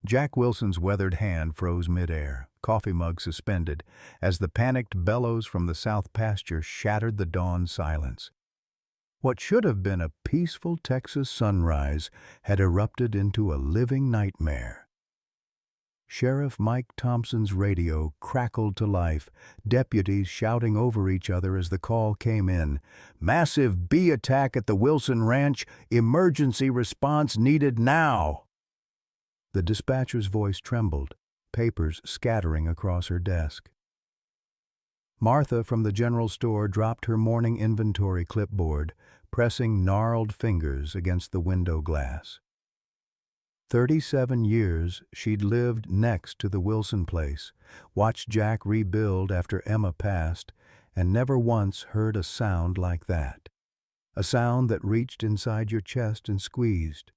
Jack Wilson's weathered hand froze midair, coffee mug suspended, as the panicked bellows from the south pasture shattered the dawn silence. What should have been a peaceful Texas sunrise had erupted into a living nightmare. Sheriff Mike Thompson's radio crackled to life, deputies shouting over each other as the call came in. "Massive bee attack at the Wilson Ranch. Emergency response needed now." The dispatcher's voice trembled, papers scattering across her desk. Martha from the general store dropped her morning inventory clipboard, pressing gnarled fingers against the window glass. 37 years she'd lived next to the Wilson place, watched Jack rebuild after Emma passed, and never once heard a sound like that. A sound that reached inside your chest and squeezed.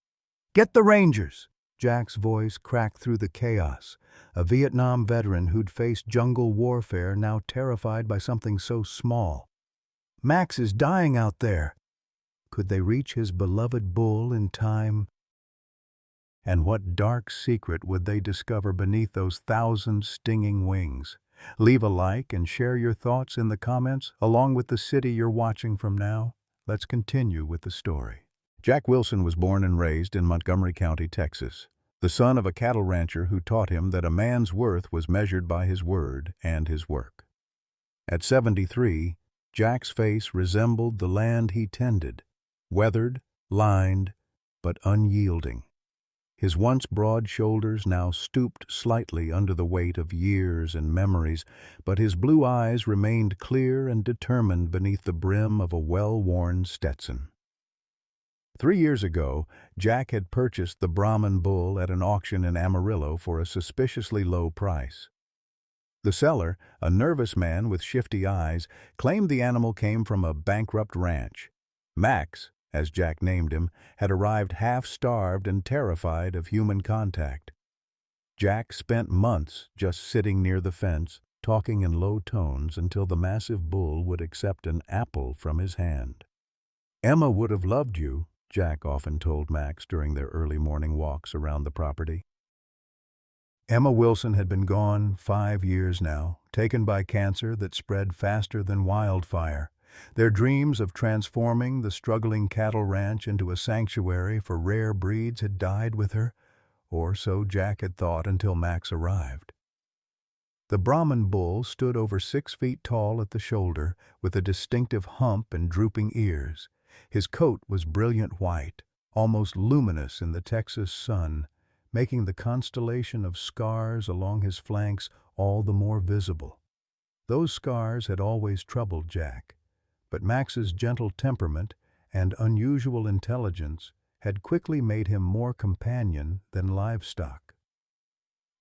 "Get the Rangers!" Jack's voice cracked through the chaos. A Vietnam veteran who'd faced jungle warfare, now terrified by something so small. "Max is dying out there." Could they reach his beloved bull in time? And what dark secret would they discover beneath those 1,000 stinging wings? Leave a like and share your thoughts in the comments, along with the city you're watching from now. Let's continue with the story. Jack Wilson was born and raised in Montgomery County, Texas, the son of a cattle rancher who taught him that a man's worth was measured by his word and his work. At 73, Jack's face resembled the land he tended, weathered, lined, but unyielding. His once broad shoulders now stooped slightly under the weight of years and memories, but his blue eyes remained clear and determined beneath the brim of a well-worn Stetson. 3 years ago, Jack had purchased the Brahman bull at an auction in Amarillo for a suspiciously low price. The seller, a nervous man with shifty eyes, claimed the animal came from a bankrupt ranch. Max, as Jack named him, had arrived half-starved and terrified of human contact. Jack spent months just sitting near the fence, talking in low tones until the massive bull would accept an apple from his hand. "Emma would have loved you," Jack often told Max during their early morning walks around the property. Emma Wilson had been gone 5 years now, taken by cancer that spread faster than wildfire. Their dreams of transforming the struggling cattle ranch into a sanctuary for rare breeds had died with her, or so Jack had thought until Max arrived. The Brahman bull stood over 6 feet tall at the shoulder, with a distinctive hump and drooping ears. His coat was brilliant white, almost luminous in the Texas sun, making the constellation of scars along his flanks all the more visible. Those scars had always troubled Jack, but Max's gentle temperament and unusual intelligence had quickly made him more companion than livestock.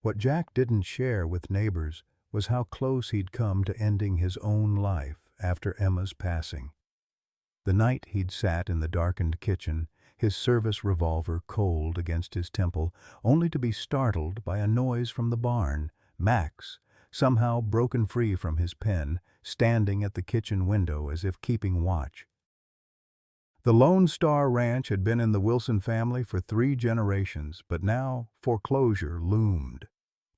What Jack didn't share with neighbors was how close he'd come to ending his own life after Emma's passing. The night he'd sat in the darkened kitchen, his service revolver cold against his temple, only to be startled by a noise from the barn. Max, somehow broken free from his pen, standing at the kitchen window as if keeping watch. The Lone Star Ranch had been in the Wilson family for 3 generations, but now foreclosure loomed.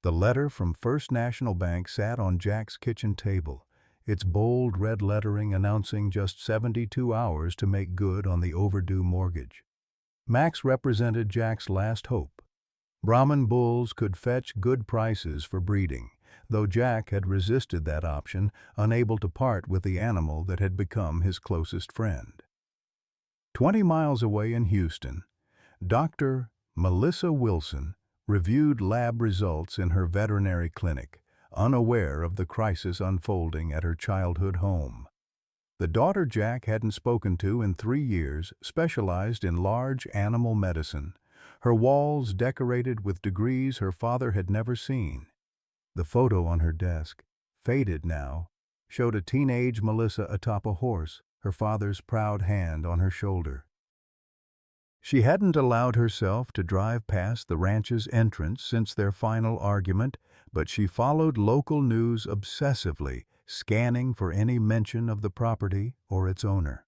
The letter from First National Bank sat on Jack's kitchen table, its bold red lettering announcing just 72 hours to make good on the overdue mortgage. Max represented Jack's last hope. Brahman bulls could fetch good prices for breeding, though Jack had resisted that option, unable to part with the animal that had become his closest friend. 20 miles away in Houston, Dr. Melissa Wilson reviewed lab results in her veterinary clinic, unaware of the crisis unfolding at her childhood home. The daughter Jack hadn't spoken to in 3 years specialized in large animal medicine, her walls decorated with degrees her father had never seen. The photo on her desk, faded now, showed a teenage Melissa atop a horse, her father's proud hand on her shoulder. She hadn't allowed herself to drive past the ranch's entrance since their final argument, but she followed local news obsessively, scanning for any mention of the property or its owner.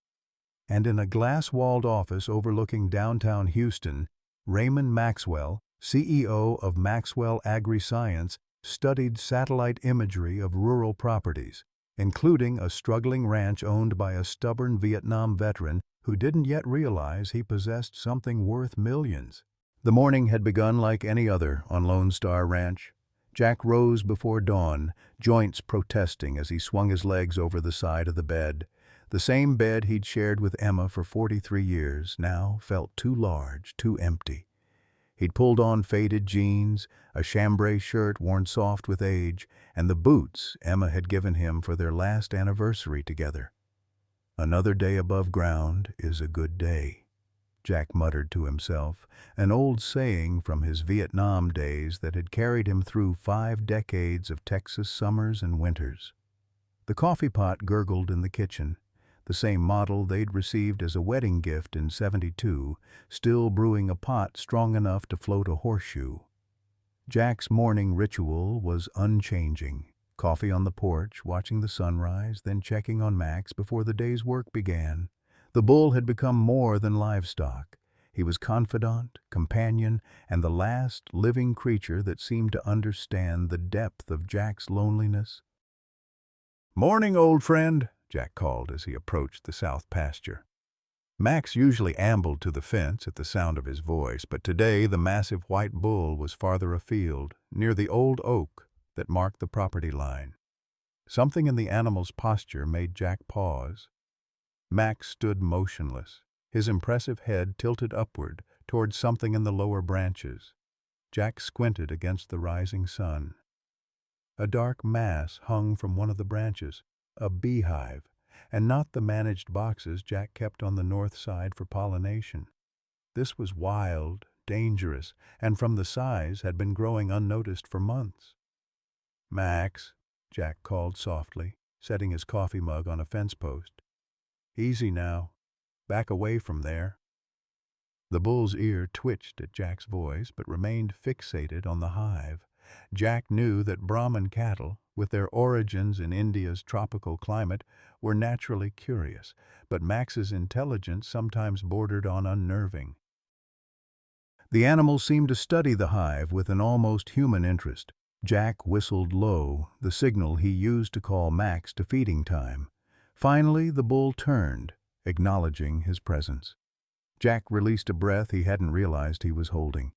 And in a glass-walled office overlooking downtown Houston, Raymond Maxwell, CEO of Maxwell Agri-Science, studied satellite imagery of rural properties, including a struggling ranch owned by a stubborn Vietnam veteran who didn't yet realize he possessed something worth millions. The morning had begun like any other on Lone Star Ranch. Jack rose before dawn, joints protesting as he swung his legs over the side of the bed. The same bed he'd shared with Emma for 43 years now felt too large, too empty. He'd pulled on faded jeans, a chambray shirt worn soft with age, and the boots Emma had given him for their last anniversary together. "Another day above ground is a good day," Jack muttered to himself, an old saying from his Vietnam days that had carried him through 5 decades of Texas summers and winters. The coffee pot gurgled in the kitchen, the same model they'd received as a wedding gift in '72, still brewing a pot strong enough to float a horseshoe. Jack's morning ritual was unchanging. Coffee on the porch, watching the sunrise, then checking on Max before the day's work began. The bull had become more than livestock. He was confidant, companion, and the last living creature that seemed to understand the depth of Jack's loneliness. "Morning, old friend," Jack called as he approached the south pasture. Max usually ambled to the fence at the sound of his voice, but today the massive white bull was farther afield, near the old oak that marked the property line. Something in the animal's posture made Jack pause. Max stood motionless, his impressive head tilted upward toward something in the lower branches. Jack squinted against the rising sun. A dark mass hung from one of the branches, a beehive, and not the managed boxes Jack kept on the north side for pollination. This was wild, dangerous, and from the size had been growing unnoticed for months. "Max," Jack called softly, setting his coffee mug on a fence post. "Easy now. Back away from there." The bull's ear twitched at Jack's voice, but remained fixated on the hive. Jack knew that Brahman cattle, with their origins in India's tropical climate, were naturally curious, but Max's intelligence sometimes bordered on unnerving. The animal seemed to study the hive with an almost human interest. Jack whistled low, the signal he used to call Max to feeding time. Finally, the bull turned, acknowledging his presence. Jack released a breath he hadn't realized he was holding.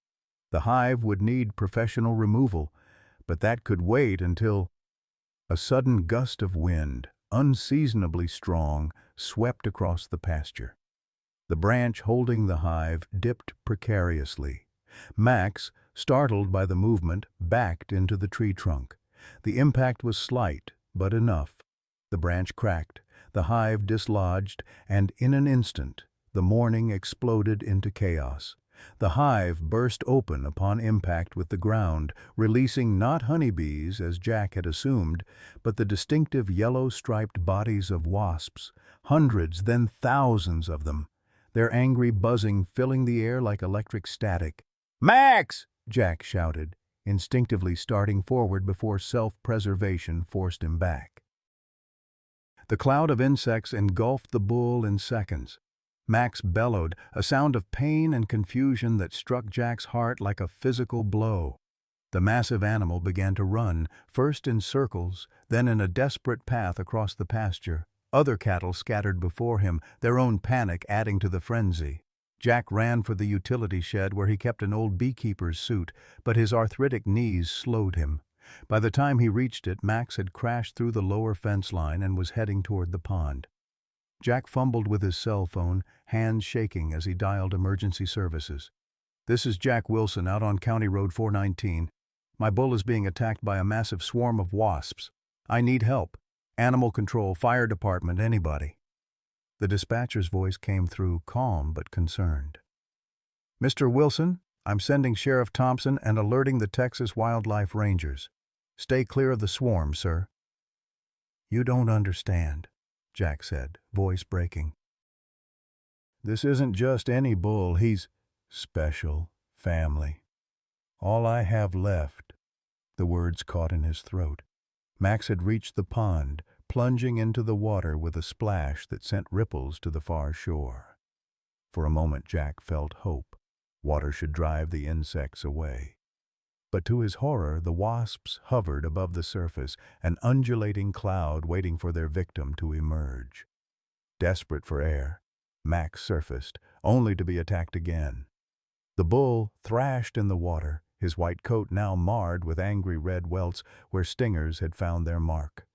The hive would need professional removal, but that could wait until a sudden gust of wind, unseasonably strong, swept across the pasture. The branch holding the hive dipped precariously. Max, startled by the movement, backed into the tree trunk. The impact was slight, but enough. The branch cracked, the hive dislodged, and in an instant, the morning exploded into chaos. The hive burst open upon impact with the ground, releasing not honeybees, as Jack had assumed, but the distinctive yellow-striped bodies of wasps, hundreds, then thousands of them, their angry buzzing filling the air like electric static. "Max!" Jack shouted, instinctively starting forward before self-preservation forced him back. The cloud of insects engulfed the bull in seconds. Max bellowed, a sound of pain and confusion that struck Jack's heart like a physical blow. The massive animal began to run, first in circles, then in a desperate path across the pasture. Other cattle scattered before him, their own panic adding to the frenzy. Jack ran for the utility shed where he kept an old beekeeper's suit, but his arthritic knees slowed him. By the time he reached it, Max had crashed through the lower fence line and was heading toward the pond. Jack fumbled with his cell phone, hands shaking as he dialed emergency services. "This is Jack Wilson out on County Road 419. My bull is being attacked by a massive swarm of wasps. I need help. Animal control, fire department, anybody." The dispatcher's voice came through, calm but concerned. "Mr. Wilson, I'm sending Sheriff Thompson and alerting the Texas Wildlife Rangers. Stay clear of the swarm, sir." "You don't understand," Jack said, voice breaking. "This isn't just any bull, he's special, family. All I have left." The words caught in his throat. Max had reached the pond, plunging into the water with a splash that sent ripples to the far shore. For a moment Jack felt hope. Water should drive the insects away. But to his horror, the wasps hovered above the surface, an undulating cloud waiting for their victim to emerge. Desperate for air, Max surfaced, only to be attacked again. The bull thrashed in the water, his white coat now marred with angry red welts where stingers had found their mark.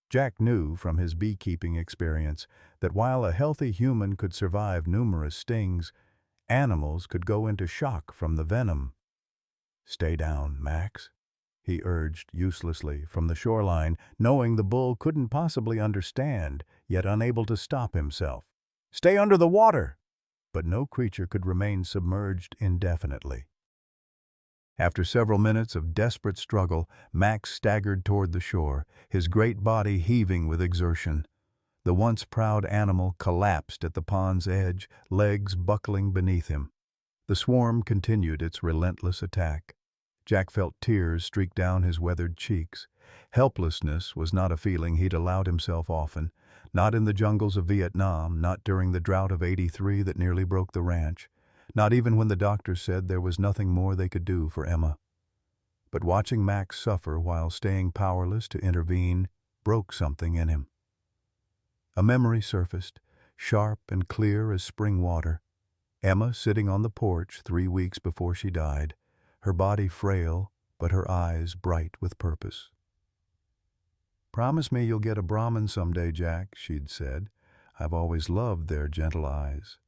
Jack knew from his beekeeping experience that while a healthy human could survive numerous stings, animals could go into shock from the venom. "Stay down, Max," he urged uselessly from the shoreline, knowing the bull couldn't possibly understand, yet unable to stop himself. "Stay under the water!" But no creature could remain submerged indefinitely. After several minutes of desperate struggle, Max staggered toward the shore, his great body heaving with exertion. The once proud animal collapsed at the pond's edge, legs buckling beneath him. The swarm continued its relentless attack. Jack felt tears streak down his weathered cheeks. Helplessness was not a feeling he'd allowed himself often, not in the jungles of Vietnam, not during the drought of '83 that nearly broke the ranch, not even when the doctors said there was nothing more they could do for Emma. But watching Max suffer while staying powerless to intervene broke something in him. A memory surfaced, sharp and clear as spring water. Emma sitting on the porch 3 weeks before she died, her body frail, but her eyes bright with purpose. "Promise me you'll get a Brahmin someday, Jack," she'd said. "I've always loved their gentle eyes."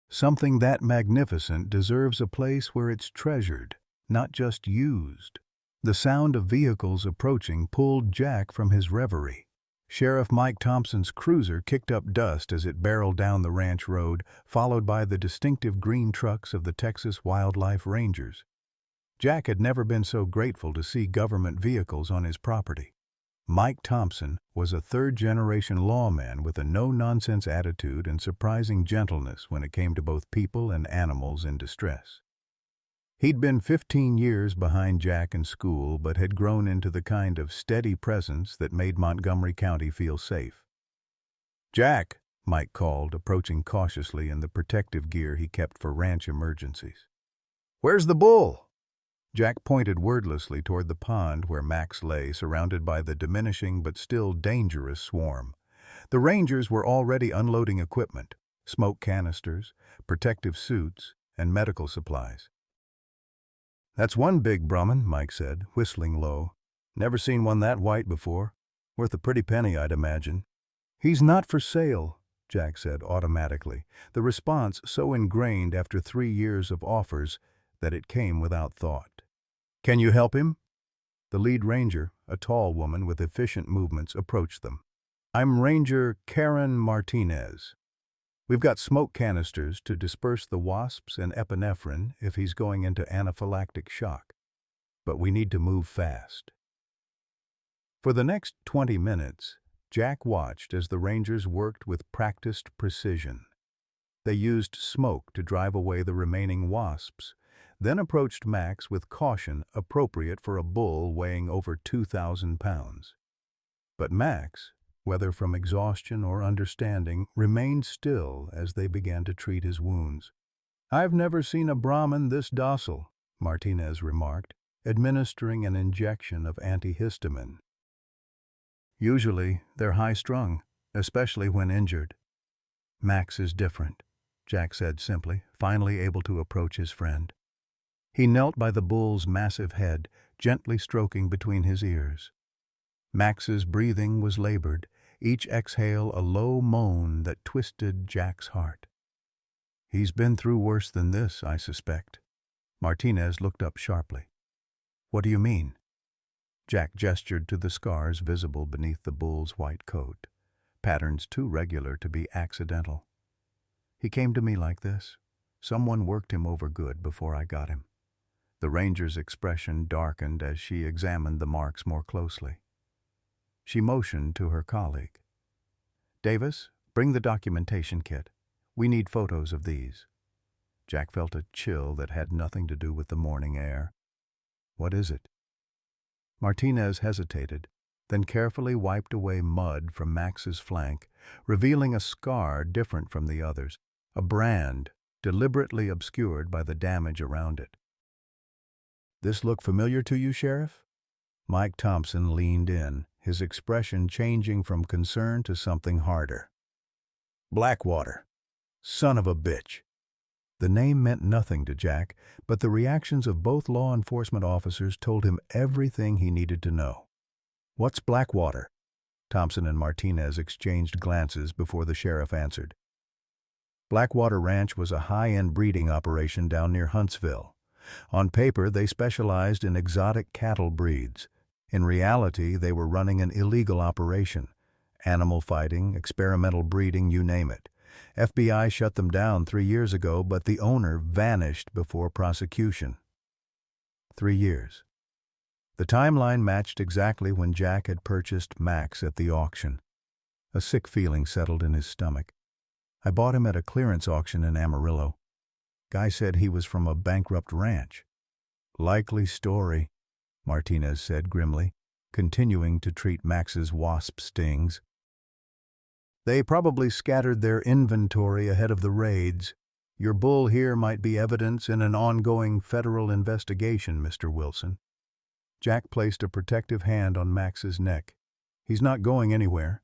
Something that magnificent deserves a place where it's treasured, not just used. The sound of vehicles approaching pulled Jack from his reverie. Sheriff Mike Thompson's cruiser kicked up dust as it barreled down the ranch road, followed by the distinctive green trucks of the Texas Wildlife Rangers. Jack had never been so grateful to see government vehicles on his property. Mike Thompson was a third-generation lawman with a no-nonsense attitude and surprising gentleness when it came to both people and animals in distress. He'd been 15 years behind Jack in school, but had grown into the kind of steady presence that made Montgomery County feel safe. "Jack," Mike called, approaching cautiously in the protective gear he kept for ranch emergencies. "Where's the bull?" Jack pointed wordlessly toward the pond where Max lay, surrounded by the diminishing but still dangerous swarm. The Rangers were already unloading equipment, smoke canisters, protective suits, and medical supplies. "That's one big Brahmin," Mike said, whistling low. "Never seen one that white before. Worth a pretty penny, I'd imagine." "He's not for sale," Jack said automatically, the response so ingrained after 3 years of offers that it came without thought. "Can you help him?" The lead ranger, a tall woman with efficient movements, approached them. "I'm Ranger Karen Martinez. We've got smoke canisters to disperse the wasps and epinephrine if he's going into anaphylactic shock. But we need to move fast." For the next 20 minutes, Jack watched as the Rangers worked with practiced precision. They used smoke to drive away the remaining wasps, then approached Max with caution appropriate for a bull weighing over 2,000 pounds. But Max, whether from exhaustion or understanding, remained still as they began to treat his wounds. "I've never seen a Brahmin this docile," Martinez remarked, administering an injection of antihistamine. "Usually, they're high-strung, especially when injured." "Max is different," Jack said simply, finally able to approach his friend. He knelt by the bull's massive head, gently stroking between his ears. Max's breathing was labored, each exhale a low moan that twisted Jack's heart. "He's been through worse than this, I suspect." Martinez looked up sharply. "What do you mean?" Jack gestured to the scars visible beneath the bull's white coat, patterns too regular to be accidental. "He came to me like this. Someone worked him over good before I got him." The ranger's expression darkened as she examined the marks more closely. She motioned to her colleague. "Davis, bring the documentation kit. We need photos of these." Jack felt a chill that had nothing to do with the morning air. "What is it?" Martinez hesitated, then carefully wiped away mud from Max's flank, revealing a scar different from the others, a brand deliberately obscured by the damage around it. "This look familiar to you, Sheriff?" Mike Thompson leaned in, his expression changing from concern to something harder. "Blackwater. Son of a bitch." The name meant nothing to Jack, but the reactions of both law enforcement officers told him everything he needed to know. "What's Blackwater?" Thompson and Martinez exchanged glances before the sheriff answered. Blackwater Ranch was a high-end breeding operation down near Huntsville. On paper, they specialized in exotic cattle breeds. In reality, they were running an illegal operation. Animal fighting, experimental breeding, you name it. FBI shut them down 3 years ago, but the owner vanished before prosecution. 3 years. The timeline matched exactly when Jack had purchased Max at the auction. A sick feeling settled in his stomach. "I bought him at a clearance auction in Amarillo. Guy said he was from a bankrupt ranch." "Likely story," Martinez said grimly, continuing to treat Max's wasp stings. "They probably scattered their inventory ahead of the raids. Your bull here might be evidence in an ongoing federal investigation, Mr. Wilson." Jack placed a protective hand on Max's neck. "He's not going anywhere."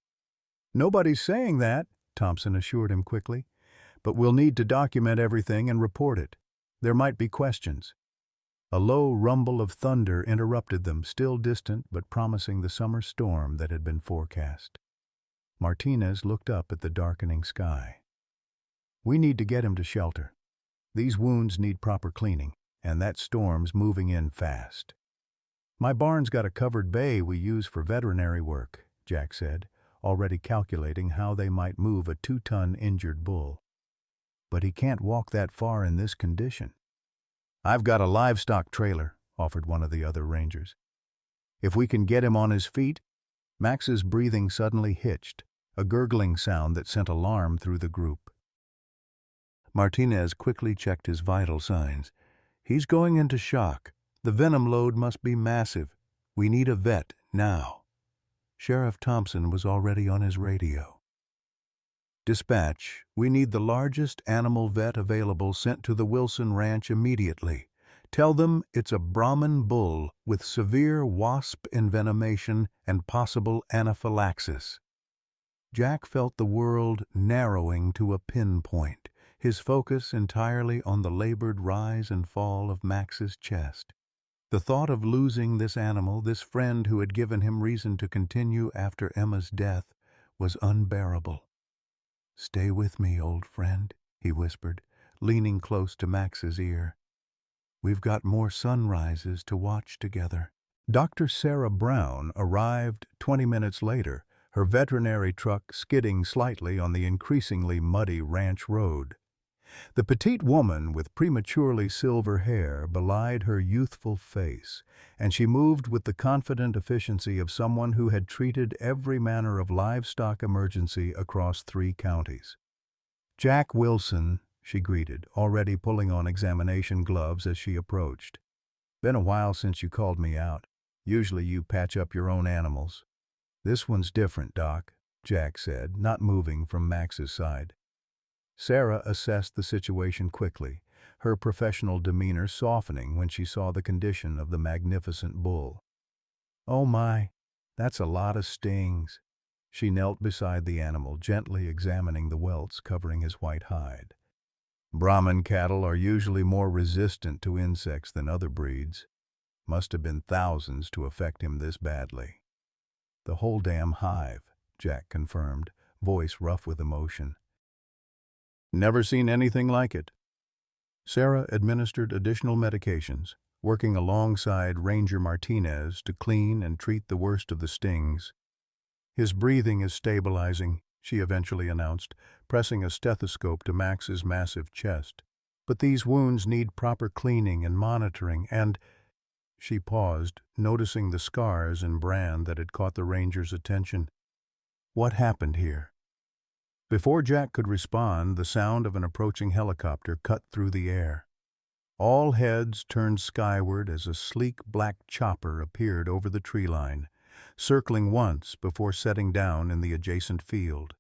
"Nobody's saying that," Thompson assured him quickly. "But we'll need to document everything and report it. There might be questions." A low rumble of thunder interrupted them, still distant but promising the summer storm that had been forecast. Martinez looked up at the darkening sky. "We need to get him to shelter. These wounds need proper cleaning, and that storm's moving in fast." "My barn's got a covered bay we use for veterinary work," Jack said, already calculating how they might move a 2-ton injured bull. "But he can't walk that far in this condition." "I've got a livestock trailer," offered one of the other rangers. "If we can get him on his feet." Max's breathing suddenly hitched, a gurgling sound that sent alarm through the group. Martinez quickly checked his vital signs. "He's going into shock. The venom load must be massive. We need a vet now." Sheriff Thompson was already on his radio. "Dispatch, we need the largest animal vet available sent to the Wilson Ranch immediately. Tell them it's a Brahman bull with severe wasp envenomation and possible anaphylaxis." Jack felt the world narrowing to a pinpoint, his focus entirely on the labored rise and fall of Max's chest. The thought of losing this animal, this friend who had given him reason to continue after Emma's death, was unbearable. "Stay with me, old friend," he whispered, leaning close to Max's ear. "We've got more sunrises to watch together." Dr. Sarah Brown arrived 20 minutes later, her veterinary truck skidding slightly on the increasingly muddy ranch road. The petite woman with prematurely silver hair belied her youthful face, and she moved with the confident efficiency of someone who had treated every manner of livestock emergency across 3 counties. "Jack Wilson," she greeted, already pulling on examination gloves as she approached. "Been a while since you called me out. Usually you patch up your own animals." "This one's different, Doc," Jack said, not moving from Max's side. Sarah assessed the situation quickly, her professional demeanor softening when she saw the condition of the magnificent bull. "Oh my, that's a lot of stings." She knelt beside the animal, gently examining the welts covering his white hide. "Brahman cattle are usually more resistant to insects than other breeds. Must have been thousands to affect him this badly." "The whole damn hive," Jack confirmed, voice rough with emotion. "Never seen anything like it." Sarah administered additional medications, working alongside Ranger Martinez to clean and treat the worst of the stings. "His breathing is stabilizing," she eventually announced, pressing a stethoscope to Max's massive chest. "But these wounds need proper cleaning and monitoring, and—" She paused, noticing the scars and brand that had caught the ranger's attention. "What happened here?" Before Jack could respond, the sound of an approaching helicopter cut through the air. All heads turned skyward as a sleek black chopper appeared over the tree line, circling once before setting down in the adjacent field.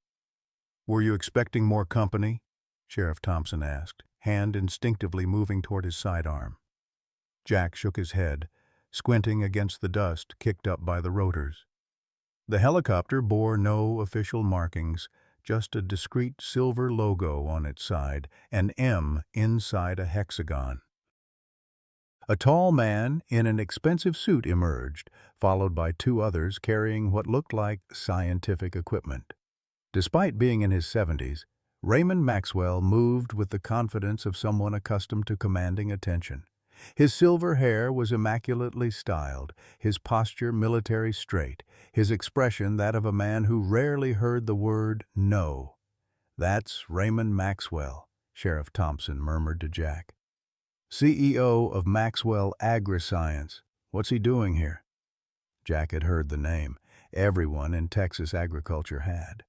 "Were you expecting more company?" Sheriff Thompson asked. hand instinctively moving toward his sidearm. Jack shook his head, squinting against the dust kicked up by the rotors. The helicopter bore no official markings, just a discreet silver logo on its side, an M inside a hexagon. A tall man in an expensive suit emerged, followed by two others carrying what looked like scientific equipment. Despite being in his 70s, Raymond Maxwell moved with the confidence of someone accustomed to commanding attention. His silver hair was immaculately styled, his posture military straight, his expression that of a man who rarely heard the word no. "That's Raymond Maxwell," Sheriff Thompson murmured to Jack. "CEO of Maxwell Agriscience. What's he doing here?" Jack had heard the name. Everyone in Texas agriculture had.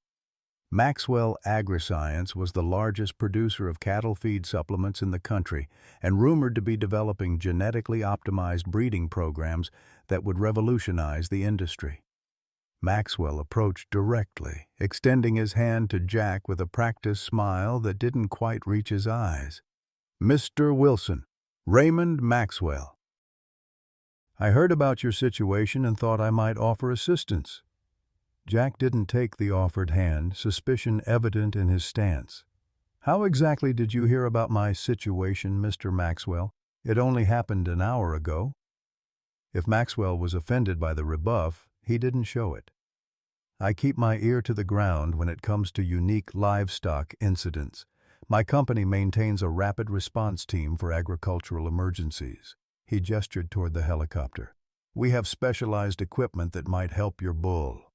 Maxwell Agriscience was the largest producer of cattle feed supplements in the country and rumored to be developing genetically optimized breeding programs that would revolutionize the industry. Maxwell approached directly, extending his hand to Jack with a practiced smile that didn't quite reach his eyes. "Mr. Wilson, Raymond Maxwell. I heard about your situation and thought I might offer assistance." Jack didn't take the offered hand, suspicion evident in his stance. "How exactly did you hear about my situation, Mr. Maxwell? It only happened an hour ago." If Maxwell was offended by the rebuff, he didn't show it. "I keep my ear to the ground when it comes to unique livestock incidents. My company maintains a rapid response team for agricultural emergencies." He gestured toward the helicopter. "We have specialized equipment that might help your bull."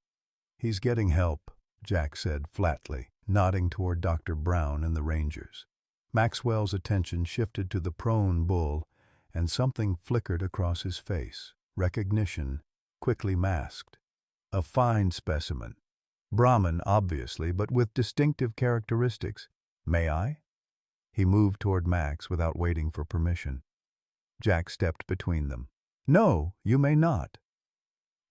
"He's getting help," Jack said flatly, nodding toward Dr. Brown and the Rangers. Maxwell's attention shifted to the prone bull, and something flickered across his face. Recognition, quickly masked. A fine specimen. Brahmin, obviously, but with distinctive characteristics. "May I?" He moved toward Max without waiting for permission. Jack stepped between them. "No, you may not."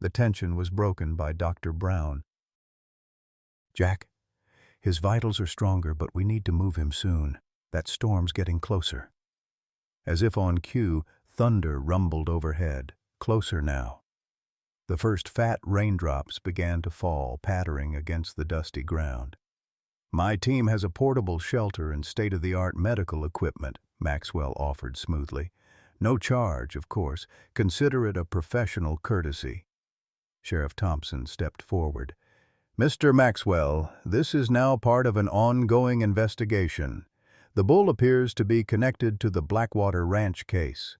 The tension was broken by Dr. Brown. "Jack, his vitals are stronger, but we need to move him soon. That storm's getting closer." As if on cue, thunder rumbled overhead, closer now. The first fat raindrops began to fall, pattering against the dusty ground. "My team has a portable shelter and state-of-the-art medical equipment," Maxwell offered smoothly. "No charge, of course. Consider it a professional courtesy." Sheriff Thompson stepped forward. "Mr. Maxwell, this is now part of an ongoing investigation. The bull appears to be connected to the Blackwater Ranch case."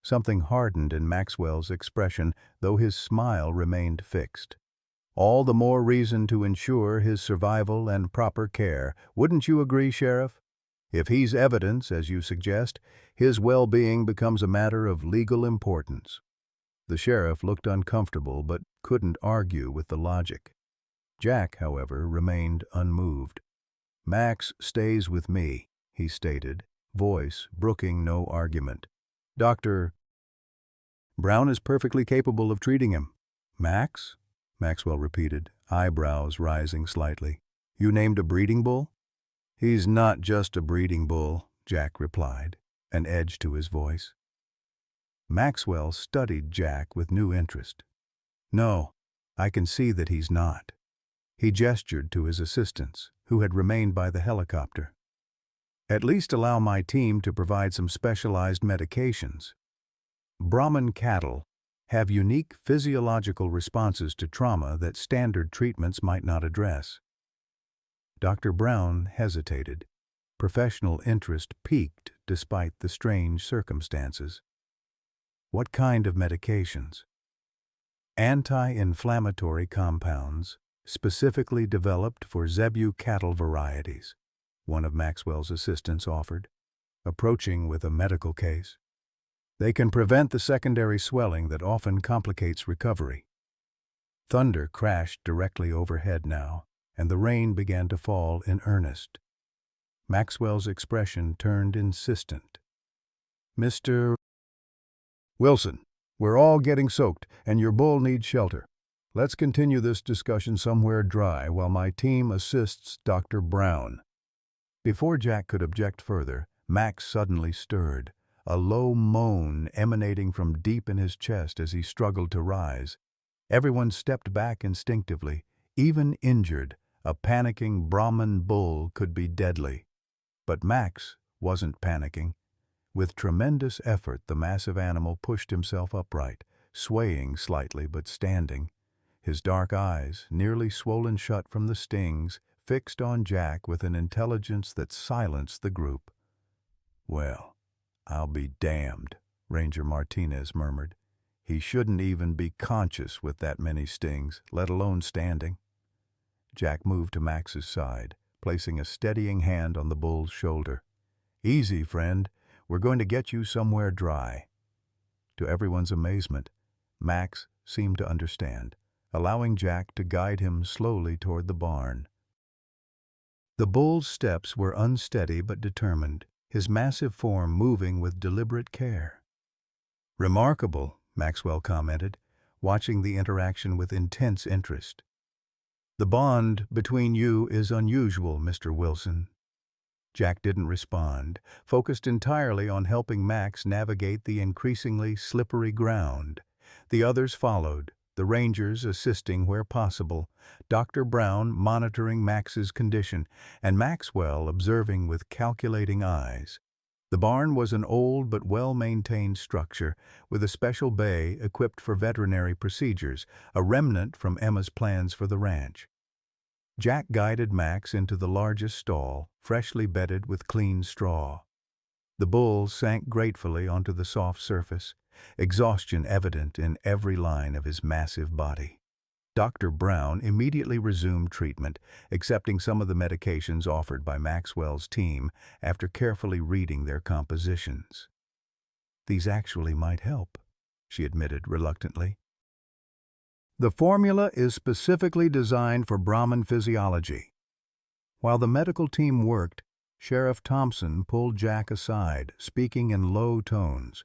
Something hardened in Maxwell's expression, though his smile remained fixed. "All the more reason to ensure his survival and proper care. Wouldn't you agree, Sheriff? If he's evidence, as you suggest, his well-being becomes a matter of legal importance." The sheriff looked uncomfortable but couldn't argue with the logic. Jack, however, remained unmoved. "Max stays with me," he stated, voice brooking no argument. "Dr. Brown is perfectly capable of treating him." "Max?" Maxwell repeated, eyebrows rising slightly. "You named a breeding bull?" "He's not just a breeding bull," Jack replied, an edge to his voice. Maxwell studied Jack with new interest. "No, I can see that he's not." He gestured to his assistants, who had remained by the helicopter. "At least allow my team to provide some specialized medications. Brahmin cattle have unique physiological responses to trauma that standard treatments might not address." Dr. Brown hesitated. Professional interest piqued despite the strange circumstances. "What kind of medications?" "Anti-inflammatory compounds, specifically developed for Zebu cattle varieties," one of Maxwell's assistants offered, approaching with a medical case. "They can prevent the secondary swelling that often complicates recovery." Thunder crashed directly overhead now, and the rain began to fall in earnest. Maxwell's expression turned insistent. "Mr. Wilson, we're all getting soaked, and your bull needs shelter. Let's continue this discussion somewhere dry while my team assists Dr. Brown." Before Jack could object further, Max suddenly stirred, a low moan emanating from deep in his chest as he struggled to rise. Everyone stepped back instinctively. Even injured, a panicking Brahman bull could be deadly. But Max wasn't panicking. With tremendous effort, the massive animal pushed himself upright, swaying slightly but standing. His dark eyes, nearly swollen shut from the stings, fixed on Jack with an intelligence that silenced the group. "Well, I'll be damned," Ranger Martinez murmured. "He shouldn't even be conscious with that many stings, let alone standing." Jack moved to Max's side, placing a steadying hand on the bull's shoulder. "Easy, friend. We're going to get you somewhere dry." To everyone's amazement, Max seemed to understand, allowing Jack to guide him slowly toward the barn. The bull's steps were unsteady but determined, his massive form moving with deliberate care. "Remarkable," Maxwell commented, watching the interaction with intense interest. "The bond between you is unusual, Mr. Wilson." Jack didn't respond, focused entirely on helping Max navigate the increasingly slippery ground. The others followed, the Rangers assisting where possible, Dr. Brown monitoring Max's condition, and Maxwell observing with calculating eyes. The barn was an old but well-maintained structure, with a special bay equipped for veterinary procedures, a remnant from Emma's plans for the ranch. Jack guided Max into the largest stall, freshly bedded with clean straw. The bull sank gratefully onto the soft surface, exhaustion evident in every line of his massive body. Dr. Brown immediately resumed treatment, accepting some of the medications offered by Maxwell's team after carefully reading their compositions. "These actually might help," she admitted reluctantly. "The formula is specifically designed for Brahman physiology." While the medical team worked, Sheriff Thompson pulled Jack aside, speaking in low tones.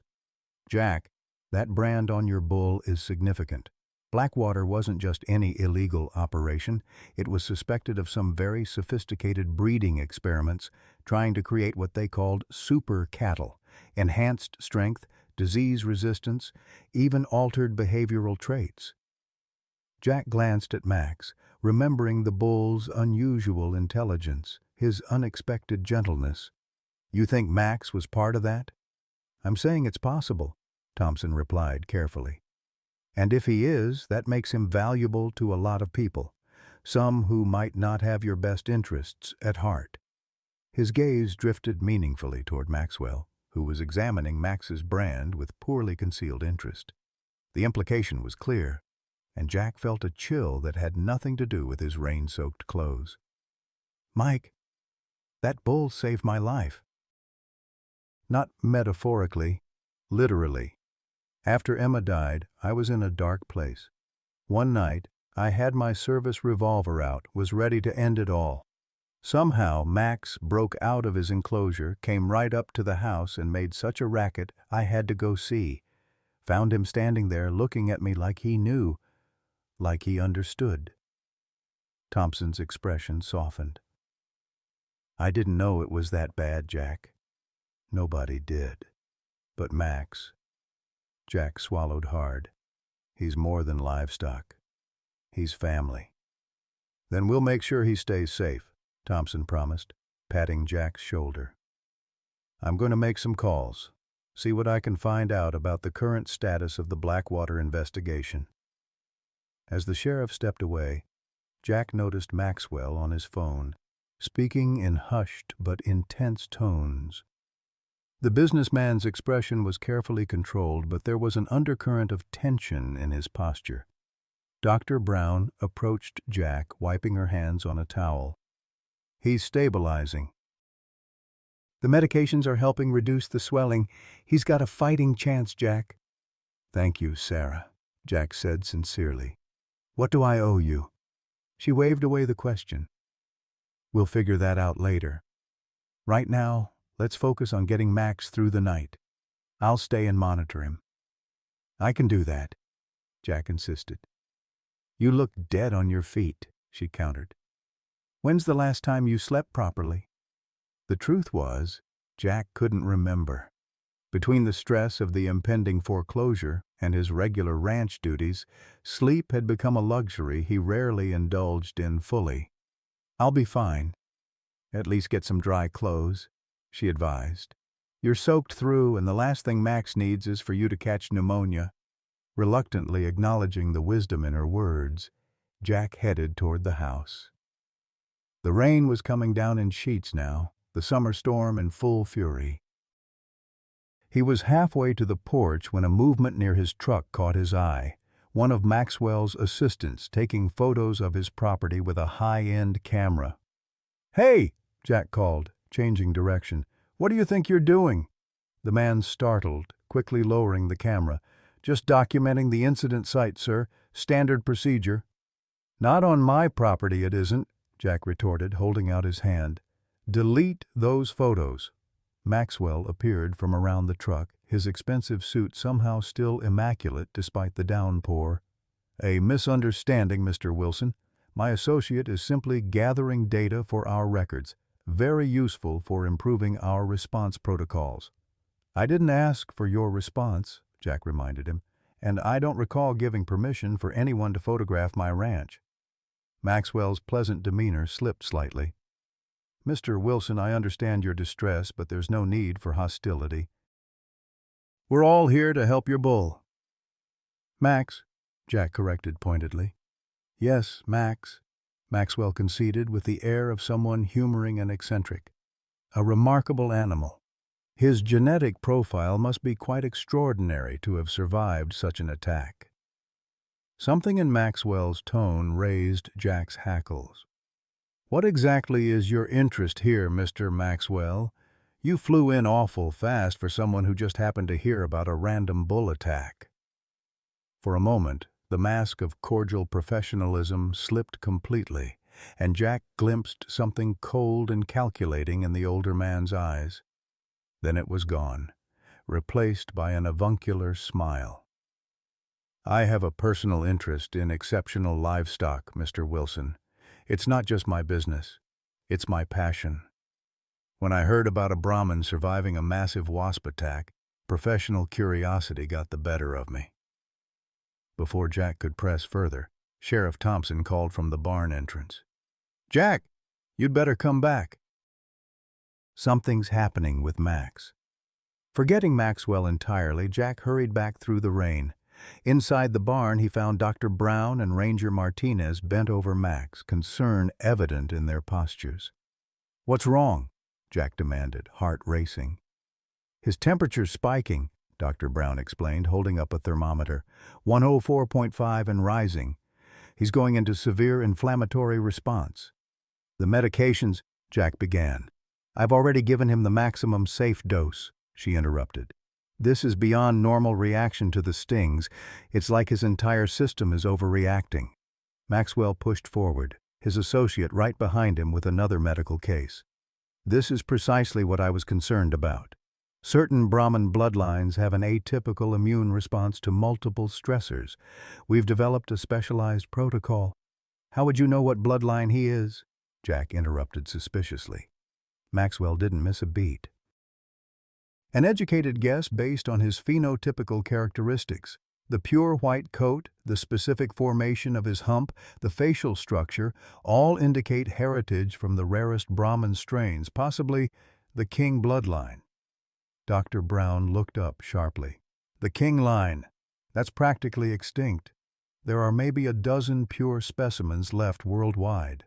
"Jack, that brand on your bull is significant. Blackwater wasn't just any illegal operation. It was suspected of some very sophisticated breeding experiments, trying to create what they called super cattle, enhanced strength, disease resistance, even altered behavioral traits." Jack glanced at Max, remembering the bull's unusual intelligence, his unexpected gentleness. "You think Max was part of that?" "I'm saying it's possible," Thompson replied carefully. "And if he is, that makes him valuable to a lot of people, some who might not have your best interests at heart." His gaze drifted meaningfully toward Maxwell, who was examining Max's brand with poorly concealed interest. The implication was clear, and Jack felt a chill that had nothing to do with his rain-soaked clothes. "Mike, that bull saved my life." "Not metaphorically, literally. After Emma died, I was in a dark place. One night, I had my service revolver out, was ready to end it all. Somehow, Max broke out of his enclosure, came right up to the house and made such a racket I had to go see. Found him standing there looking at me like he knew, like he understood." Thompson's expression softened. "I didn't know it was that bad, Jack. Nobody did. But Max." Jack swallowed hard. "He's more than livestock. He's family." "Then we'll make sure he stays safe," Thompson promised, patting Jack's shoulder. "I'm going to make some calls, see what I can find out about the current status of the Blackwater investigation." As the sheriff stepped away, Jack noticed Maxwell on his phone, speaking in hushed but intense tones. The businessman's expression was carefully controlled, but there was an undercurrent of tension in his posture. Dr. Brown approached Jack, wiping her hands on a towel. "He's stabilizing. The medications are helping reduce the swelling. He's got a fighting chance, Jack." "Thank you, Sarah," Jack said sincerely. "What do I owe you?" She waved away the question. "We'll figure that out later. Right now, let's focus on getting Max through the night. I'll stay and monitor him." "I can do that," Jack insisted. "You look dead on your feet," she countered. "When's the last time you slept properly?" The truth was, Jack couldn't remember. Between the stress of the impending foreclosure and his regular ranch duties, sleep had become a luxury he rarely indulged in fully. "I'll be fine. At least get some dry clothes," she advised. "You're soaked through, and the last thing Max needs is for you to catch pneumonia." Reluctantly acknowledging the wisdom in her words, Jack headed toward the house. The rain was coming down in sheets now, the summer storm in full fury. He was halfway to the porch when a movement near his truck caught his eye. One of Maxwell's assistants taking photos of his property with a high-end camera. "Hey!" Jack called, changing direction. "What do you think you're doing?" The man startled, quickly lowering the camera. "Just documenting the incident site, sir. Standard procedure." "Not on my property, it isn't," Jack retorted, holding out his hand. "Delete those photos." Maxwell appeared from around the truck, his expensive suit somehow still immaculate despite the downpour. "A misunderstanding, Mr. Wilson. My associate is simply gathering data for our records, very useful for improving our response protocols." "I didn't ask for your response," Jack reminded him, "and I don't recall giving permission for anyone to photograph my ranch." Maxwell's pleasant demeanor slipped slightly. "Mr. Wilson, I understand your distress, but there's no need for hostility. We're all here to help your bull." "Max," Jack corrected pointedly. "Yes, Max," Maxwell conceded with the air of someone humoring an eccentric. "A remarkable animal. His genetic profile must be quite extraordinary to have survived such an attack." Something in Maxwell's tone raised Jack's hackles. "What exactly is your interest here, Mr. Maxwell? You flew in awful fast for someone who just happened to hear about a random bull attack." For a moment, the mask of cordial professionalism slipped completely, and Jack glimpsed something cold and calculating in the older man's eyes. Then it was gone, replaced by an avuncular smile. "I have a personal interest in exceptional livestock, Mr. Wilson. It's not just my business. It's my passion. When I heard about a Brahmin surviving a massive wasp attack, professional curiosity got the better of me." Before Jack could press further, Sheriff Thompson called from the barn entrance. "Jack, you'd better come back." Something's happening with Max. Forgetting Maxwell entirely, Jack hurried back through the rain. Inside the barn, he found Dr. Brown and Ranger Martinez bent over Max, concern evident in their postures. "What's wrong?" Jack demanded, heart racing. "His temperature's spiking," Dr. Brown explained, holding up a thermometer. 104.5 and rising. "He's going into severe inflammatory response." "The medications," Jack began. "I've already given him the maximum safe dose," she interrupted. "This is beyond normal reaction to the stings. It's like his entire system is overreacting." Maxwell pushed forward, his associate right behind him with another medical case. "This is precisely what I was concerned about. Certain Brahmin bloodlines have an atypical immune response to multiple stressors. We've developed a specialized protocol." "How would you know what bloodline he is?" Jack interrupted suspiciously. Maxwell didn't miss a beat. "An educated guess based on his phenotypical characteristics. The pure white coat, the specific formation of his hump, the facial structure, all indicate heritage from the rarest Brahmin strains, possibly the King bloodline." Dr. Brown looked up sharply. "The King line. That's practically extinct. There are maybe a dozen pure specimens left worldwide."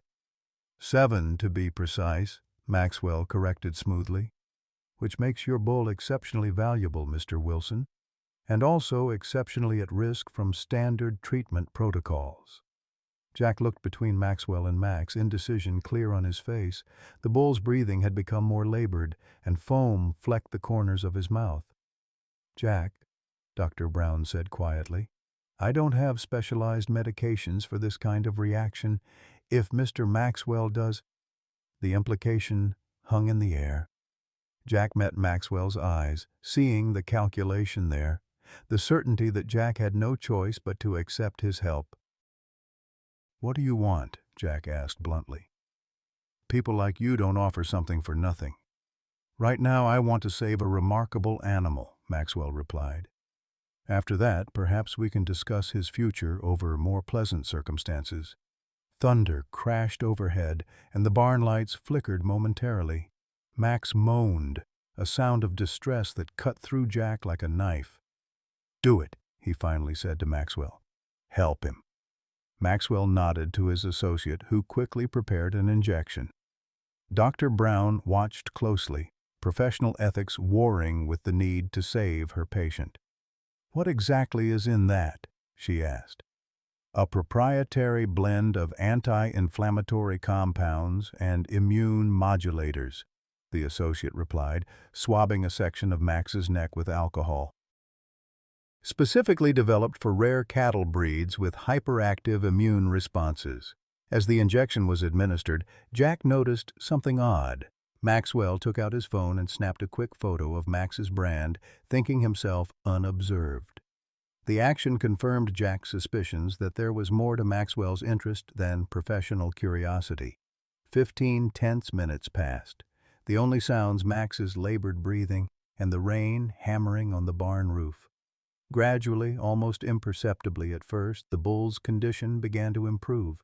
7, to be precise, Maxwell corrected smoothly. "Which makes your bull exceptionally valuable, Mr. Wilson, and also exceptionally at risk from standard treatment protocols." Jack looked between Maxwell and Max, indecision clear on his face. The bull's breathing had become more labored, and foam flecked the corners of his mouth. "Jack," Dr. Brown said quietly, "I don't have specialized medications for this kind of reaction. If Mr. Maxwell does—" The implication hung in the air. Jack met Maxwell's eyes, seeing the calculation there, the certainty that Jack had no choice but to accept his help. "What do you want?" Jack asked bluntly. "People like you don't offer something for nothing." Right now I want to save a remarkable animal, Maxwell replied. After that, perhaps we can discuss his future over more pleasant circumstances. Thunder crashed overhead, and the barn lights flickered momentarily. Max moaned, a sound of distress that cut through Jack like a knife. "Do it," he finally said to Maxwell. "Help him." Maxwell nodded to his associate, who quickly prepared an injection. Dr. Brown watched closely, professional ethics warring with the need to save her patient. "What exactly is in that?" she asked. "A proprietary blend of anti-inflammatory compounds and immune modulators," the associate replied, swabbing a section of Max's neck with alcohol. "Specifically developed for rare cattle breeds with hyperactive immune responses." As the injection was administered, Jack noticed something odd. Maxwell took out his phone and snapped a quick photo of Max's brand, thinking himself unobserved. The action confirmed Jack's suspicions that there was more to Maxwell's interest than professional curiosity. 15 tense minutes passed, the only sounds Max's labored breathing and the rain hammering on the barn roof. Gradually, almost imperceptibly at first, the bull's condition began to improve.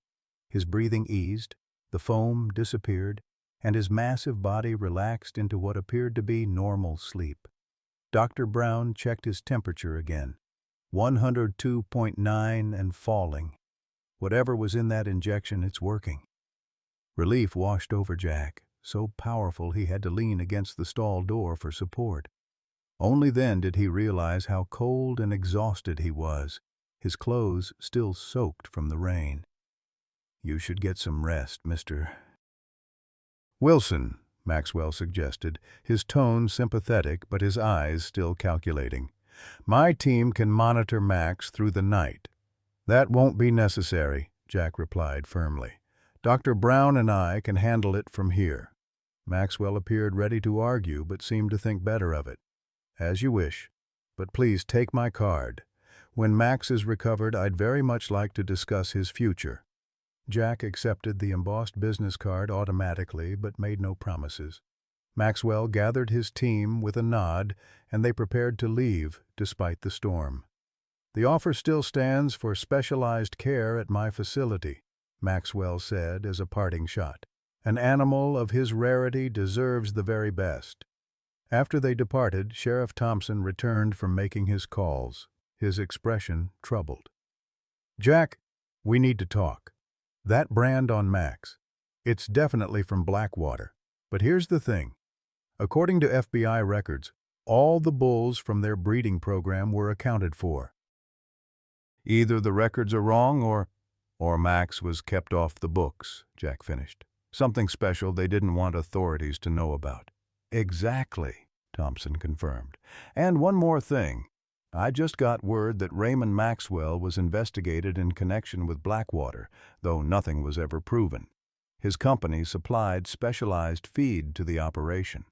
His breathing eased, the foam disappeared, and his massive body relaxed into what appeared to be normal sleep. Dr. Brown checked his temperature again. 102.9 and falling. Whatever was in that injection, it's working. Relief washed over Jack, so powerful he had to lean against the stall door for support. Only then did he realize how cold and exhausted he was, his clothes still soaked from the rain. "You should get some rest, Mr. Wilson," Maxwell suggested, his tone sympathetic but his eyes still calculating. "My team can monitor Max through the night." "That won't be necessary," Jack replied firmly. "Dr. Brown and I can handle it from here." Maxwell appeared ready to argue but seemed to think better of it. "As you wish, but please take my card. When Max is recovered, I'd very much like to discuss his future." Jack accepted the embossed business card automatically but made no promises. Maxwell gathered his team with a nod, and they prepared to leave despite the storm. "The offer still stands for specialized care at my facility," Maxwell said as a parting shot. "An animal of his rarity deserves the very best." After they departed, Sheriff Thompson returned from making his calls, his expression troubled. "Jack, we need to talk. That brand on Max, it's definitely from Blackwater. But here's the thing. According to FBI records, all the bulls from their breeding program were accounted for. Either the records are wrong or Max was kept off the books," Jack finished. "Something special they didn't want authorities to know about." "Exactly," Thompson confirmed. "And one more thing. I just got word that Raymond Maxwell was investigated in connection with Blackwater, though nothing was ever proven. His company supplied specialized feed to the operation."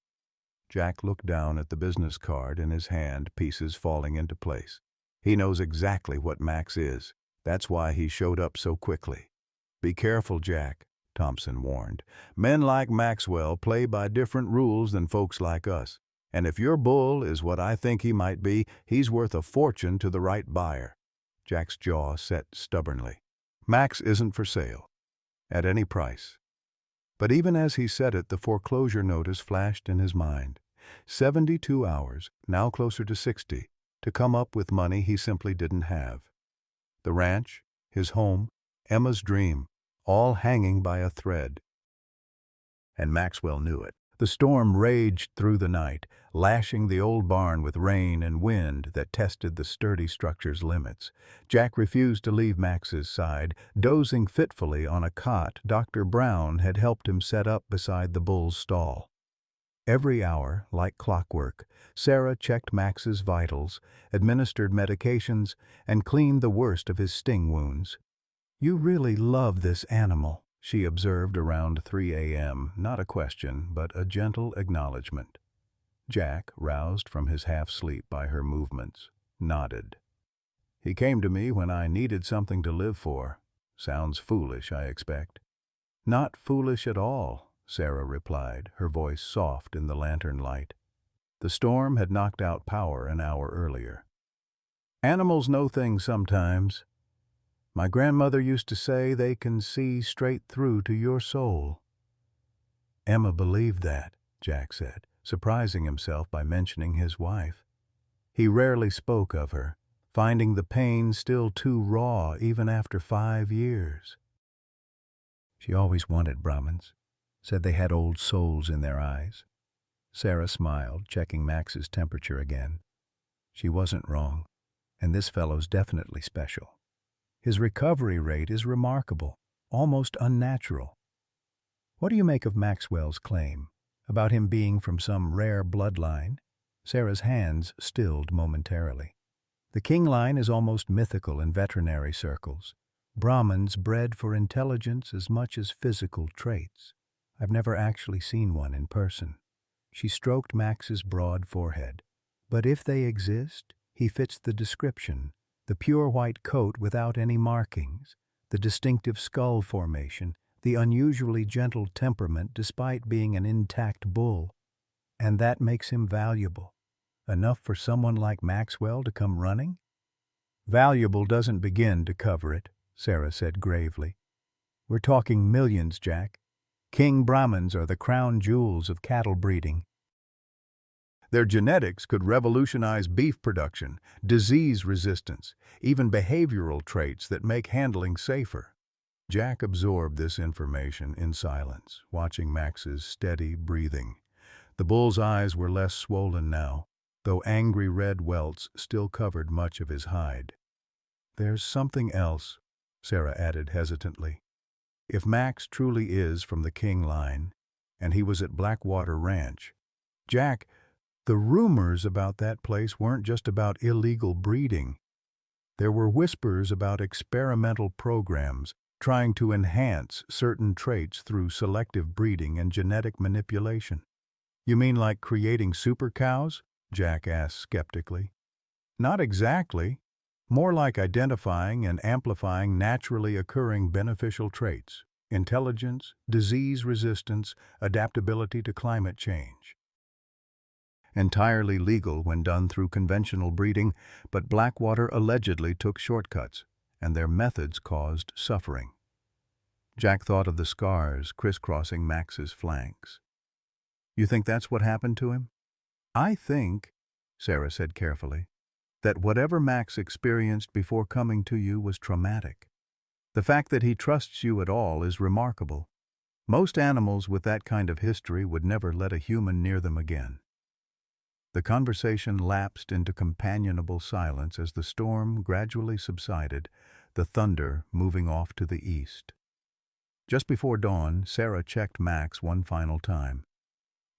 Jack looked down at the business card in his hand, pieces falling into place. "He knows exactly what Max is. That's why he showed up so quickly." "Be careful, Jack," Thompson warned. "Men like Maxwell play by different rules than folks like us. And if your bull is what I think he might be, he's worth a fortune to the right buyer." Jack's jaw set stubbornly. "Max isn't for sale. At any price." But even as he said it, the foreclosure notice flashed in his mind. 72 hours, now closer to 60, to come up with money he simply didn't have. The ranch, his home, Emma's dream, all hanging by a thread. And Maxwell knew it. The storm raged through the night, lashing the old barn with rain and wind that tested the sturdy structure's limits. Jack refused to leave Max's side, dozing fitfully on a cot Dr. Brown had helped him set up beside the bull's stall. Every hour, like clockwork, Sarah checked Max's vitals, administered medications, and cleaned the worst of his sting wounds. "You really love this animal," she observed around 3 a.m., not a question, but a gentle acknowledgement. Jack, roused from his half-sleep by her movements, nodded. "He came to me when I needed something to live for. Sounds foolish, I expect." "Not foolish at all," Sarah replied, her voice soft in the lantern light. The storm had knocked out power an hour earlier. Animals know things sometimes. My grandmother used to say they can see straight through to your soul. Emma believed that, Jack said, surprising himself by mentioning his wife. He rarely spoke of her, finding the pain still too raw even after 5 years. She always wanted Brahmins, said they had old souls in their eyes. Sarah smiled, checking Max's temperature again. She wasn't wrong, and this fellow's definitely special. His recovery rate is remarkable, almost unnatural. What do you make of Maxwell's claim about him being from some rare bloodline? Sarah's hands stilled momentarily. The king line is almost mythical in veterinary circles. Brahmins bred for intelligence as much as physical traits. I've never actually seen one in person. She stroked Max's broad forehead. But if they exist, he fits the description. The pure white coat without any markings, the distinctive skull formation, the unusually gentle temperament despite being an intact bull. And that makes him valuable. Enough for someone like Maxwell to come running? Valuable doesn't begin to cover it, Sarah said gravely. We're talking millions, Jack. King Brahmins are the crown jewels of cattle breeding. Their genetics could revolutionize beef production, disease resistance, even behavioral traits that make handling safer. Jack absorbed this information in silence, watching Max's steady breathing. The bull's eyes were less swollen now, though angry red welts still covered much of his hide. There's something else, Sarah added hesitantly. If Max truly is from the King line, and he was at Blackwater Ranch, Jack, the rumors about that place weren't just about illegal breeding. There were whispers about experimental programs trying to enhance certain traits through selective breeding and genetic manipulation. You mean like creating super cows? Jack asked skeptically. Not exactly. More like identifying and amplifying naturally occurring beneficial traits: intelligence, disease resistance, adaptability to climate change. Entirely legal when done through conventional breeding, but Blackwater allegedly took shortcuts, and their methods caused suffering. Jack thought of the scars crisscrossing Max's flanks. You think that's what happened to him? I think, Sarah said carefully, that whatever Max experienced before coming to you was traumatic. The fact that he trusts you at all is remarkable. Most animals with that kind of history would never let a human near them again. The conversation lapsed into companionable silence as the storm gradually subsided, the thunder moving off to the east. Just before dawn, Sarah checked Max one final time.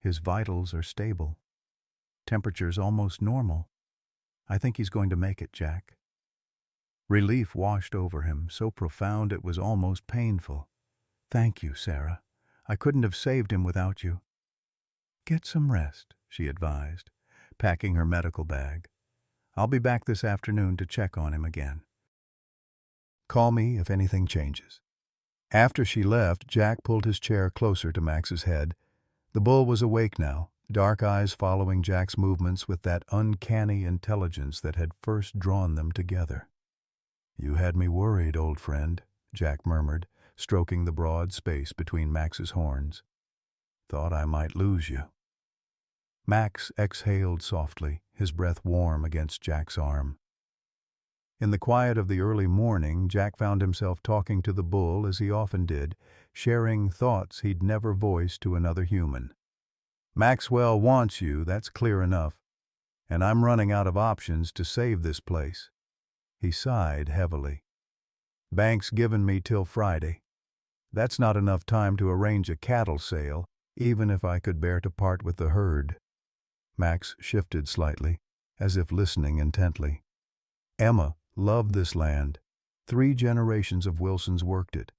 His vitals are stable. Temperature's almost normal. I think he's going to make it, Jack. Relief washed over him, so profound it was almost painful. Thank you, Sarah. I couldn't have saved him without you. Get some rest, she advised, packing her medical bag. I'll be back this afternoon to check on him again. Call me if anything changes. After she left, Jack pulled his chair closer to Max's head. The bull was awake now, dark eyes following Jack's movements with that uncanny intelligence that had first drawn them together. You had me worried, old friend, Jack murmured, stroking the broad space between Max's horns. Thought I might lose you. Max exhaled softly, his breath warm against Jack's arm. In the quiet of the early morning, Jack found himself talking to the bull as he often did, sharing thoughts he'd never voiced to another human. Maxwell wants you, that's clear enough, and I'm running out of options to save this place. He sighed heavily. Bank's given me till Friday. That's not enough time to arrange a cattle sale, even if I could bear to part with the herd. Max shifted slightly, as if listening intently. Emma loved this land. 3 generations of Wilsons worked it.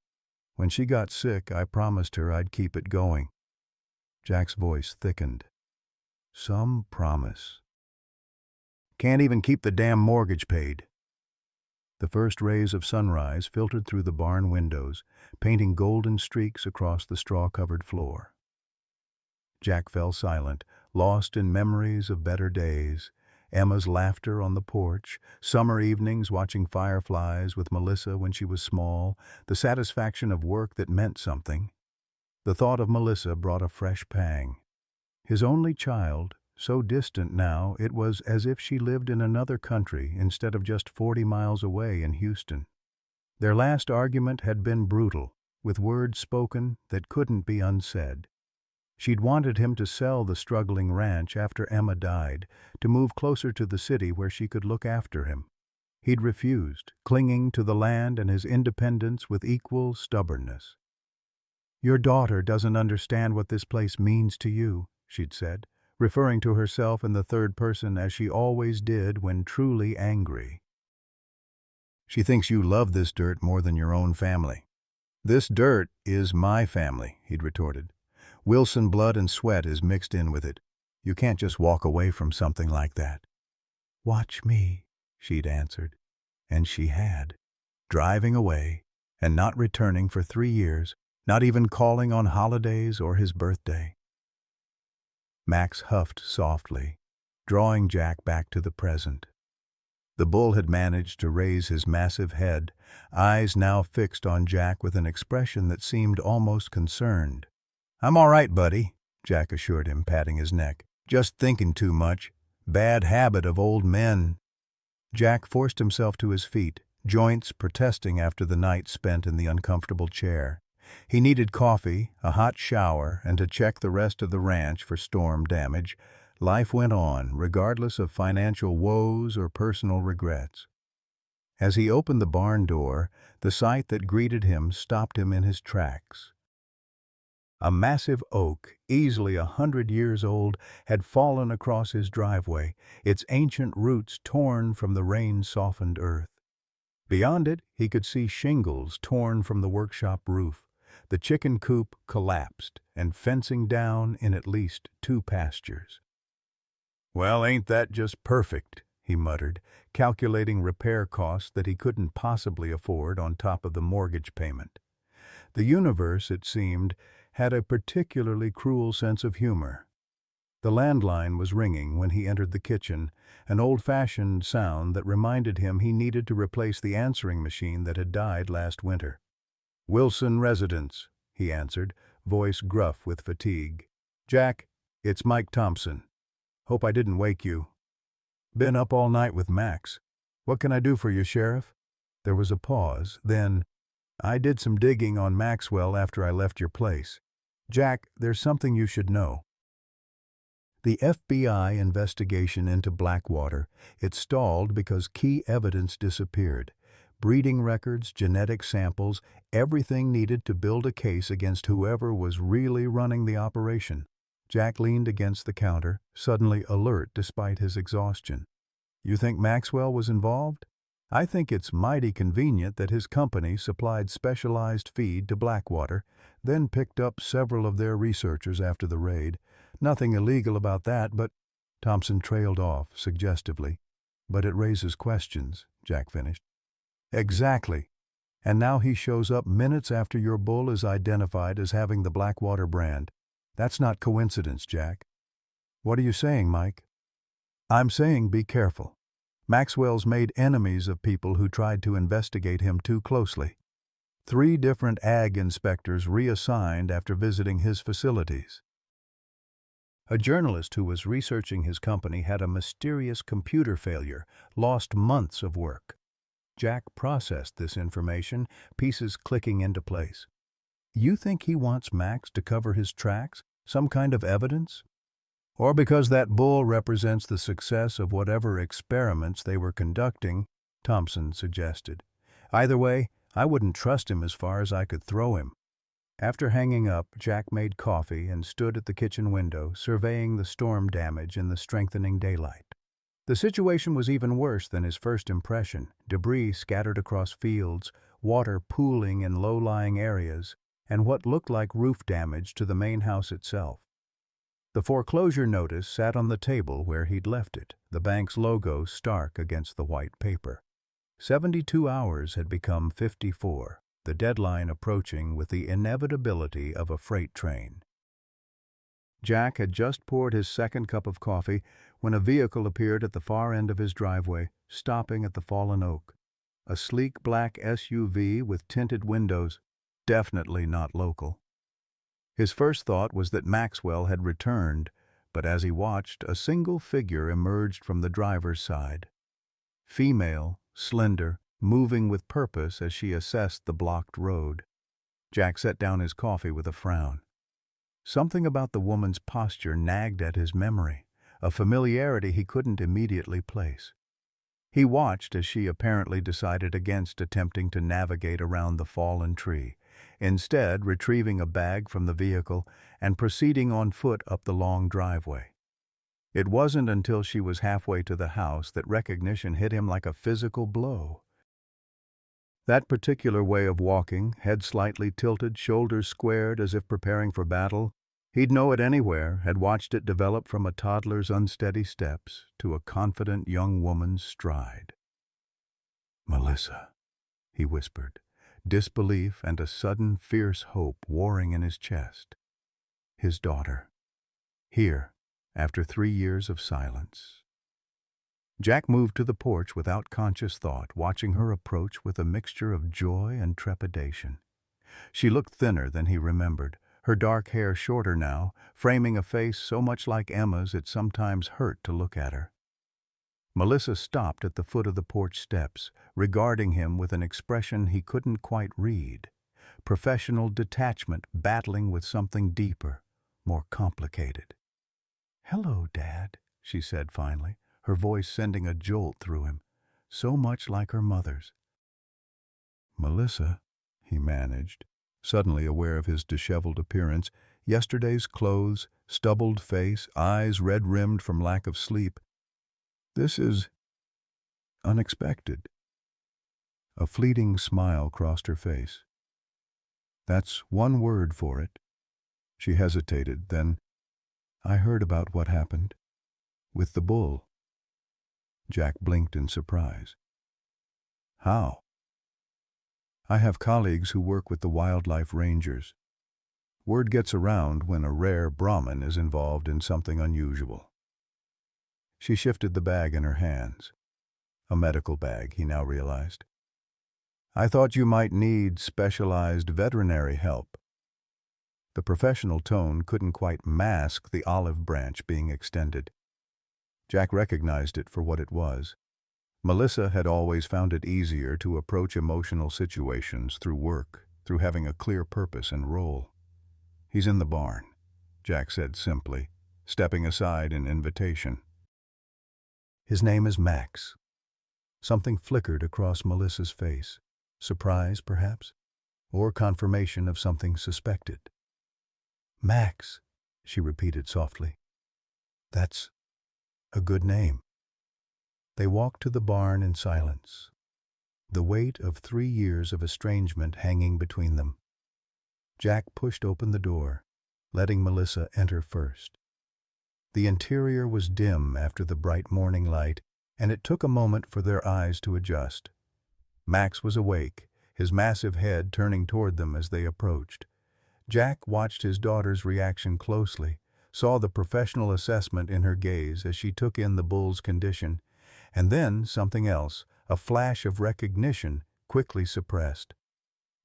When she got sick, I promised her I'd keep it going. Jack's voice thickened. Some promise. Can't even keep the damn mortgage paid. The first rays of sunrise filtered through the barn windows, painting golden streaks across the straw-covered floor. Jack fell silent, lost in memories of better days. Emma's laughter on the porch, summer evenings watching fireflies with Melissa when she was small, the satisfaction of work that meant something. The thought of Melissa brought a fresh pang. His only child, so distant now it was as if she lived in another country instead of just 40 miles away in Houston. Their last argument had been brutal, with words spoken that couldn't be unsaid. She'd wanted him to sell the struggling ranch after Emma died, to move closer to the city where she could look after him. He'd refused, clinging to the land and his independence with equal stubbornness. "Your daughter doesn't understand what this place means to you," she'd said, referring to herself in the third person as she always did when truly angry. "She thinks you love this dirt more than your own family." "This dirt is my family," he'd retorted. "Wilson blood and sweat is mixed in with it. You can't just walk away from something like that." "Watch me," she'd answered. And she had. Driving away, and not returning for 3 years, not even calling on holidays or his birthday. Max huffed softly, drawing Jack back to the present. The bull had managed to raise his massive head, eyes now fixed on Jack with an expression that seemed almost concerned. "I'm all right, buddy," Jack assured him, patting his neck. "Just thinking too much. Bad habit of old men." Jack forced himself to his feet, joints protesting after the night spent in the uncomfortable chair. He needed coffee, a hot shower, and to check the rest of the ranch for storm damage. Life went on, regardless of financial woes or personal regrets. As he opened the barn door, the sight that greeted him stopped him in his tracks. A massive oak, easily 100 years old, had fallen across his driveway, its ancient roots torn from the rain-softened earth. Beyond it, he could see shingles torn from the workshop roof. The chicken coop collapsed, and fencing down in at least 2 pastures. "Well, ain't that just perfect?" he muttered, calculating repair costs that he couldn't possibly afford on top of the mortgage payment. The universe, it seemed, had a particularly cruel sense of humor. The landline was ringing when he entered the kitchen, an old-fashioned sound that reminded him he needed to replace the answering machine that had died last winter. "Wilson Residence," he answered, voice gruff with fatigue. "Jack, it's Mike Thompson. Hope I didn't wake you." "Been up all night with Max. What can I do for you, Sheriff?" There was a pause, then, "I did some digging on Maxwell after I left your place. Jack, there's something you should know." The FBI investigation into Blackwater, it stalled because key evidence disappeared. Breeding records, genetic samples, everything needed to build a case against whoever was really running the operation. Jack leaned against the counter, suddenly alert despite his exhaustion. "You think Maxwell was involved? I think it's mighty convenient that his company supplied specialized feed to Blackwater, then picked up several of their researchers after the raid. Nothing illegal about that, but—" Thompson trailed off, suggestively. "But it raises questions," Jack finished. "Exactly. And now he shows up minutes after your bull is identified as having the Blackwater brand. That's not coincidence, Jack." "What are you saying, Mike?" "I'm saying be careful. Maxwell's made enemies of people who tried to investigate him too closely. 3 different ag inspectors reassigned after visiting his facilities. A journalist who was researching his company had a mysterious computer failure, lost months of work." Jack processed this information, pieces clicking into place. "You think he wants Max to cover his tracks? Some kind of evidence? Or because that bull represents the success of whatever experiments they were conducting," Thompson suggested. "Either way, I wouldn't trust him as far as I could throw him." After hanging up, Jack made coffee and stood at the kitchen window, surveying the storm damage in the strengthening daylight. The situation was even worse than his first impression, debris scattered across fields, water pooling in low-lying areas, and what looked like roof damage to the main house itself. The foreclosure notice sat on the table where he'd left it, the bank's logo stark against the white paper. 72 hours had become 54, the deadline approaching with the inevitability of a freight train. Jack had just poured his second cup of coffee when a vehicle appeared at the far end of his driveway, stopping at the fallen oak. A sleek black SUV with tinted windows, definitely not local. His first thought was that Maxwell had returned, but as he watched, a single figure emerged from the driver's side. Female, slender, moving with purpose as she assessed the blocked road. Jack set down his coffee with a frown. Something about the woman's posture nagged at his memory, a familiarity he couldn't immediately place. He watched as she apparently decided against attempting to navigate around the fallen tree, instead retrieving a bag from the vehicle and proceeding on foot up the long driveway. It wasn't until she was halfway to the house that recognition hit him like a physical blow. That particular way of walking, head slightly tilted, shoulders squared as if preparing for battle, he'd know it anywhere, had watched it develop from a toddler's unsteady steps to a confident young woman's stride. "Melissa," he whispered, disbelief and a sudden fierce hope warring in his chest. His daughter. Here, after 3 years of silence. Jack moved to the porch without conscious thought, watching her approach with a mixture of joy and trepidation. She looked thinner than he remembered, her dark hair shorter now, framing a face so much like Emma's it sometimes hurt to look at her. Melissa stopped at the foot of the porch steps, regarding him with an expression he couldn't quite read. Professional detachment battling with something deeper, more complicated. "Hello, Dad," she said finally, her voice sending a jolt through him, so much like her mother's. "Melissa," he managed, suddenly aware of his disheveled appearance, yesterday's clothes, stubbled face, eyes red-rimmed from lack of sleep. "This is unexpected." A fleeting smile crossed her face. "That's one word for it." She hesitated, then, "I heard about what happened. With the bull." Jack blinked in surprise. "How?" "I have colleagues who work with the wildlife rangers. Word gets around when a rare Brahmin is involved in something unusual." She shifted the bag in her hands. A medical bag, he now realized. "I thought you might need specialized veterinary help." The professional tone couldn't quite mask the olive branch being extended. Jack recognized it for what it was. Melissa had always found it easier to approach emotional situations through work, through having a clear purpose and role. "He's in the barn," Jack said simply, stepping aside in invitation. "His name is Max." Something flickered across Melissa's face. Surprise, perhaps? Or confirmation of something suspected. "Max," she repeated softly. "That's a good name." They walked to the barn in silence, the weight of 3 years of estrangement hanging between them. Jack pushed open the door, letting Melissa enter first. The interior was dim after the bright morning light, and it took a moment for their eyes to adjust. Max was awake, his massive head turning toward them as they approached. Jack watched his daughter's reaction closely, saw the professional assessment in her gaze as she took in the bull's condition, and then something else, a flash of recognition, quickly suppressed.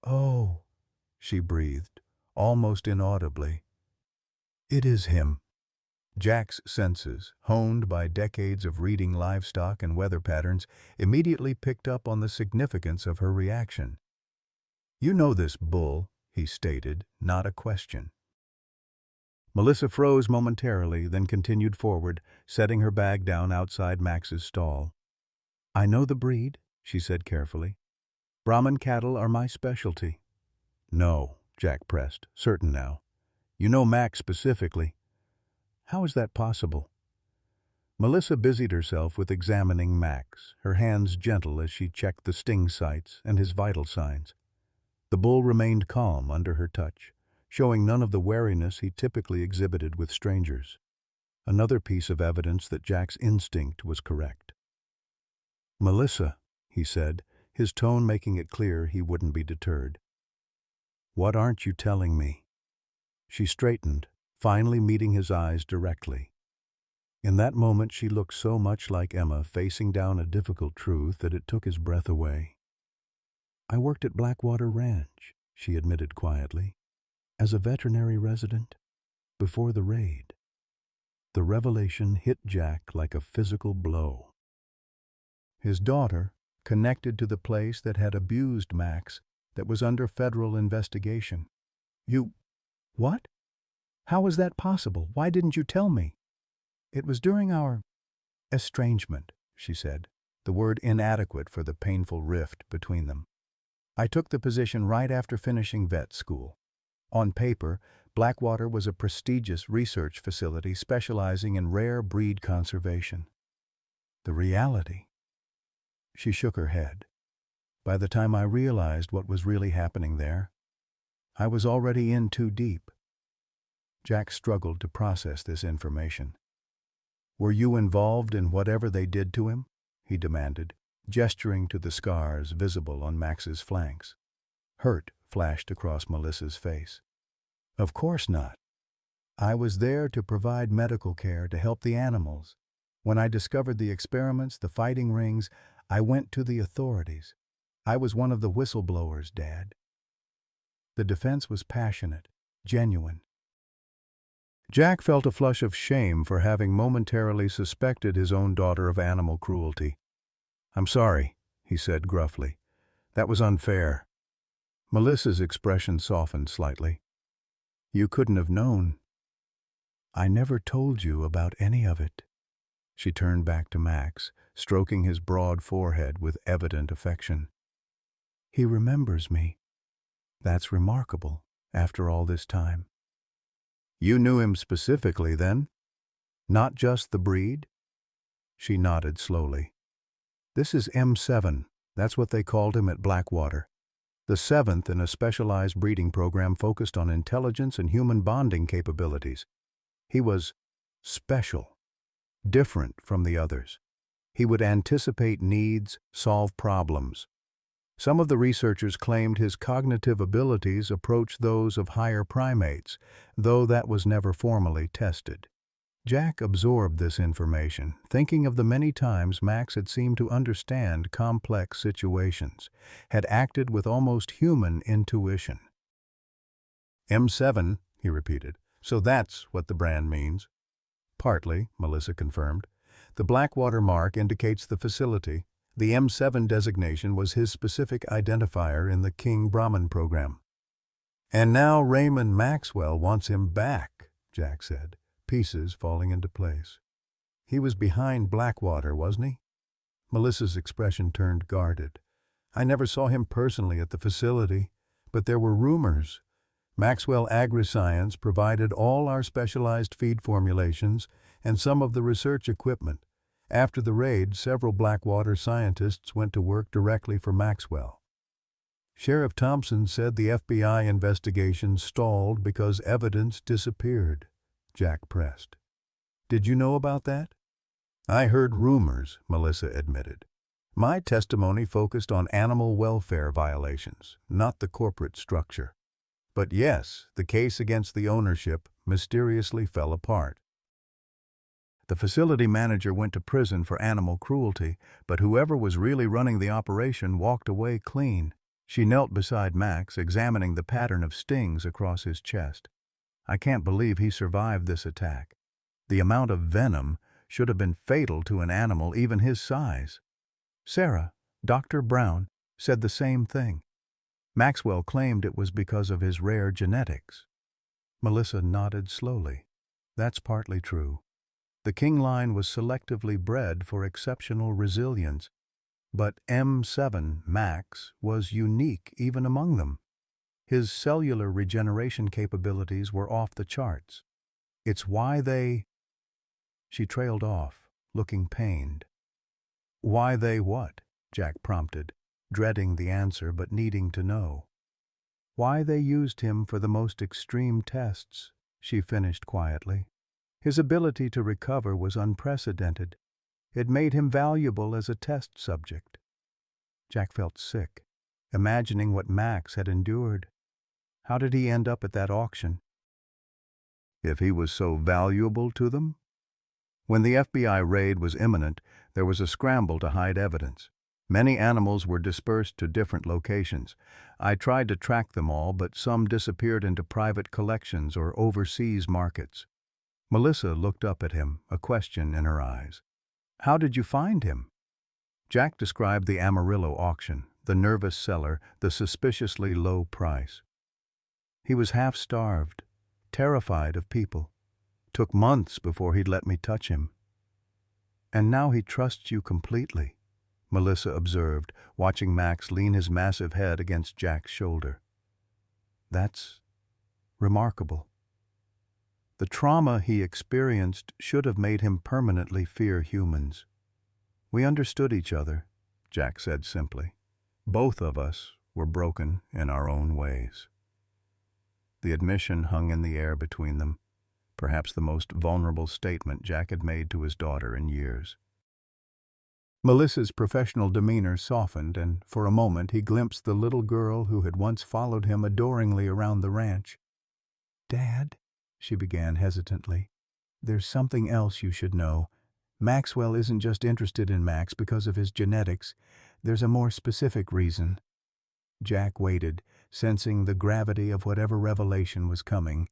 "Oh," she breathed, almost inaudibly. "It is him." Jack's senses, honed by decades of reading livestock and weather patterns, immediately picked up on the significance of her reaction. "You know this bull," he stated, not a question. Melissa froze momentarily, then continued forward, setting her bag down outside Max's stall. "I know the breed," she said carefully. "Brahmin cattle are my specialty." "No," Jack pressed, certain now. "You know Max specifically. How is that possible?" Melissa busied herself with examining Max, her hands gentle as she checked the sting sites and his vital signs. The bull remained calm under her touch, showing none of the wariness he typically exhibited with strangers. Another piece of evidence that Jack's instinct was correct. "Melissa," he said, his tone making it clear he wouldn't be deterred. "What aren't you telling me?" She straightened, finally meeting his eyes directly. In that moment she looked so much like Emma facing down a difficult truth that it took his breath away. "I worked at Blackwater Ranch," she admitted quietly, "as a veterinary resident, before the raid." The revelation hit Jack like a physical blow. His daughter, connected to the place that had abused Max, that was under federal investigation. "You... what? How was that possible? Why didn't you tell me?" "It was during our estrangement," she said, the word inadequate for the painful rift between them. "I took the position right after finishing vet school. On paper, Blackwater was a prestigious research facility specializing in rare breed conservation. The reality..." She shook her head. "By the time I realized what was really happening there, I was already in too deep." Jack struggled to process this information. "Were you involved in whatever they did to him?" he demanded, gesturing to the scars visible on Max's flanks. Hurt flashed across Melissa's face. "Of course not. I was there to provide medical care to help the animals. When I discovered the experiments, the fighting rings, I went to the authorities. I was one of the whistleblowers, Dad." The defense was passionate, genuine. Jack felt a flush of shame for having momentarily suspected his own daughter of animal cruelty. "I'm sorry," he said gruffly. "That was unfair." Melissa's expression softened slightly. "You couldn't have known." "I never told you about any of it." She turned back to Max, stroking his broad forehead with evident affection. "He remembers me. That's remarkable, after all this time." "You knew him specifically, then? Not just the breed?" She nodded slowly. "This is M7. That's what they called him at Blackwater. The seventh in a specialized breeding program focused on intelligence and human bonding capabilities. He was special, different from the others. He would anticipate needs, solve problems. Some of the researchers claimed his cognitive abilities approached those of higher primates, though that was never formally tested. Jack absorbed this information, thinking of the many times Max had seemed to understand complex situations, had acted with almost human intuition. "M7, he repeated. "So that's what the brand means." "Partly," Melissa confirmed. "The Blackwater mark indicates the facility. The M7 designation was his specific identifier in the King Brahman program." "And now Raymond Maxwell wants him back," Jack said, pieces falling into place. "He was behind Blackwater, wasn't he?" Melissa's expression turned guarded. "I never saw him personally at the facility, but there were rumors. Maxwell AgriScience provided all our specialized feed formulations and some of the research equipment. After the raid, several Blackwater scientists went to work directly for Maxwell. Sheriff Thompson said the FBI investigation stalled because evidence disappeared," Jack pressed. "Did you know about that?" "I heard rumors," Melissa admitted. "My testimony focused on animal welfare violations, not the corporate structure. But yes, the case against the ownership mysteriously fell apart. The facility manager went to prison for animal cruelty, but whoever was really running the operation walked away clean." She knelt beside Max, examining the pattern of stings across his chest. "I can't believe he survived this attack. The amount of venom should have been fatal to an animal even his size." Sarah, Dr. Brown, said the same thing. Maxwell claimed it was because of his rare genetics. Melissa nodded slowly. "That's partly true. The King line was selectively bred for exceptional resilience, but M7 Max was unique even among them. His cellular regeneration capabilities were off the charts. It's why they..." She trailed off, looking pained. "Why they what?" Jack prompted, dreading the answer but needing to know. "Why they used him for the most extreme tests," she finished quietly. "His ability to recover was unprecedented. It made him valuable as a test subject." Jack felt sick, imagining what Max had endured. How did he end up at that auction? if he was so valuable to them? When the FBI raid was imminent, there was a scramble to hide evidence. Many animals were dispersed to different locations. I tried to track them all, but some disappeared into private collections or overseas markets. Melissa looked up at him, a question in her eyes. How did you find him? Jack described the Amarillo auction, the nervous seller, the suspiciously low price. He was half-starved, terrified of people. Took months before he'd let me touch him. And now he trusts you completely, Melissa observed, watching Max lean his massive head against Jack's shoulder. That's remarkable. The trauma he experienced should have made him permanently fear humans. We understood each other, Jack said simply. Both of us were broken in our own ways. The admission hung in the air between them, perhaps the most vulnerable statement Jack had made to his daughter in years. Melissa's professional demeanor softened, and for a moment he glimpsed the little girl who had once followed him adoringly around the ranch. "Dad," she began hesitantly, "there's something else you should know. Maxwell isn't just interested in Max because of his genetics. There's a more specific reason." Jack waited, sensing the gravity of whatever revelation was coming.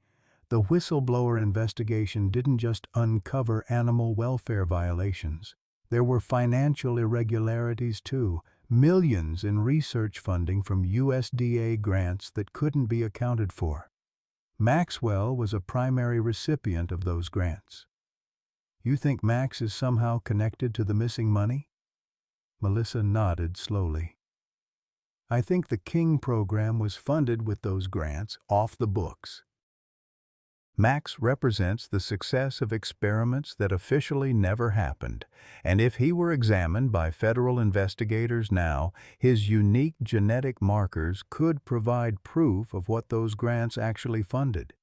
The whistleblower investigation didn't just uncover animal welfare violations. There were financial irregularities too, millions in research funding from USDA grants that couldn't be accounted for. Maxwell was a primary recipient of those grants. "You think Max is somehow connected to the missing money?" Melissa nodded slowly. "I think the King program was funded with those grants off the books. Max represents the success of experiments that officially never happened, and if he were examined by federal investigators now, his unique genetic markers could provide proof of what those grants actually funded."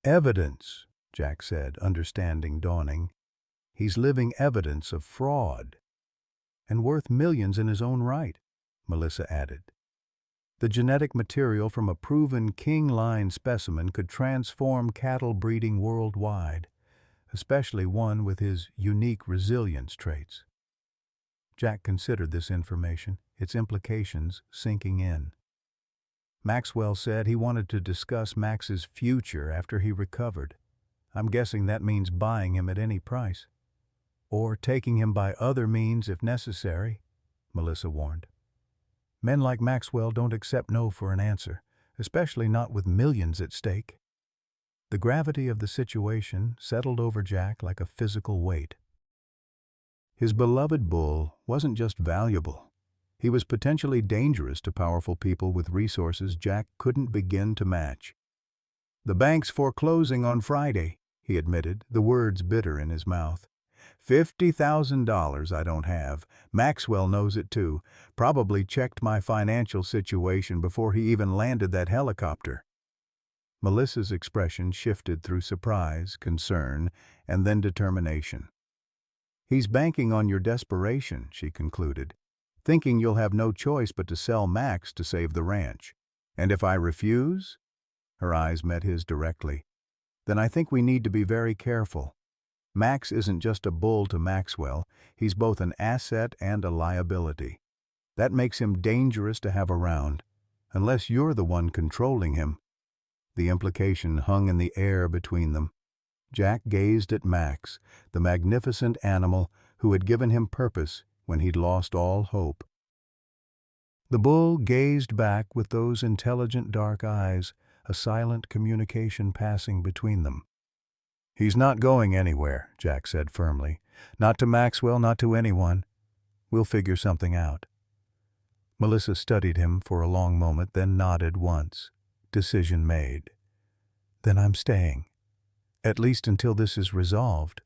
"Evidence," Jack said, understanding dawning. "He's living evidence of fraud. And worth millions in his own right," Melissa added. "The genetic material from a proven King line specimen could transform cattle breeding worldwide, especially one with his unique resilience traits." Jack considered this information, its implications sinking in. Maxwell said he wanted to discuss Max's future after he recovered. I'm guessing that means buying him at any price. Or taking him by other means if necessary, Melissa warned. Men like Maxwell don't accept no for an answer, especially not with millions at stake. The gravity of the situation settled over Jack like a physical weight. His beloved bull wasn't just valuable. He was potentially dangerous to powerful people with resources Jack couldn't begin to match. "The bank's foreclosing on Friday," he admitted, the words bitter in his mouth. $50,000 I don't have. Maxwell knows it too. Probably checked my financial situation before he even landed that helicopter." Melissa's expression shifted through surprise, concern, and then determination. "He's banking on your desperation," she concluded, "thinking you'll have no choice but to sell Max to save the ranch. And if I refuse?" Her eyes met his directly. "Then I think we need to be very careful. Max isn't just a bull to Maxwell, he's both an asset and a liability. That makes him dangerous to have around, unless you're the one controlling him." The implication hung in the air between them. Jack gazed at Max, the magnificent animal who had given him purpose when he'd lost all hope. The bull gazed back with those intelligent dark eyes, a silent communication passing between them. "He's not going anywhere," Jack said firmly. "Not to Maxwell, not to anyone. We'll figure something out." Melissa studied him for a long moment, then nodded once. Decision made. "Then I'm staying. At least until this is resolved.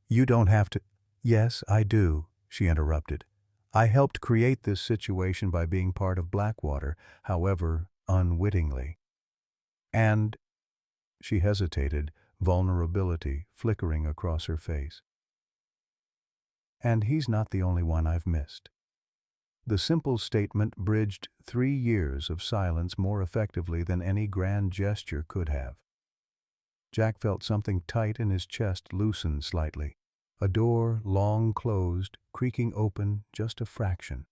You don't have to—" "Yes, I do," she interrupted. "I helped create this situation by being part of Blackwater, however unwittingly. And—" she hesitated, vulnerability flickering across her face. "And he's not the only one I've missed." The simple statement bridged 3 years of silence more effectively than any grand gesture could have. Jack felt something tight in his chest loosen slightly. A door, long closed, creaking open just a fraction.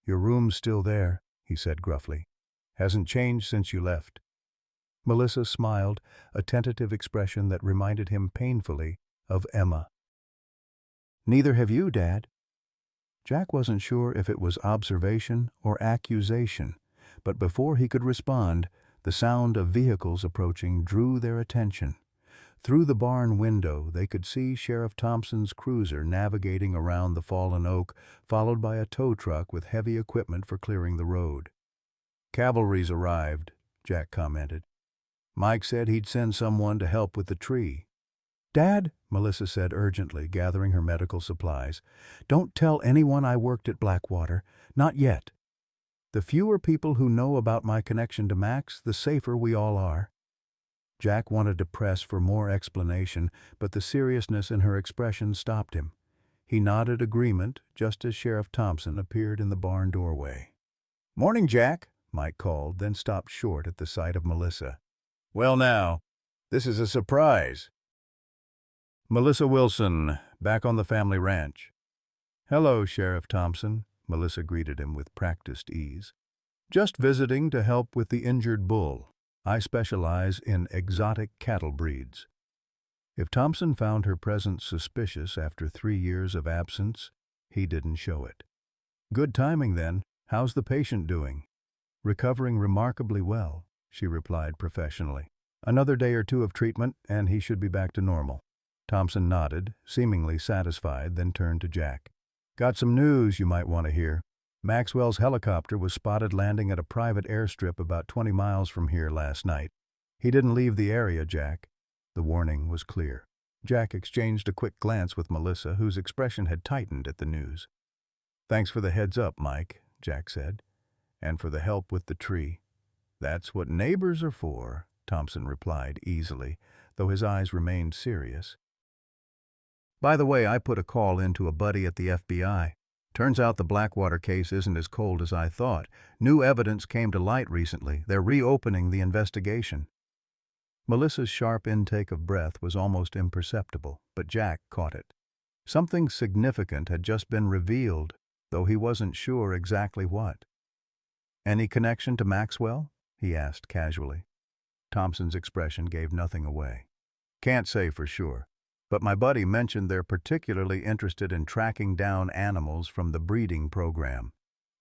"Your room's still there," he said gruffly. "Hasn't changed since you left." Melissa smiled, a tentative expression that reminded him painfully of Emma. "Neither have you, Dad." Jack wasn't sure if it was observation or accusation, but before he could respond, the sound of vehicles approaching drew their attention. Through the barn window, they could see Sheriff Thompson's cruiser navigating around the fallen oak, followed by a tow truck with heavy equipment for clearing the road. "Cavalry's arrived," Jack commented. "Mike said he'd send someone to help with the tree." "Dad," Melissa said urgently, gathering her medical supplies, "don't tell anyone I worked at Blackwater. Not yet. The fewer people who know about my connection to Max, the safer we all are." Jack wanted to press for more explanation, but the seriousness in her expression stopped him. He nodded agreement just as Sheriff Thompson appeared in the barn doorway. "Morning, Jack," Mike called, then stopped short at the sight of Melissa. "Well now, this is a surprise." "Melissa Wilson, back on the family ranch." "Hello, Sheriff Thompson," Melissa greeted him with practiced ease. "Just visiting to help with the injured bull. I specialize in exotic cattle breeds." If Thompson found her presence suspicious after 3 years of absence, he didn't show it. "Good timing, then. How's the patient doing?" "Recovering remarkably well," she replied professionally. "Another day or two of treatment, and he should be back to normal." Thompson nodded, seemingly satisfied, then turned to Jack. "Got some news you might want to hear. Maxwell's helicopter was spotted landing at a private airstrip about 20 miles from here last night. He didn't leave the area, Jack." The warning was clear. Jack exchanged a quick glance with Melissa, whose expression had tightened at the news. "Thanks for the heads up, Mike," Jack said, "and for the help with the tree." "That's what neighbors are for," Thompson replied easily, though his eyes remained serious. "By the way, I put a call in to a buddy at the FBI. Turns out the Blackwater case isn't as cold as I thought. New evidence came to light recently. They're reopening the investigation." Melissa's sharp intake of breath was almost imperceptible, but Jack caught it. Something significant had just been revealed, though he wasn't sure exactly what. "Any connection to Maxwell?" he asked casually. Thompson's expression gave nothing away. "Can't say for sure. But my buddy mentioned they're particularly interested in tracking down animals from the breeding program.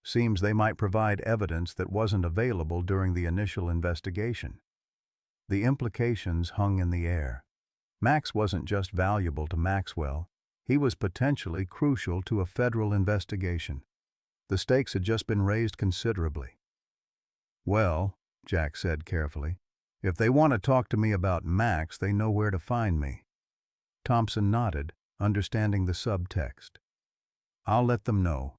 Seems they might provide evidence that wasn't available during the initial investigation." The implications hung in the air. Max wasn't just valuable to Maxwell, he was potentially crucial to a federal investigation. The stakes had just been raised considerably. "Well," Jack said carefully, "if they want to talk to me about Max, they know where to find me." Thompson nodded, understanding the subtext. "I'll let them know.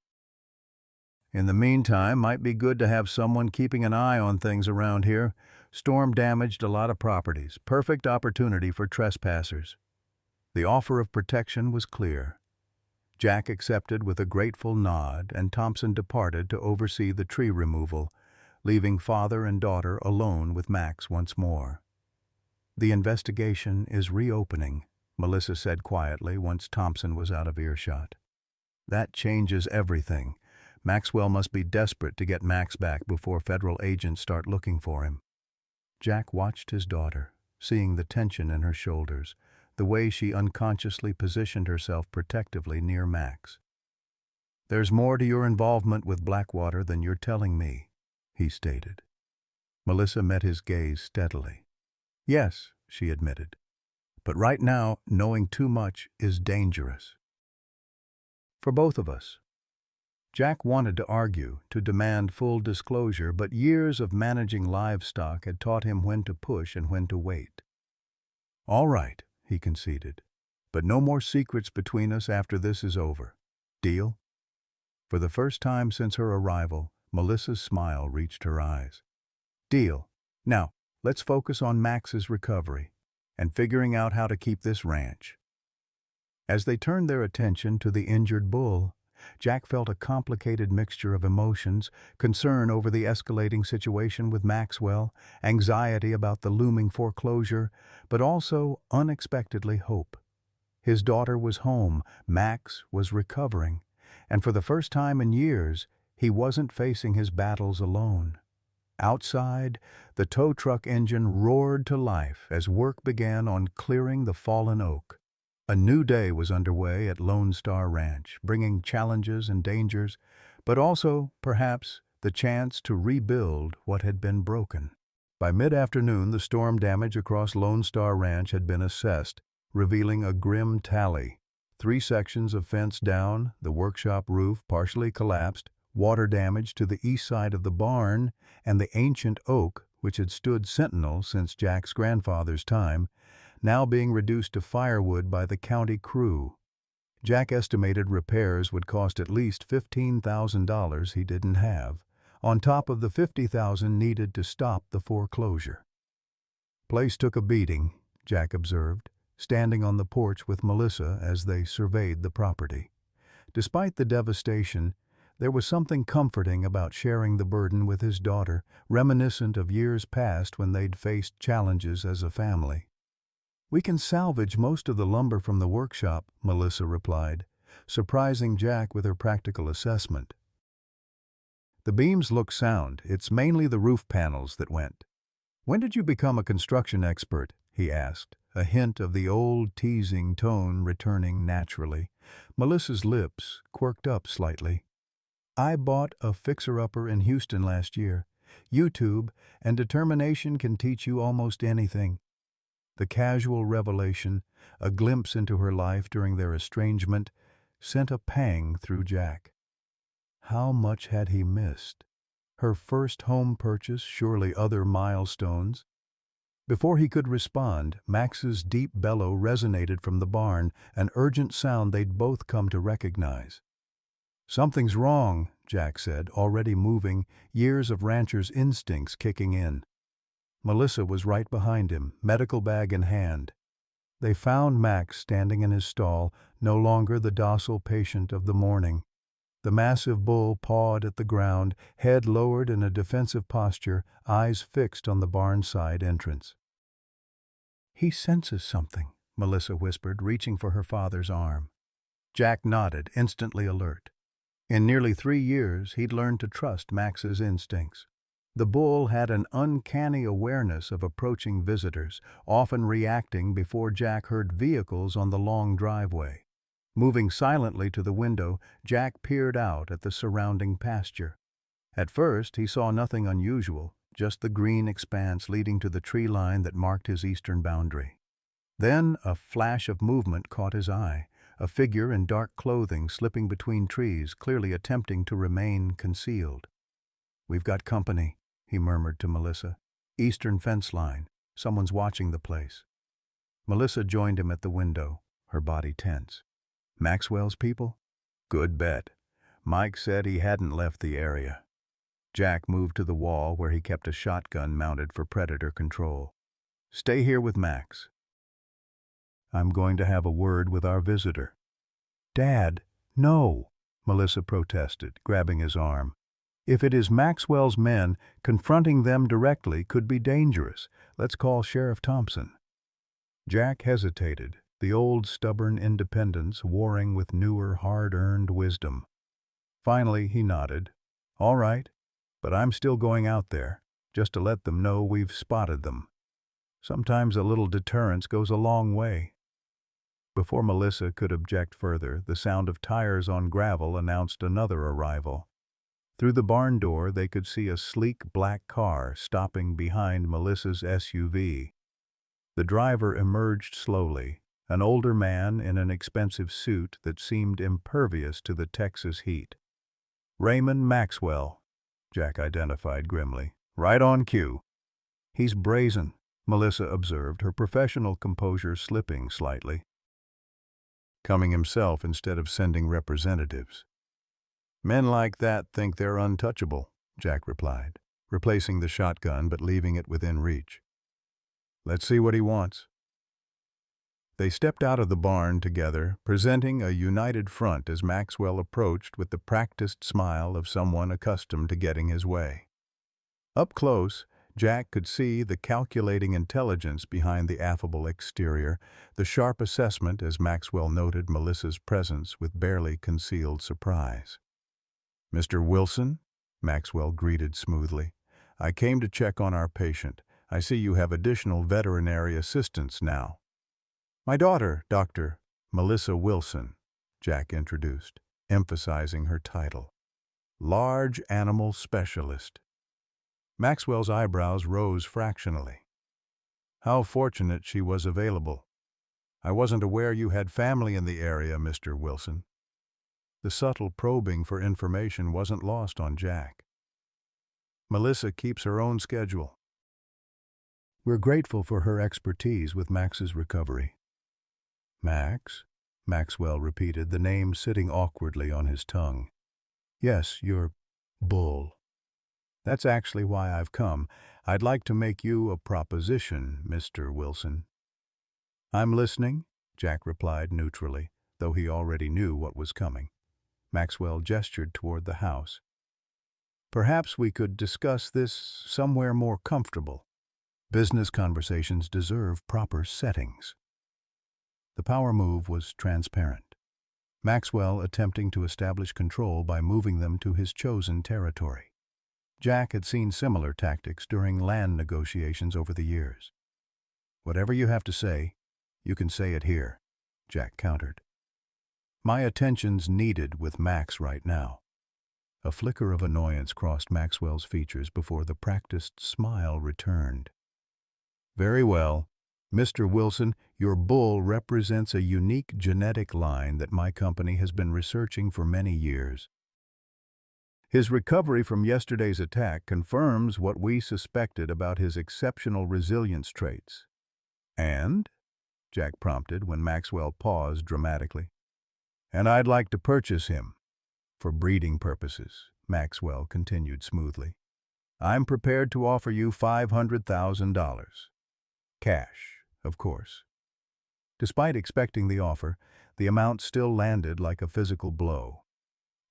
In the meantime, might be good to have someone keeping an eye on things around here. Storm damaged a lot of properties. Perfect opportunity for trespassers." The offer of protection was clear. Jack accepted with a grateful nod, and Thompson departed to oversee the tree removal, leaving father and daughter alone with Max once more. "The investigation is reopening," Melissa said quietly once Thompson was out of earshot. "That changes everything. Maxwell must be desperate to get Max back before federal agents start looking for him." Jack watched his daughter, seeing the tension in her shoulders, the way she unconsciously positioned herself protectively near Max. "There's more to your involvement with Blackwater than you're telling me," he stated. Melissa met his gaze steadily. "Yes," she admitted. "But right now, knowing too much is dangerous. For both of us." Jack wanted to argue, to demand full disclosure, but years of managing livestock had taught him when to push and when to wait. "All right," he conceded, "but no more secrets between us after this is over. Deal?" For the first time since her arrival, Melissa's smile reached her eyes. "Deal. Now, let's focus on Max's recovery and figuring out how to keep this ranch." As they turned their attention to the injured bull, Jack felt a complicated mixture of emotions: concern over the escalating situation with Maxwell, anxiety about the looming foreclosure, but also, unexpectedly, hope. His daughter was home, Max was recovering, and for the first time in years, he wasn't facing his battles alone. Outside, the tow truck engine roared to life as work began on clearing the fallen oak. A new day was underway at Lone Star Ranch, bringing challenges and dangers, but also, perhaps, the chance to rebuild what had been broken. By mid-afternoon, the storm damage across Lone Star Ranch had been assessed, revealing a grim tally. 3 sections of fence down, the workshop roof partially collapsed, water damage to the east side of the barn, and the ancient oak, which had stood sentinel since Jack's grandfather's time, now being reduced to firewood by the county crew. Jack estimated repairs would cost at least $15,000 he didn't have, on top of the $50,000 needed to stop the foreclosure. "Place took a beating," Jack observed, standing on the porch with Melissa as they surveyed the property. Despite the devastation, there was something comforting about sharing the burden with his daughter, reminiscent of years past when they'd faced challenges as a family. "We can salvage most of the lumber from the workshop," Melissa replied, surprising Jack with her practical assessment. "The beams look sound. It's mainly the roof panels that went." "When did you become a construction expert?" he asked, a hint of the old teasing tone returning naturally. Melissa's lips quirked up slightly. "I bought a fixer-upper in Houston last year. YouTube and determination can teach you almost anything." The casual revelation, a glimpse into her life during their estrangement, sent a pang through Jack. How much had he missed? Her first home purchase, surely other milestones. Before he could respond, Max's deep bellow resonated from the barn, an urgent sound they'd both come to recognize. "Something's wrong," Jack said, already moving, years of rancher's instincts kicking in. Melissa was right behind him, medical bag in hand. They found Max standing in his stall, no longer the docile patient of the morning. The massive bull pawed at the ground, head lowered in a defensive posture, eyes fixed on the barn side entrance. "He senses something," Melissa whispered, reaching for her father's arm. Jack nodded, instantly alert. In nearly 3 years, he'd learned to trust Max's instincts. The bull had an uncanny awareness of approaching visitors, often reacting before Jack heard vehicles on the long driveway. Moving silently to the window, Jack peered out at the surrounding pasture. At first, he saw nothing unusual, just the green expanse leading to the tree line that marked his eastern boundary. Then a flash of movement caught his eye, a figure in dark clothing slipping between trees, clearly attempting to remain concealed. "We've got company," he murmured to Melissa. "Eastern fence line. Someone's watching the place." Melissa joined him at the window, her body tense. "Maxwell's people?" "Good bet. Mike said he hadn't left the area." Jack moved to the wall where he kept a shotgun mounted for predator control. "Stay here with Max. I'm going to have a word with our visitor." "Dad, no," Melissa protested, grabbing his arm. "If it is Maxwell's men, confronting them directly could be dangerous. Let's call Sheriff Thompson." Jack hesitated, the old stubborn independence warring with newer hard-earned wisdom. Finally, he nodded. "All right, but I'm still going out there, just to let them know we've spotted them. Sometimes a little deterrence goes a long way." Before Melissa could object further, the sound of tires on gravel announced another arrival. Through the barn door, they could see a sleek black car stopping behind Melissa's SUV. The driver emerged slowly, an older man in an expensive suit that seemed impervious to the Texas heat. "Raymond Maxwell," Jack identified grimly. "Right on cue." "He's brazen," Melissa observed, her professional composure slipping slightly. "Coming himself instead of sending representatives." "Men like that think they're untouchable," Jack replied, replacing the shotgun but leaving it within reach. "Let's see what he wants." They stepped out of the barn together, presenting a united front as Maxwell approached with the practiced smile of someone accustomed to getting his way. Up close, Jack could see the calculating intelligence behind the affable exterior, the sharp assessment as Maxwell noted Melissa's presence with barely concealed surprise. "Mr. Wilson?" Maxwell greeted smoothly. "I came to check on our patient. I see you have additional veterinary assistance now." "My daughter, Dr. Melissa Wilson," Jack introduced, emphasizing her title. "Large animal specialist." Maxwell's eyebrows rose fractionally. "How fortunate she was available. I wasn't aware you had family in the area, Mr. Wilson." The subtle probing for information wasn't lost on Jack. "Melissa keeps her own schedule." "We're grateful for her expertise with Max's recovery." "Max?" Maxwell repeated, the name sitting awkwardly on his tongue. "Yes, your bull. That's actually why I've come. I'd like to make you a proposition, Mr. Wilson." "I'm listening," Jack replied neutrally, though he already knew what was coming. Maxwell gestured toward the house. "Perhaps we could discuss this somewhere more comfortable. Business conversations deserve proper settings." The power move was transparent. Maxwell attempting to establish control by moving them to his chosen territory. Jack had seen similar tactics during land negotiations over the years. "Whatever you have to say, you can say it here," Jack countered. "My attention's needed with Max right now." A flicker of annoyance crossed Maxwell's features before the practiced smile returned. "Very well. Mr. Wilson, your bull represents a unique genetic line that my company has been researching for many years. His recovery from yesterday's attack confirms what we suspected about his exceptional resilience traits." "And?" Jack prompted when Maxwell paused dramatically. "And I'd like to purchase him. For breeding purposes," Maxwell continued smoothly. "I'm prepared to offer you $500,000. Cash, of course." Despite expecting the offer, the amount still landed like a physical blow.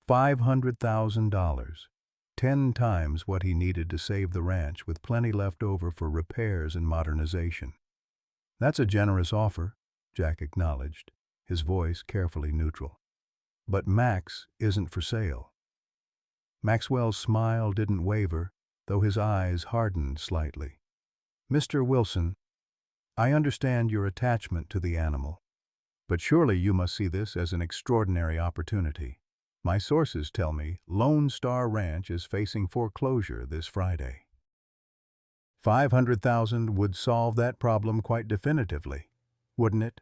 $500,000, 10 times what he needed to save the ranch with plenty left over for repairs and modernization. "That's a generous offer," Jack acknowledged, his voice carefully neutral. "But Max isn't for sale." Maxwell's smile didn't waver, though his eyes hardened slightly. "Mr. Wilson, I understand your attachment to the animal, but surely you must see this as an extraordinary opportunity. My sources tell me Lone Star Ranch is facing foreclosure this Friday. 500,000 would solve that problem quite definitively, wouldn't it?"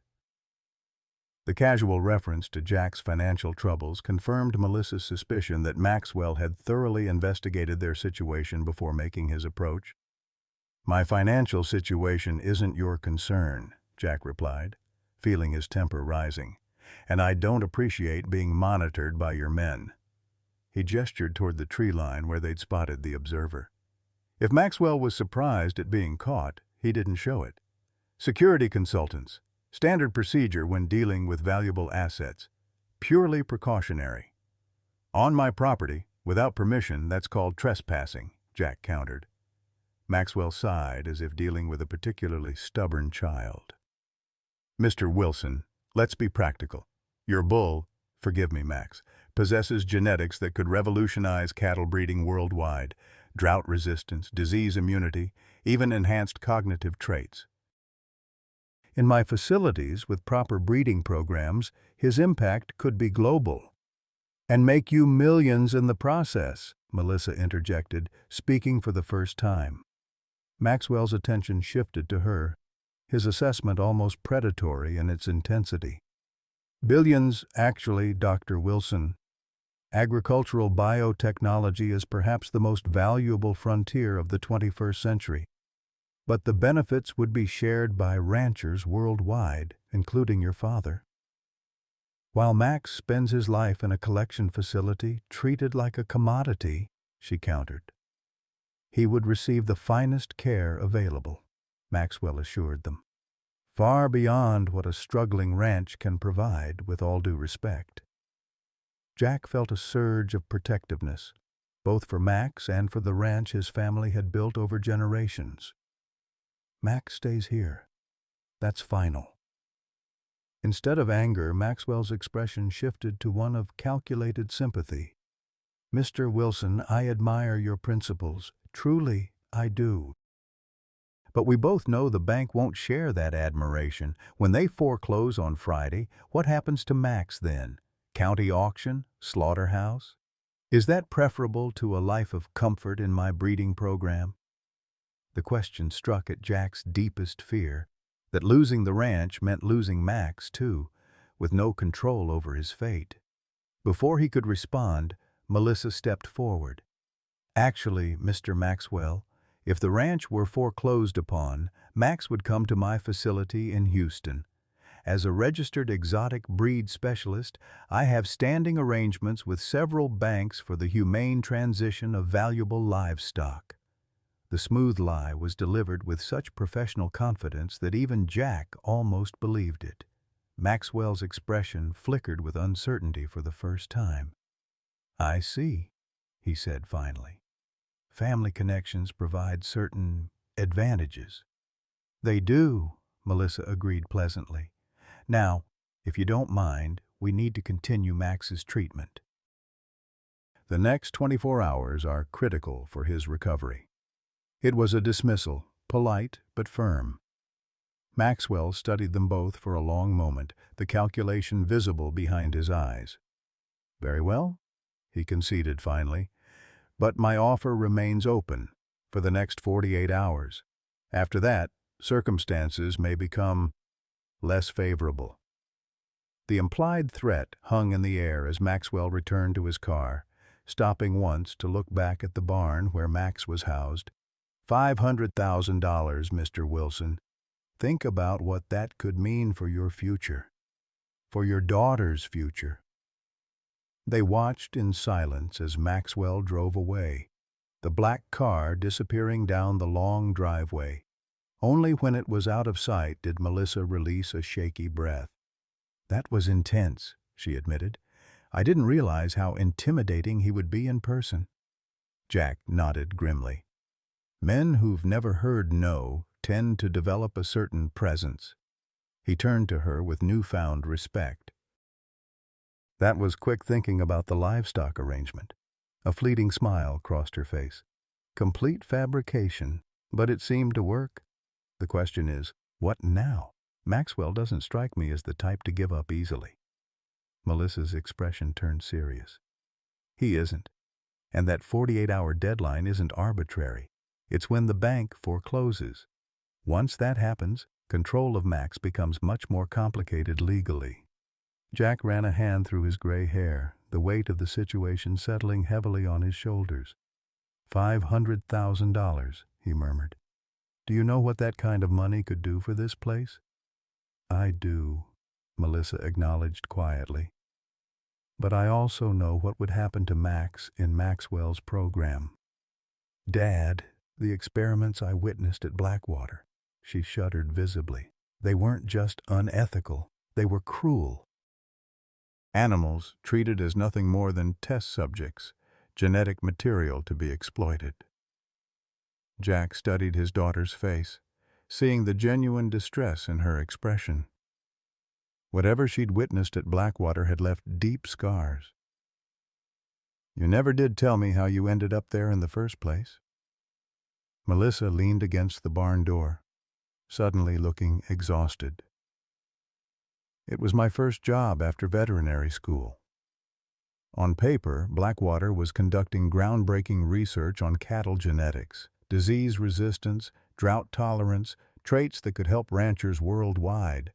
The casual reference to Jack's financial troubles confirmed Melissa's suspicion that Maxwell had thoroughly investigated their situation before making his approach. "My financial situation isn't your concern," Jack replied, feeling his temper rising. "And I don't appreciate being monitored by your men." He gestured toward the tree line where they'd spotted the observer. If Maxwell was surprised at being caught, he didn't show it. "Security consultants. Standard procedure when dealing with valuable assets. Purely precautionary." "On my property, without permission, that's called trespassing," Jack countered. Maxwell sighed as if dealing with a particularly stubborn child. "Mr. Wilson, let's be practical. Your bull, forgive me, Max, possesses genetics that could revolutionize cattle breeding worldwide, drought resistance, disease immunity, even enhanced cognitive traits. In my facilities with proper breeding programs, his impact could be global. And make you millions in the process," Melissa interjected, speaking for the first time. Maxwell's attention shifted to her, his assessment almost predatory in its intensity. "Billions, actually, Dr. Wilson. Agricultural biotechnology is perhaps the most valuable frontier of the 21st century. But the benefits would be shared by ranchers worldwide, including your father. While Max spends his life in a collection facility treated like a commodity," she countered. "He would receive the finest care available," Maxwell assured them. far beyond what a struggling ranch can provide, with all due respect. Jack felt a surge of protectiveness, both for Max and for the ranch his family had built over generations. Max stays here. That's final. Instead of anger, Maxwell's expression shifted to one of calculated sympathy. "Mr. Wilson, I admire your principles. Truly, I do. But we both know the bank won't share that admiration. When they foreclose on Friday, what happens to Max then? County auction? Slaughterhouse? Is that preferable to a life of comfort in my breeding program?" The question struck at Jack's deepest fear, that losing the ranch meant losing Max, too, with no control over his fate. Before he could respond, Melissa stepped forward. "Actually, Mr. Maxwell, if the ranch were foreclosed upon, Max would come to my facility in Houston. As a registered exotic breed specialist, I have standing arrangements with several banks for the humane transition of valuable livestock." The smooth lie was delivered with such professional confidence that even Jack almost believed it. Maxwell's expression flickered with uncertainty for the first time. "I see," he said finally. "Family connections provide certain advantages." "They do," Melissa agreed pleasantly. "Now, if you don't mind, we need to continue Max's treatment." The next 24 hours are critical for his recovery. It was a dismissal, polite but firm. Maxwell studied them both for a long moment, the calculation visible behind his eyes. "Very well," he conceded finally, "but my offer remains open for the next 48 hours. After that, circumstances may become less favorable." The implied threat hung in the air as Maxwell returned to his car, stopping once to look back at the barn where Max was housed. $500,000, Mr. Wilson. Think about what that could mean for your future, for your daughter's future. They watched in silence as Maxwell drove away, the black car disappearing down the long driveway. Only when it was out of sight did Melissa release a shaky breath. "That was intense," she admitted. "I didn't realize how intimidating he would be in person." Jack nodded grimly. "Men who've never heard no tend to develop a certain presence." He turned to her with newfound respect. "That was quick thinking about the livestock arrangement." A fleeting smile crossed her face. "Complete fabrication, but it seemed to work. The question is, what now? Maxwell doesn't strike me as the type to give up easily." Melissa's expression turned serious. "He isn't. And that 48-hour deadline isn't arbitrary. It's when the bank forecloses. Once that happens, control of Max becomes much more complicated legally." Jack ran a hand through his gray hair, the weight of the situation settling heavily on his shoulders. $500,000, he murmured. "Do you know what that kind of money could do for this place?" "I do," Melissa acknowledged quietly. "But I also know what would happen to Max in Maxwell's program. Dad, the experiments I witnessed at Blackwater," she shuddered visibly. "They weren't just unethical, they were cruel. Animals treated as nothing more than test subjects, genetic material to be exploited." Jack studied his daughter's face, seeing the genuine distress in her expression. Whatever she'd witnessed at Blackwater had left deep scars. "You never did tell me how you ended up there in the first place." Melissa leaned against the barn door, suddenly looking exhausted. "It was my first job after veterinary school. On paper, Blackwater was conducting groundbreaking research on cattle genetics, disease resistance, drought tolerance, traits that could help ranchers worldwide,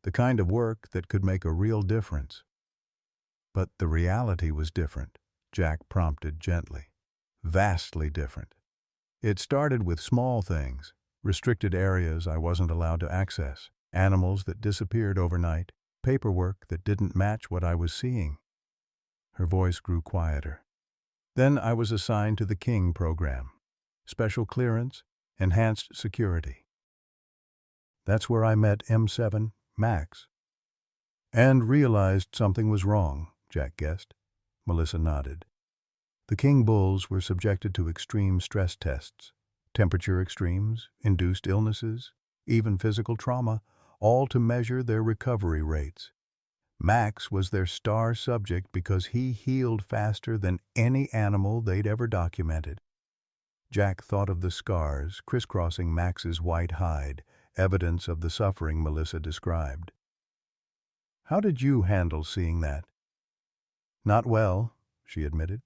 the kind of work that could make a real difference." "But the reality was different," Jack prompted gently. "Vastly different. It started with small things, restricted areas I wasn't allowed to access, animals that disappeared overnight, paperwork that didn't match what I was seeing." Her voice grew quieter. "Then I was assigned to the King program. Special clearance, enhanced security. That's where I met M7, Max. And realized something was wrong, Jack guessed. Melissa nodded. The king bulls were subjected to extreme stress tests. Temperature extremes, induced illnesses, even physical trauma, all to measure their recovery rates. Max was their star subject because he healed faster than any animal they'd ever documented. Jack thought of the scars crisscrossing Max's white hide, evidence of the suffering Melissa described. How did you handle seeing that? Not well, she admitted.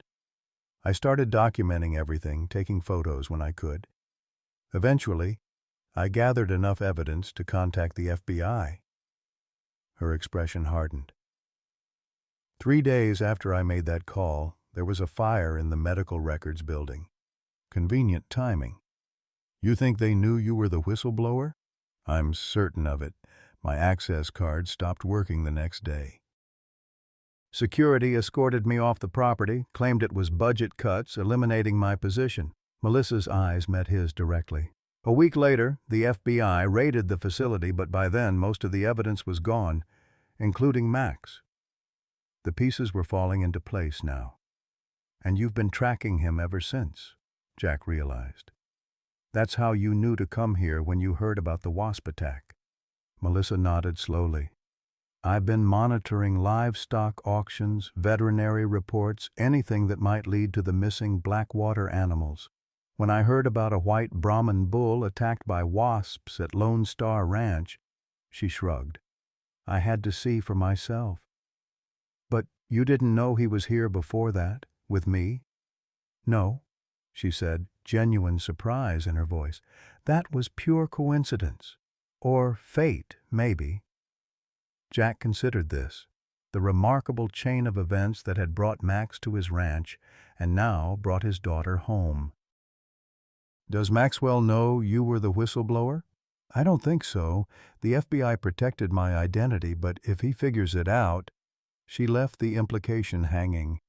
I started documenting everything, taking photos when I could. Eventually, I gathered enough evidence to contact the FBI. Her expression hardened. 3 days after I made that call, there was a fire in the medical records building. Convenient timing. You think they knew you were the whistleblower? I'm certain of it. My access card stopped working the next day. Security escorted me off the property, claimed it was budget cuts, eliminating my position. Melissa's eyes met his directly. A week later, the FBI raided the facility, but by then most of the evidence was gone, including Max. The pieces were falling into place now. And you've been tracking him ever since, Jack realized. That's how you knew to come here when you heard about the wasp attack. Melissa nodded slowly. I've been monitoring livestock auctions, veterinary reports, anything that might lead to the missing blackwater animals. When I heard about a white Brahman bull attacked by wasps at Lone Star Ranch, she shrugged. I had to see for myself. But you didn't know he was here before that, with me? No, she said, genuine surprise in her voice. That was pure coincidence. Or fate, maybe. Jack considered this, the remarkable chain of events that had brought Max to his ranch and now brought his daughter home. Does Maxwell know you were the whistleblower? I don't think so. The FBI protected my identity, but if he figures it out... She left the implication hanging.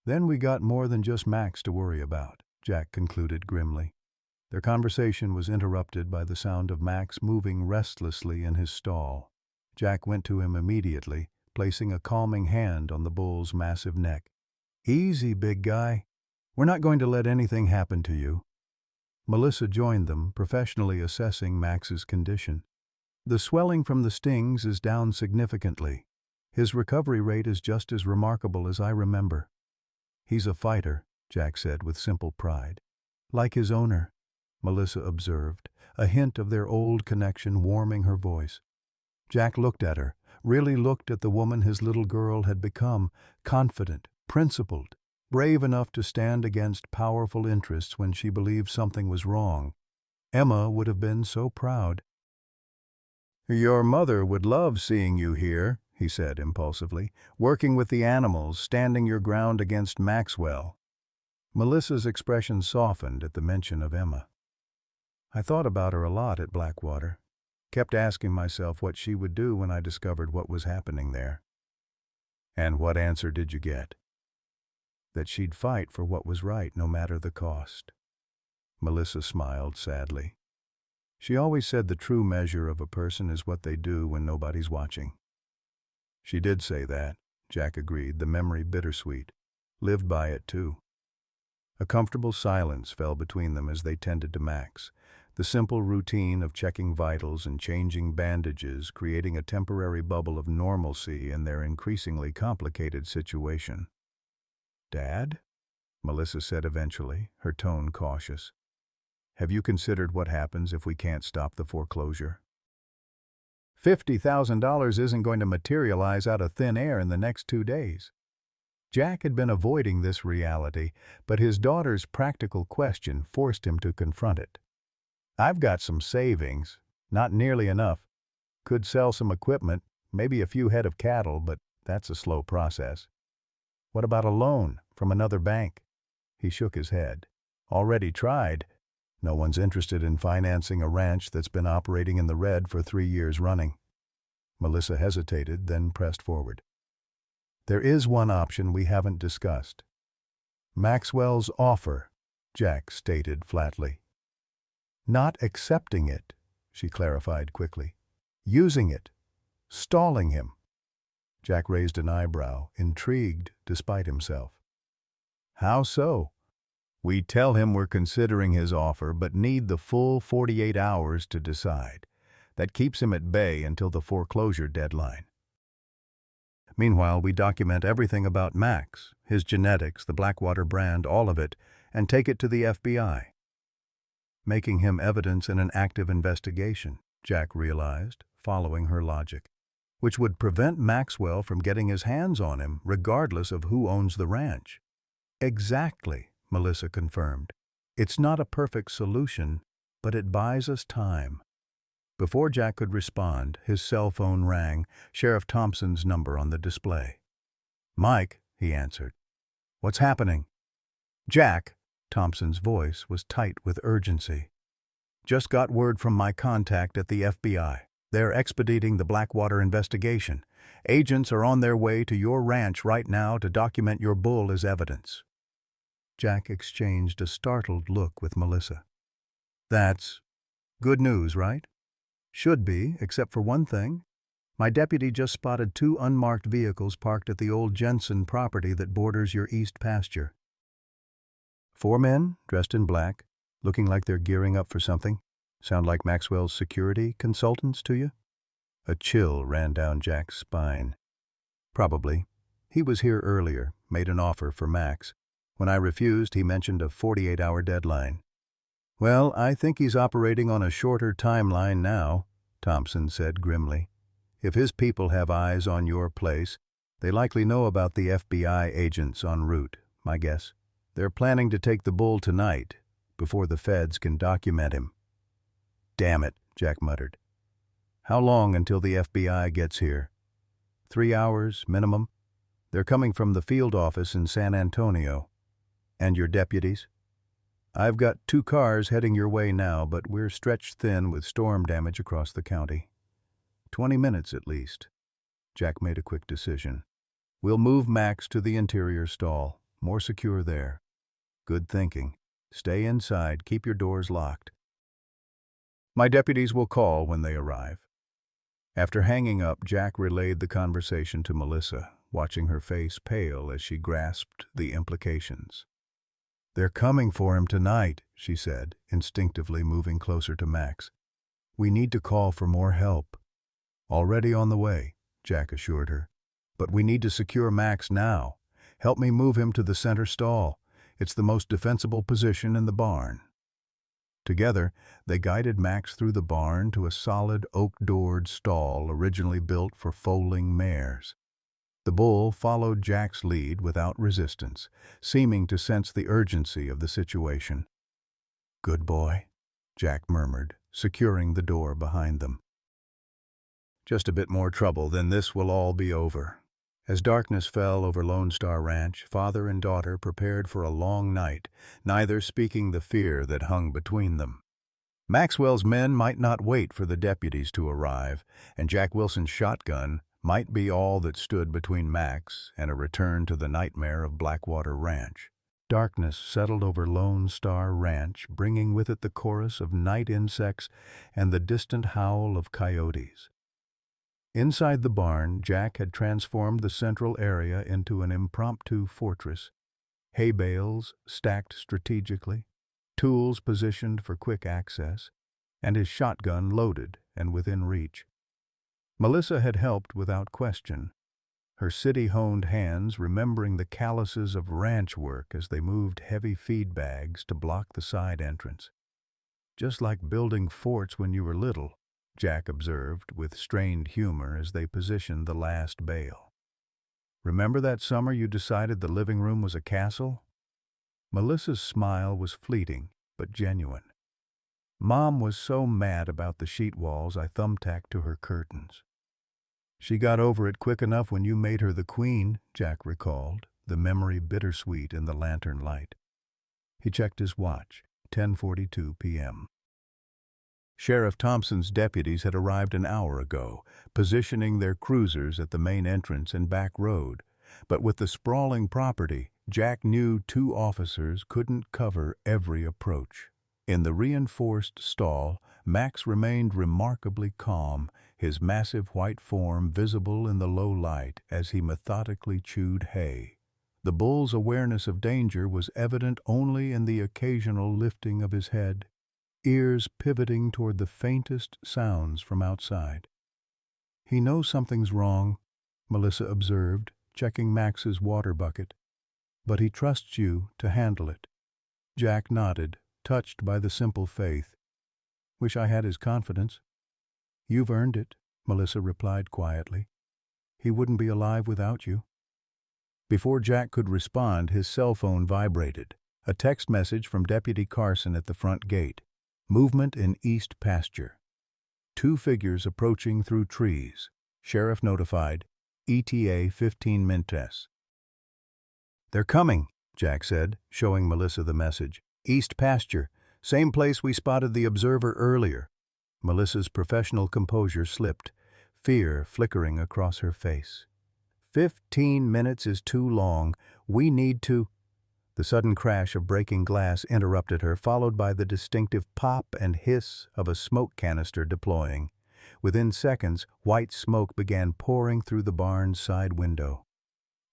Then we got more than just Max to worry about, Jack concluded grimly. Their conversation was interrupted by the sound of Max moving restlessly in his stall. Jack went to him immediately, placing a calming hand on the bull's massive neck. Easy, big guy. We're not going to let anything happen to you. Melissa joined them, professionally assessing Max's condition. The swelling from the stings is down significantly. His recovery rate is just as remarkable as I remember. He's a fighter, Jack said with simple pride. Like his owner, Melissa observed, a hint of their old connection warming her voice. Jack looked at her, really looked at the woman his little girl had become, confident, principled, brave enough to stand against powerful interests when she believed something was wrong. Emma would have been so proud. Your mother would love seeing you here, he said impulsively, working with the animals, standing your ground against Maxwell. Melissa's expression softened at the mention of Emma. I thought about her a lot at Blackwater. Kept asking myself what she would do when I discovered what was happening there. And what answer did you get? That she'd fight for what was right, no matter the cost. Melissa smiled sadly. She always said the true measure of a person is what they do when nobody's watching. She did say that, Jack agreed, the memory bittersweet. Lived by it, too. A comfortable silence fell between them as they tended to Max, the simple routine of checking vitals and changing bandages creating a temporary bubble of normalcy in their increasingly complicated situation. Dad? Melissa said eventually, her tone cautious. Have you considered what happens if we can't stop the foreclosure? $50,000 isn't going to materialize out of thin air in the next 2 days. Jack had been avoiding this reality, but his daughter's practical question forced him to confront it. I've got some savings, not nearly enough. Could sell some equipment, maybe a few head of cattle, but that's a slow process. What about a loan from another bank? He shook his head. Already tried. No one's interested in financing a ranch that's been operating in the red for 3 years running. Melissa hesitated, then pressed forward. There is one option we haven't discussed. Maxwell's offer, Jack stated flatly. Not accepting it, she clarified quickly. Using it. Stalling him. Jack raised an eyebrow, intrigued despite himself. How so? We tell him we're considering his offer, but need the full 48 hours to decide. That keeps him at bay until the foreclosure deadline. Meanwhile, we document everything about Max, his genetics, the Blackwater brand, all of it, and take it to the FBI. Making him evidence in an active investigation, Jack realized, following her logic, which would prevent Maxwell from getting his hands on him regardless of who owns the ranch. Exactly, Melissa confirmed. It's not a perfect solution, but it buys us time. Before Jack could respond, his cell phone rang, Sheriff Thompson's number on the display. "Mike," he answered. "What's happening?" "Jack," Thompson's voice was tight with urgency. "Just got word from my contact at the FBI. They're expediting the Blackwater investigation. Agents are on their way to your ranch right now to document your bull as evidence." Jack exchanged a startled look with Melissa. "That's good news, right?" "Should be, except for one thing. My deputy just spotted 2 unmarked vehicles parked at the old Jensen property that borders your east pasture. 4 men, dressed in black, looking like they're gearing up for something. Sound like Maxwell's security consultants to you?" A chill ran down Jack's spine. "Probably. He was here earlier, made an offer for Max. When I refused, he mentioned a 48-hour deadline." "Well, I think he's operating on a shorter timeline now," Thompson said grimly. "If his people have eyes on your place, they likely know about the FBI agents en route, my guess. They're planning to take the bull tonight, before the feds can document him." "Damn it," Jack muttered. "How long until the FBI gets here?" 3 hours, minimum. They're coming from the field office in San Antonio. "And your deputies?" "I've got 2 cars heading your way now, but we're stretched thin with storm damage across the county." 20 minutes at least. Jack made a quick decision. "We'll move Max to the interior stall. More secure there." "Good thinking. Stay inside. Keep your doors locked." "My deputies will call when they arrive." After hanging up, Jack relayed the conversation to Melissa, watching her face pale as she grasped the implications. "They're coming for him tonight," she said, instinctively moving closer to Max. "We need to call for more help." "Already on the way," Jack assured her. "But we need to secure Max now. Help me move him to the center stall. It's the most defensible position in the barn." Together, they guided Max through the barn to a solid oak-doored stall originally built for foaling mares. The bull followed Jack's lead without resistance, seeming to sense the urgency of the situation. "Good boy," Jack murmured, securing the door behind them. Just a bit more trouble, then this will all be over. As darkness fell over Lone Star Ranch, father and daughter prepared for a long night, neither speaking the fear that hung between them. Maxwell's men might not wait for the deputies to arrive, and Jack Wilson's shotgun might be all that stood between Max and a return to the nightmare of Blackwater Ranch. Darkness settled over Lone Star Ranch, bringing with it the chorus of night insects and the distant howl of coyotes. Inside the barn, Jack had transformed the central area into an impromptu fortress. Hay bales stacked strategically, tools positioned for quick access, and his shotgun loaded and within reach. Melissa had helped without question, her city-honed hands remembering the calluses of ranch work as they moved heavy feed bags to block the side entrance. "Just like building forts when you were little," Jack observed with strained humor as they positioned the last bale. "Remember that summer you decided the living room was a castle?" Melissa's smile was fleeting but genuine. "Mom was so mad about the sheet walls I thumbtacked to her curtains." "She got over it quick enough when you made her the queen," Jack recalled, the memory bittersweet in the lantern light. He checked his watch, 10:42 p.m. Sheriff Thompson's deputies had arrived an hour ago, positioning their cruisers at the main entrance and back road. But with the sprawling property, Jack knew 2 officers couldn't cover every approach. In the reinforced stall, Max remained remarkably calm, his massive white form visible in the low light as he methodically chewed hay. The bull's awareness of danger was evident only in the occasional lifting of his head, ears pivoting toward the faintest sounds from outside. "He knows something's wrong," Melissa observed, checking Max's water bucket. "But he trusts you to handle it." Jack nodded, touched by the simple faith. "Wish I had his confidence." "You've earned it," Melissa replied quietly. "He wouldn't be alive without you." Before Jack could respond, his cell phone vibrated. A text message from Deputy Carson at the front gate. "Movement in East Pasture. 2 figures approaching through trees. Sheriff notified. ETA 15 minutes." "They're coming," Jack said, showing Melissa the message. "East Pasture. Same place we spotted the observer earlier." Melissa's professional composure slipped, fear flickering across her face. 15 minutes is too long. We need to—" The sudden crash of breaking glass interrupted her, followed by the distinctive pop and hiss of a smoke canister deploying. Within seconds, white smoke began pouring through the barn's side window.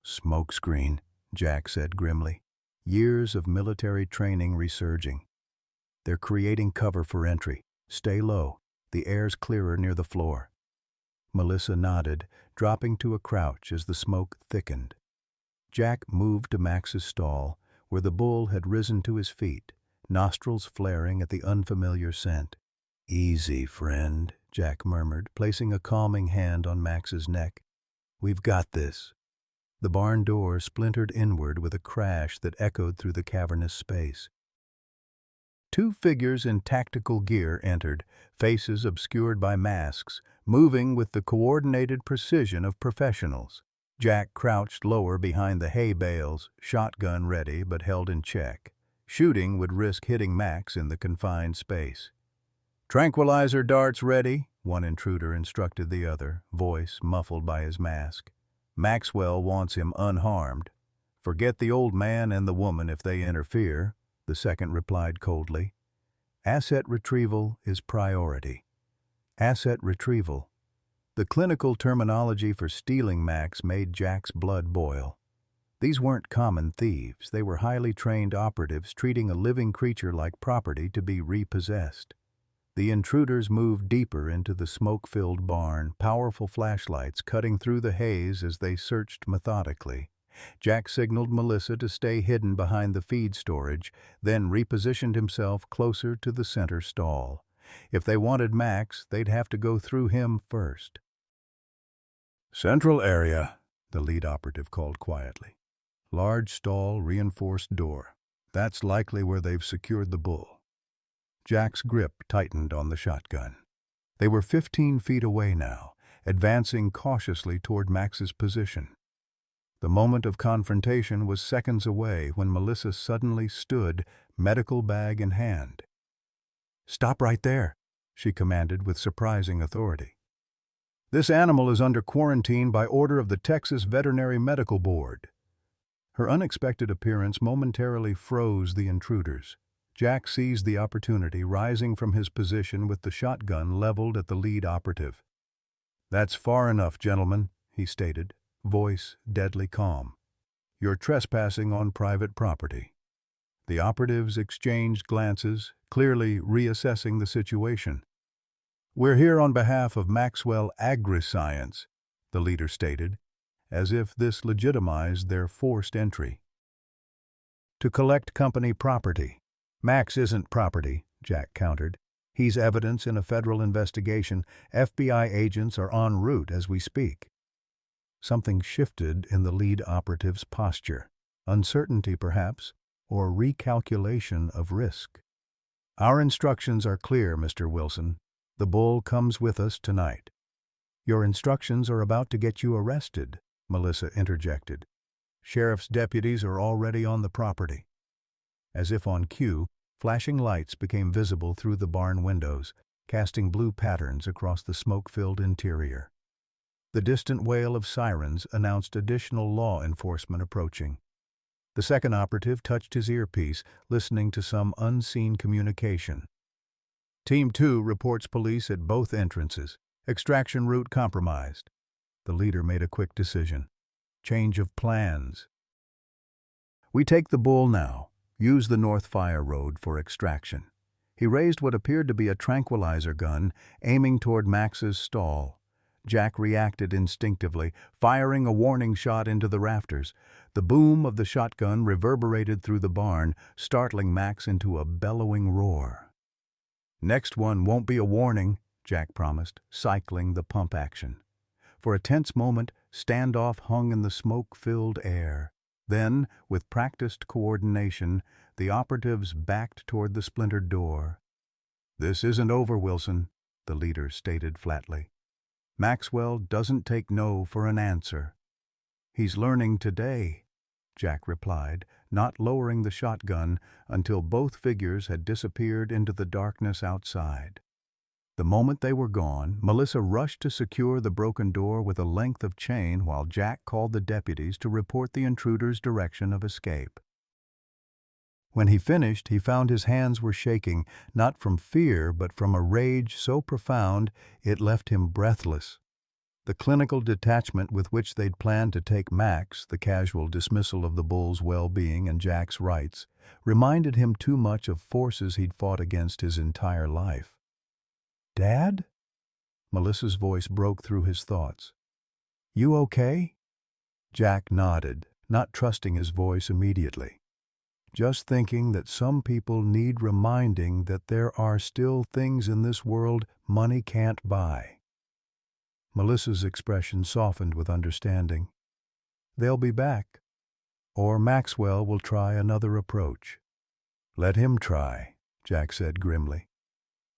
"Smoke screen," Jack said grimly. Years of military training resurging. "They're creating cover for entry. Stay low. The air's clearer near the floor." Melissa nodded, dropping to a crouch as the smoke thickened. Jack moved to Max's stall, where the bull had risen to his feet, nostrils flaring at the unfamiliar scent. "Easy, friend," Jack murmured, placing a calming hand on Max's neck. "We've got this." The barn door splintered inward with a crash that echoed through the cavernous space. 2 figures in tactical gear entered, faces obscured by masks, moving with the coordinated precision of professionals. Jack crouched lower behind the hay bales, shotgun ready but held in check. Shooting would risk hitting Max in the confined space. "Tranquilizer darts ready," one intruder instructed the other, voice muffled by his mask. "Maxwell wants him unharmed." "Forget the old man and the woman if they interfere," the second replied coldly. "Asset retrieval is priority." Asset retrieval. The clinical terminology for stealing Max made Jack's blood boil. These weren't common thieves. They were highly trained operatives treating a living creature like property to be repossessed. The intruders moved deeper into the smoke-filled barn, powerful flashlights cutting through the haze as they searched methodically. Jack signaled Melissa to stay hidden behind the feed storage, then repositioned himself closer to the center stall. If they wanted Max, they'd have to go through him first. "Central area," the lead operative called quietly. "Large stall, reinforced door. That's likely where they've secured the bull." Jack's grip tightened on the shotgun. They were 15 feet away now, advancing cautiously toward Max's position. The moment of confrontation was seconds away when Melissa suddenly stood, medical bag in hand. "Stop right there," she commanded with surprising authority. "This animal is under quarantine by order of the Texas Veterinary Medical Board." Her unexpected appearance momentarily froze the intruders. Jack seized the opportunity, rising from his position with the shotgun leveled at the lead operative. "That's far enough, gentlemen," he stated, voice deadly calm. "You're trespassing on private property." The operatives exchanged glances, clearly reassessing the situation. "We're here on behalf of Maxwell Agriscience," the leader stated, as if this legitimized their forced entry. "To collect company property." "Max isn't property," Jack countered. "He's evidence in a federal investigation. FBI agents are en route as we speak." Something shifted in the lead operative's posture. Uncertainty, perhaps, or recalculation of risk. "Our instructions are clear, Mr. Wilson. The bull comes with us tonight." "Your instructions are about to get you arrested," Melissa interjected. "Sheriff's deputies are already on the property." As if on cue, flashing lights became visible through the barn windows, casting blue patterns across the smoke-filled interior. The distant wail of sirens announced additional law enforcement approaching. The second operative touched his earpiece, listening to some unseen communication. Team 2 reports police at both entrances. Extraction route compromised. The leader made a quick decision. Change of plans. We take the bull now. Use the North Fire Road for extraction. He raised what appeared to be a tranquilizer gun, aiming toward Max's stall. Jack reacted instinctively, firing a warning shot into the rafters. The boom of the shotgun reverberated through the barn, startling Max into a bellowing roar. "Next one won't be a warning," Jack promised, cycling the pump action. For a tense moment, standoff hung in the smoke-filled air. Then, with practiced coordination, the operatives backed toward the splintered door. "This isn't over, Wilson," the leader stated flatly. "Maxwell doesn't take no for an answer." "He's learning today," Jack replied, not lowering the shotgun until both figures had disappeared into the darkness outside. The moment they were gone, Melissa rushed to secure the broken door with a length of chain while Jack called the deputies to report the intruder's direction of escape. When he finished, he found his hands were shaking, not from fear but from a rage so profound it left him breathless. The clinical detachment with which they'd planned to take Max, the casual dismissal of the bull's well-being and Jack's rights, reminded him too much of forces he'd fought against his entire life. "Dad?" Melissa's voice broke through his thoughts. "You okay?" Jack nodded, not trusting his voice immediately. "Just thinking that some people need reminding that there are still things in this world money can't buy." Melissa's expression softened with understanding. "They'll be back. Or Maxwell will try another approach." "Let him try," Jack said grimly.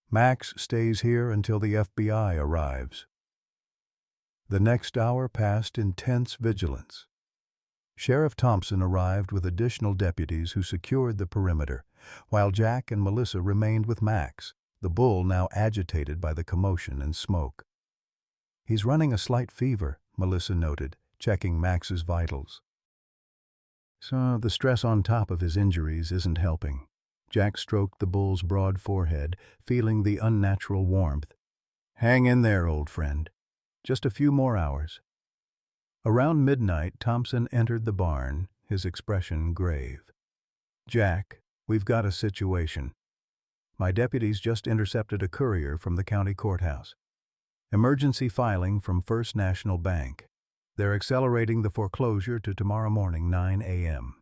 "Max stays here until the FBI arrives." The next hour passed in tense vigilance. Sheriff Thompson arrived with additional deputies who secured the perimeter, while Jack and Melissa remained with Max, the bull now agitated by the commotion and smoke. "He's running a slight fever," Melissa noted, checking Max's vitals. "So the stress on top of his injuries isn't helping." Jack stroked the bull's broad forehead, feeling the unnatural warmth. "Hang in there, old friend. Just a few more hours." Around midnight, Thompson entered the barn, his expression grave. "Jack, we've got a situation. My deputies just intercepted a courier from the county courthouse. Emergency filing from First National Bank. They're accelerating the foreclosure to tomorrow morning, 9 a.m.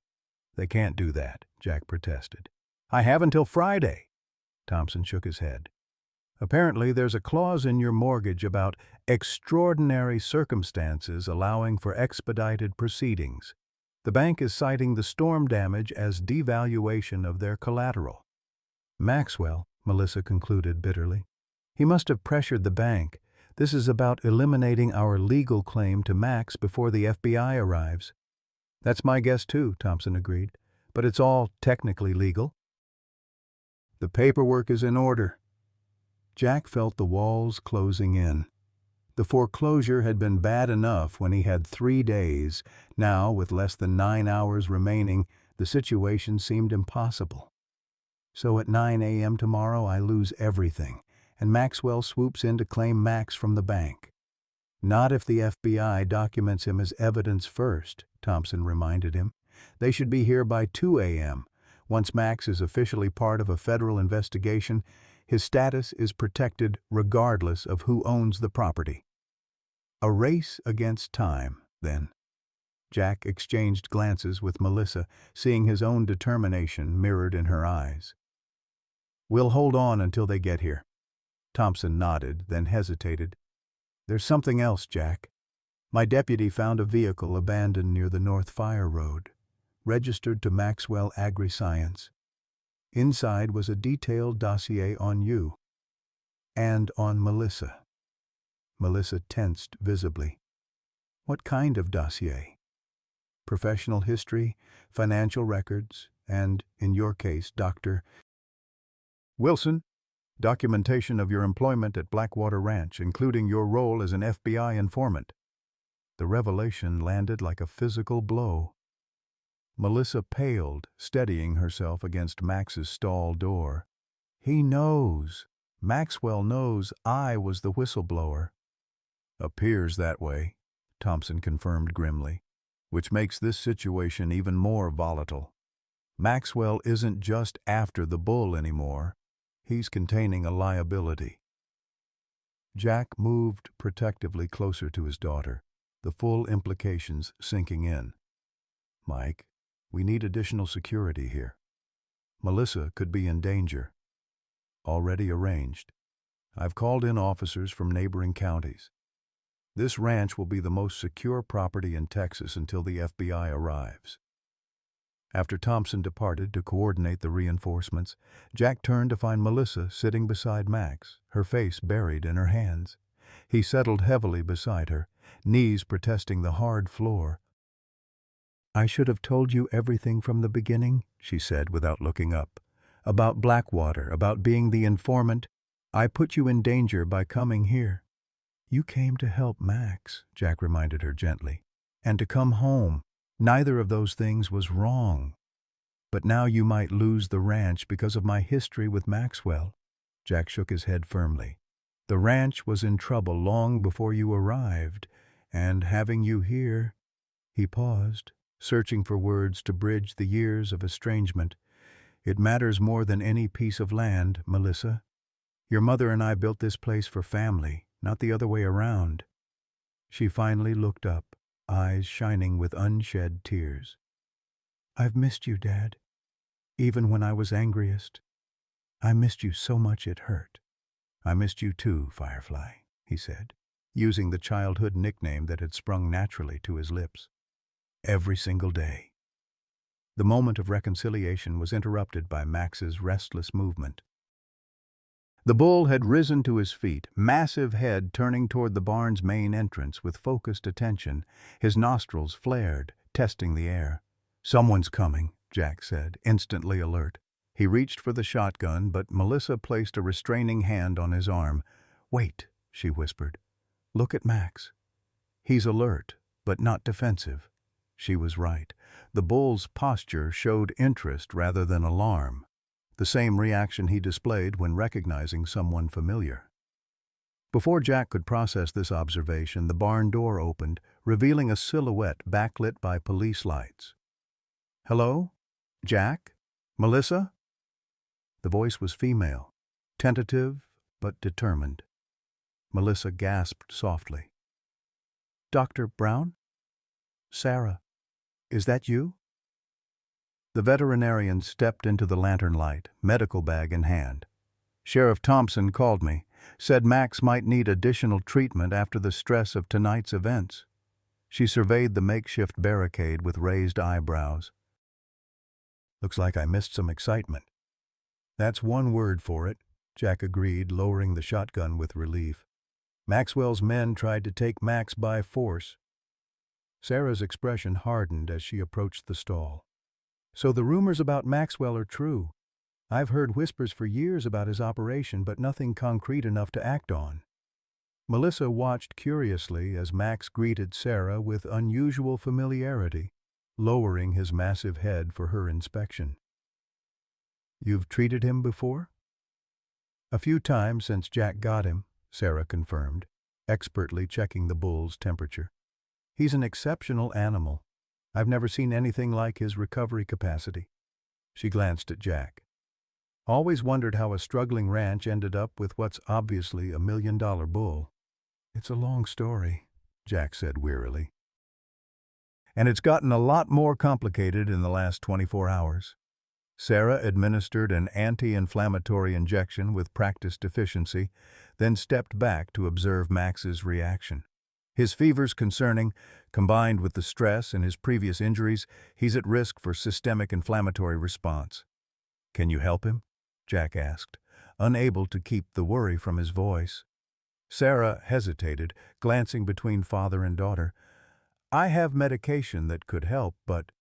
"They can't do that," Jack protested. "I have until Friday." Thompson shook his head. "Apparently there's a clause in your mortgage about extraordinary circumstances allowing for expedited proceedings. The bank is citing the storm damage as devaluation of their collateral." "Maxwell," Melissa concluded bitterly. "He must have pressured the bank. This is about eliminating our legal claim to Max before the FBI arrives." "That's my guess too," Thompson agreed. "But it's all technically legal." "The paperwork is in order." Jack felt the walls closing in. The foreclosure had been bad enough when he had 3 days. Now, with less than 9 hours remaining, the situation seemed impossible. "So at 9 a.m. tomorrow I lose everything, and Maxwell swoops in to claim Max from the bank." "Not if the FBI documents him as evidence first," Thompson reminded him. "They should be here by 2 a.m. Once Max is officially part of a federal investigation, his status is protected regardless of who owns the property." A race against time, then. Jack exchanged glances with Melissa, seeing his own determination mirrored in her eyes. "We'll hold on until they get here." Thompson nodded, then hesitated. "There's something else, Jack. My deputy found a vehicle abandoned near the North Fire Road, registered to Maxwell Agri-Science. Inside was a detailed dossier on you. And on Melissa." Melissa tensed visibly. "What kind of dossier?" "Professional history, financial records, and, in your case, Dr. Wilson, documentation of your employment at Blackwater Ranch, including your role as an FBI informant." The revelation landed like a physical blow. Melissa paled, steadying herself against Max's stall door. He knows. Maxwell knows I was the whistleblower. Appears that way, Thompson confirmed grimly, which makes this situation even more volatile. Maxwell isn't just after the bull anymore. He's containing a liability. Jack moved protectively closer to his daughter, the full implications sinking in. Mike, we need additional security here. Melissa could be in danger. Already arranged. I've called in officers from neighboring counties. This ranch will be the most secure property in Texas until the FBI arrives. After Thompson departed to coordinate the reinforcements, Jack turned to find Melissa sitting beside Max, her face buried in her hands. He settled heavily beside her, knees protesting the hard floor. "I should have told you everything from the beginning," she said without looking up. "About Blackwater, about being the informant. I put you in danger by coming here." "You came to help Max," Jack reminded her gently, "and to come home. Neither of those things was wrong. But now you might lose the ranch because of my history with Maxwell." Jack shook his head firmly. "The ranch was in trouble long before you arrived, and having you here—" He paused, searching for words to bridge the years of estrangement. "It matters more than any piece of land, Melissa. Your mother and I built this place for family, not the other way around." She finally looked up, eyes shining with unshed tears. "I've missed you, Dad. Even when I was angriest. I missed you so much it hurt." "I missed you too, Firefly," he said, using the childhood nickname that had sprung naturally to his lips. "Every single day." The moment of reconciliation was interrupted by Max's restless movement. The bull had risen to his feet, massive head turning toward the barn's main entrance with focused attention, his nostrils flared, testing the air. "Someone's coming," Jack said, instantly alert. He reached for the shotgun, but Melissa placed a restraining hand on his arm. "Wait," she whispered. "Look at Max. He's alert, but not defensive." She was right. The bull's posture showed interest rather than alarm, the same reaction he displayed when recognizing someone familiar. Before Jack could process this observation, the barn door opened, revealing a silhouette backlit by police lights. "Hello? Jack? Melissa?" The voice was female, tentative but determined. Melissa gasped softly. "Dr. Brown? Sarah, is that you?" The veterinarian stepped into the lantern light, medical bag in hand. "Sheriff Thompson called me, said Max might need additional treatment after the stress of tonight's events." She surveyed the makeshift barricade with raised eyebrows. "Looks like I missed some excitement." "That's one word for it," Jack agreed, lowering the shotgun with relief. "Maxwell's men tried to take Max by force." Sarah's expression hardened as she approached the stall. "So the rumors about Maxwell are true. I've heard whispers for years about his operation, but nothing concrete enough to act on." Melissa watched curiously as Max greeted Sarah with unusual familiarity, lowering his massive head for her inspection. "You've treated him before?" "A few times since Jack got him," Sarah confirmed, expertly checking the bull's temperature. "He's an exceptional animal. I've never seen anything like his recovery capacity." She glanced at Jack. "Always wondered how a struggling ranch ended up with what's obviously $1 million bull." "It's a long story," Jack said wearily. "And it's gotten a lot more complicated in the last 24 hours. Sarah administered an anti-inflammatory injection with practiced efficiency, then stepped back to observe Max's reaction. His fever's concerning. Combined with the stress and his previous injuries, he's at risk for systemic inflammatory response." "Can you help him?" Jack asked, unable to keep the worry from his voice. Sarah hesitated, glancing between father and daughter. "I have medication that could help, but—"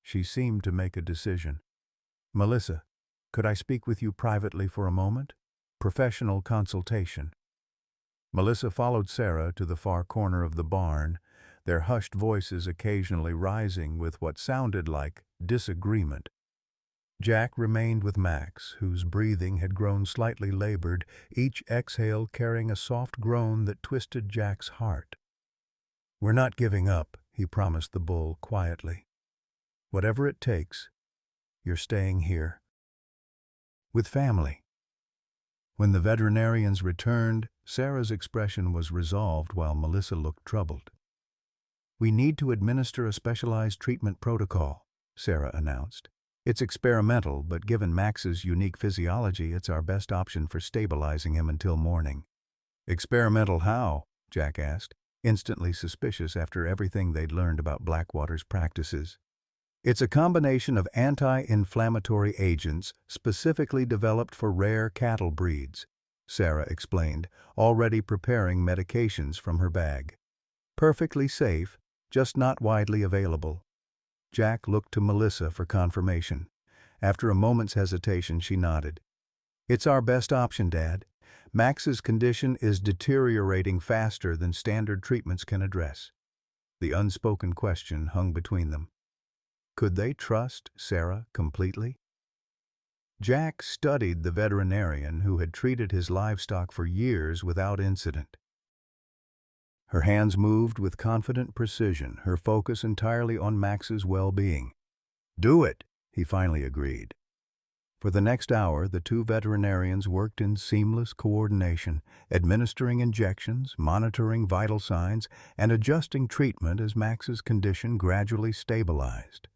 She seemed to make a decision. "Melissa, could I speak with you privately for a moment? Professional consultation." Melissa followed Sarah to the far corner of the barn, their hushed voices occasionally rising with what sounded like disagreement. Jack remained with Max, whose breathing had grown slightly labored, each exhale carrying a soft groan that twisted Jack's heart. "We're not giving up," he promised the bull quietly. "Whatever it takes, you're staying here. With family." When the veterinarians returned, Sarah's expression was resolved while Melissa looked troubled. "We need to administer a specialized treatment protocol," Sarah announced. "It's experimental, but given Max's unique physiology, it's our best option for stabilizing him until morning." "Experimental how?" Jack asked, instantly suspicious after everything they'd learned about Blackwater's practices. "It's a combination of anti-inflammatory agents specifically developed for rare cattle breeds," Sarah explained, already preparing medications from her bag. "Perfectly safe, just not widely available." Jack looked to Melissa for confirmation. After a moment's hesitation, she nodded. "It's our best option, Dad. Max's condition is deteriorating faster than standard treatments can address." The unspoken question hung between them. Could they trust Sarah completely? Jack studied the veterinarian who had treated his livestock for years without incident. Her hands moved with confident precision, her focus entirely on Max's well-being. "Do it," he finally agreed. For the next hour, the two veterinarians worked in seamless coordination, administering injections, monitoring vital signs, and adjusting treatment as Max's condition gradually stabilized.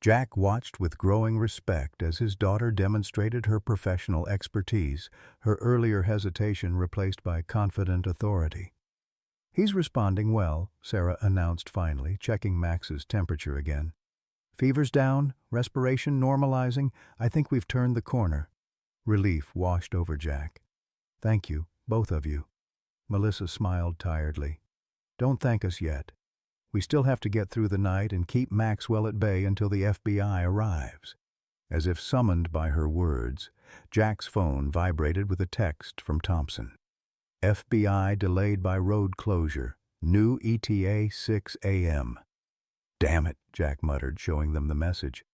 Jack watched with growing respect as his daughter demonstrated her professional expertise, her earlier hesitation replaced by confident authority. "He's responding well," Sarah announced finally, checking Max's temperature again. "Fever's down, respiration normalizing. I think we've turned the corner." Relief washed over Jack. "Thank you, both of you." Melissa smiled tiredly. "Don't thank us yet. We still have to get through the night and keep Maxwell at bay until the FBI arrives." As if summoned by her words, Jack's phone vibrated with a text from Thompson. "FBI delayed by road closure. New ETA 6 a.m. "Damn it," Jack muttered, showing them the message.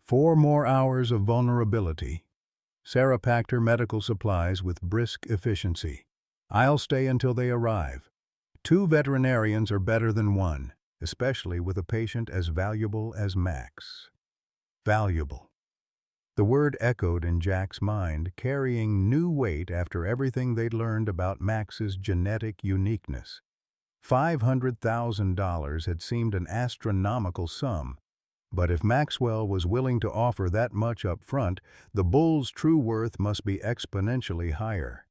4 more hours of vulnerability. Sarah packed her medical supplies with brisk efficiency. "I'll stay until they arrive. 2 veterinarians are better than 1, especially with a patient as valuable as Max." Valuable. The word echoed in Jack's mind, carrying new weight after everything they'd learned about Max's genetic uniqueness. $500,000 had seemed an astronomical sum, but if Maxwell was willing to offer that much up front, the bull's true worth must be exponentially higher.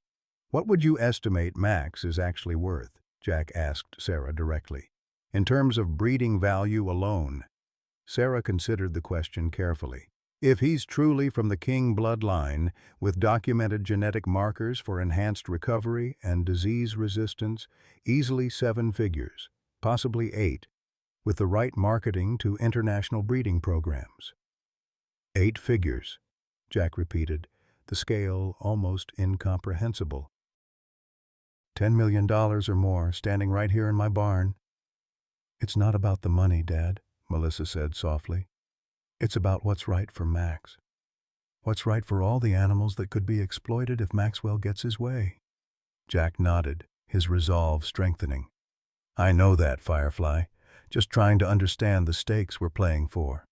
"What would you estimate Max is actually worth?" Jack asked Sarah directly. "In terms of breeding value alone." Sarah considered the question carefully. "If he's truly from the King bloodline, with documented genetic markers for enhanced recovery and disease resistance, easily 7 figures, possibly 8, with the right marketing to international breeding programs." 8 figures, Jack repeated, the scale almost incomprehensible. $10 million or more, standing right here in my barn. "It's not about the money, Dad," Melissa said softly. "It's about what's right for Max. What's right for all the animals that could be exploited if Maxwell gets his way." Jack nodded, his resolve strengthening. "I know that, Firefly. Just trying to understand the stakes we're playing for."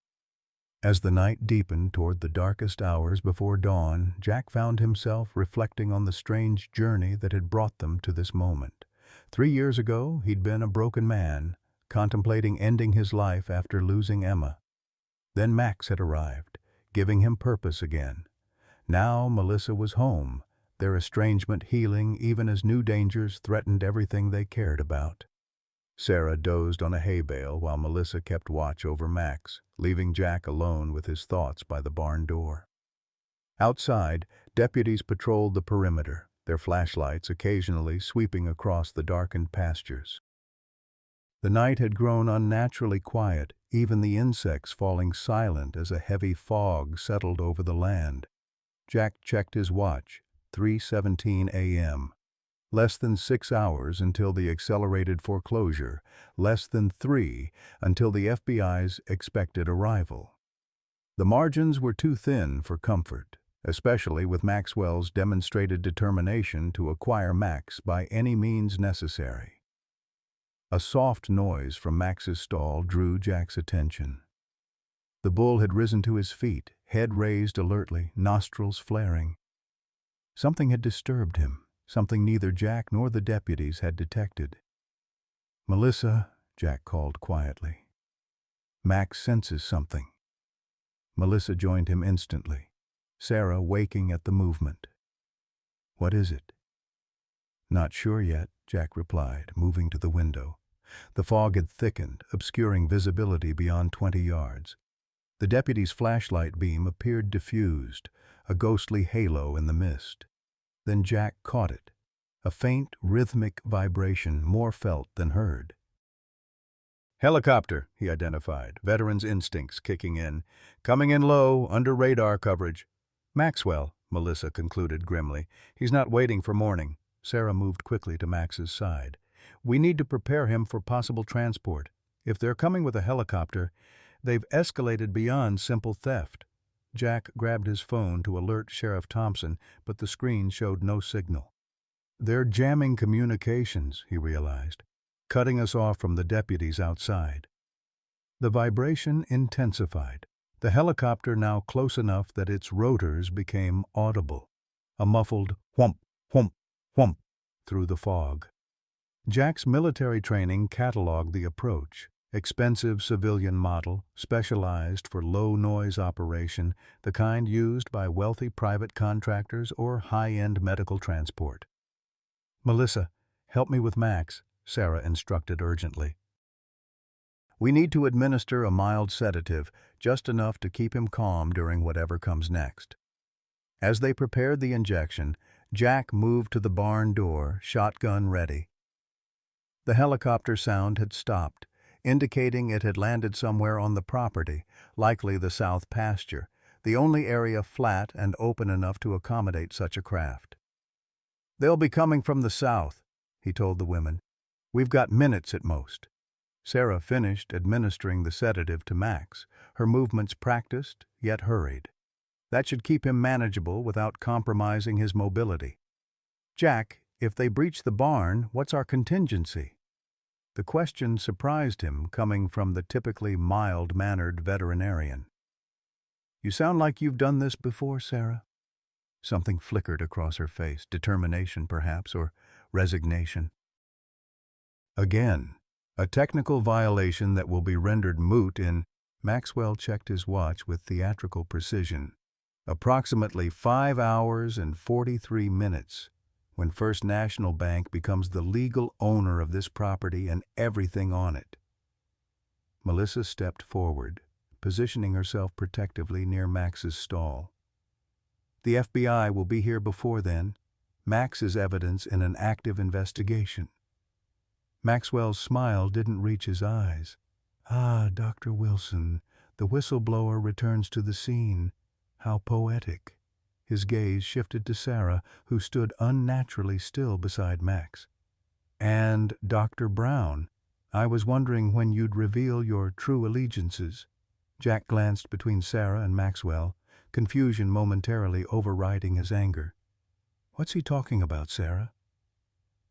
As the night deepened toward the darkest hours before dawn, Jack found himself reflecting on the strange journey that had brought them to this moment. 3 years ago, he'd been a broken man, contemplating ending his life after losing Emma. Then Max had arrived, giving him purpose again. Now Melissa was home, their estrangement healing even as new dangers threatened everything they cared about. Sarah dozed on a hay bale while Melissa kept watch over Max, leaving Jack alone with his thoughts by the barn door. Outside, deputies patrolled the perimeter, their flashlights occasionally sweeping across the darkened pastures. The night had grown unnaturally quiet, even the insects falling silent as a heavy fog settled over the land. Jack checked his watch, 3:17 a.m. Less than 6 hours until the accelerated foreclosure, less than 3 until the FBI's expected arrival. The margins were too thin for comfort, especially with Maxwell's demonstrated determination to acquire Max by any means necessary. A soft noise from Max's stall drew Jack's attention. The bull had risen to his feet, head raised alertly, nostrils flaring. Something had disturbed him, something neither Jack nor the deputies had detected. "Melissa," Jack called quietly. "Max senses something." Melissa joined him instantly, Sarah waking at the movement. "What is it?" "Not sure yet," Jack replied, moving to the window. The fog had thickened, obscuring visibility beyond 20 yards. The deputy's flashlight beam appeared diffused, a ghostly halo in the mist. Then Jack caught it, a faint, rhythmic vibration more felt than heard. "Helicopter," he identified, veteran's instincts kicking in. "Coming in low, under radar coverage." "Maxwell," Melissa concluded grimly. "He's not waiting for morning." Sarah moved quickly to Max's side. "We need to prepare him for possible transport. If they're coming with a helicopter, they've escalated beyond simple theft." Jack grabbed his phone to alert Sheriff Thompson, but the screen showed no signal. "They're jamming communications," he realized, "cutting us off from the deputies outside." The vibration intensified, the helicopter now close enough that its rotors became audible, a muffled whump, whump, whump through the fog. Jack's military training cataloged the approach. Expensive civilian model, specialized for low-noise operation, the kind used by wealthy private contractors or high-end medical transport. "Melissa, help me with Max," Sarah instructed urgently. "We need to administer a mild sedative, just enough to keep him calm during whatever comes next." As they prepared the injection, Jack moved to the barn door, shotgun ready. The helicopter sound had stopped, indicating it had landed somewhere on the property, likely the south pasture, the only area flat and open enough to accommodate such a craft. "They'll be coming from the south," he told the women. "We've got minutes at most." Sarah finished administering the sedative to Max, her movements practiced, yet hurried. That should keep him manageable without compromising his mobility. "Jack, if they breach the barn, what's our contingency?" The question surprised him, coming from the typically mild-mannered veterinarian. "You sound like you've done this before, Sarah." Something flickered across her face, determination perhaps, or resignation. "Again, a technical violation that will be rendered moot in—" Maxwell checked his watch with theatrical precision. "Approximately 5 hours and 43 minutes. When First National Bank becomes the legal owner of this property and everything on it." Melissa stepped forward, positioning herself protectively near Max's stall. "The FBI will be here before then. Max is evidence in an active investigation." Maxwell's smile didn't reach his eyes. "Ah, Dr. Wilson, the whistleblower returns to the scene. How poetic." His gaze shifted to Sarah, who stood unnaturally still beside Max. "And Dr. Brown, I was wondering when you'd reveal your true allegiances." Jack glanced between Sarah and Maxwell, confusion momentarily overriding his anger. "What's he talking about, Sarah?"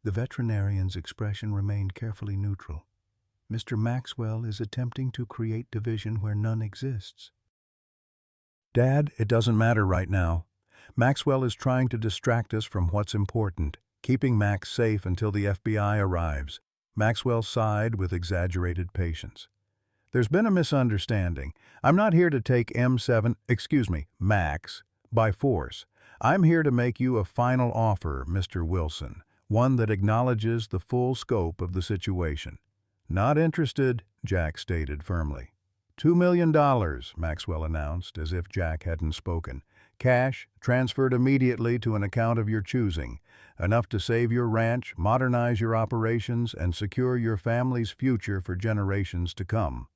The veterinarian's expression remained carefully neutral. "Mr. Maxwell is attempting to create division where none exists." "Dad, it doesn't matter right now. Maxwell is trying to distract us from what's important, keeping Max safe until the FBI arrives." Maxwell sighed with exaggerated patience. "There's been a misunderstanding. I'm not here to take Max, by force. I'm here to make you a final offer, Mr. Wilson, one that acknowledges the full scope of the situation." "Not interested," Jack stated firmly. $2 million, Maxwell announced, as if Jack hadn't spoken. "Cash, transferred immediately to an account of your choosing. Enough to save your ranch, modernize your operations, and secure your family's future for generations to come."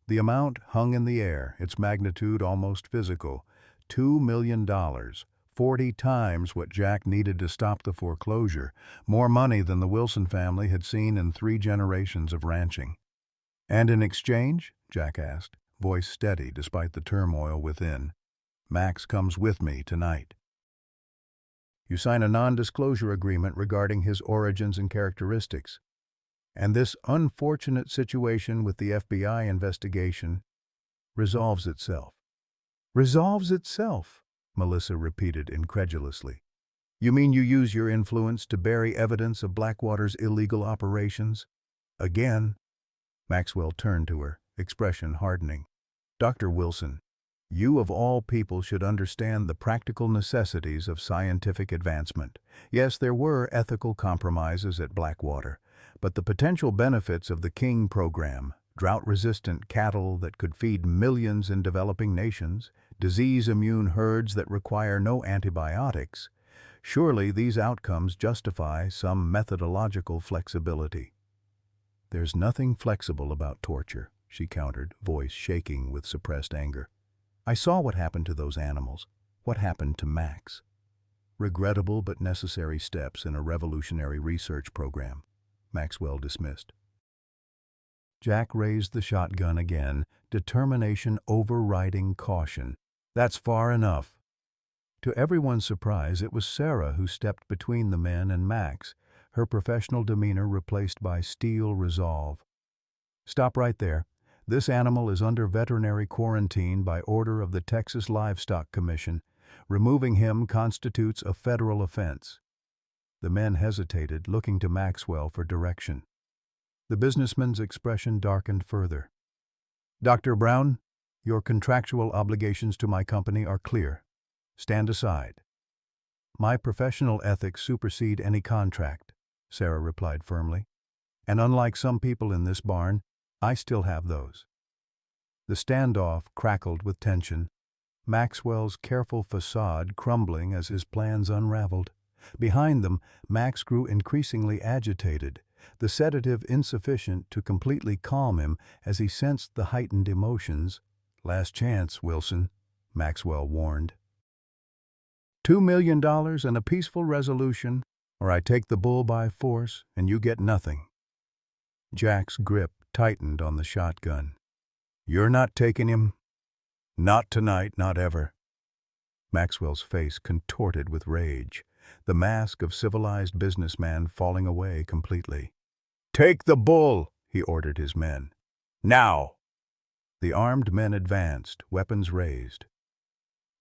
The amount hung in the air, its magnitude almost physical. $2 million, 40 times what Jack needed to stop the foreclosure, more money than the Wilson family had seen in 3 generations of ranching. "And in exchange?" Jack asked, voice steady despite the turmoil within. "Max comes with me tonight. You sign a non-disclosure agreement regarding his origins and characteristics. And this unfortunate situation with the FBI investigation resolves itself." "Resolves itself?" Melissa repeated incredulously. "You mean you use your influence to bury evidence of Blackwater's illegal operations?" Again, Maxwell turned to her, expression hardening. "Dr. Wilson, you of all people should understand the practical necessities of scientific advancement. Yes, there were ethical compromises at Blackwater, but the potential benefits of the King program, drought-resistant cattle that could feed millions in developing nations, disease-immune herds that require no antibiotics, surely these outcomes justify some methodological flexibility." "There's nothing flexible about torture," she countered, voice shaking with suppressed anger. "I saw what happened to those animals, what happened to Max. Regrettable but necessary steps in a revolutionary research program," Maxwell dismissed. Jack raised the shotgun again, determination overriding caution. "That's far enough." To everyone's surprise, it was Sarah who stepped between the men and Max, her professional demeanor replaced by steel resolve. "Stop right there. This animal is under veterinary quarantine by order of the Texas Livestock Commission. Removing him constitutes a federal offense." The men hesitated, looking to Maxwell for direction. The businessman's expression darkened further. "Dr. Brown, your contractual obligations to my company are clear. Stand aside." "My professional ethics supersede any contract," Sarah replied firmly. "And unlike some people in this barn, I still have those." The standoff crackled with tension, Maxwell's careful facade crumbling as his plans unraveled. Behind them, Max grew increasingly agitated, the sedative insufficient to completely calm him as he sensed the heightened emotions. "Last chance, Wilson," Maxwell warned. $2 million and a peaceful resolution, or I take the bull by force and you get nothing." Jack's grip tightened on the shotgun. "You're not taking him? Not tonight, not ever." Maxwell's face contorted with rage, the mask of civilized businessman falling away completely. "Take the bull," he ordered his men. "Now!" The armed men advanced, weapons raised.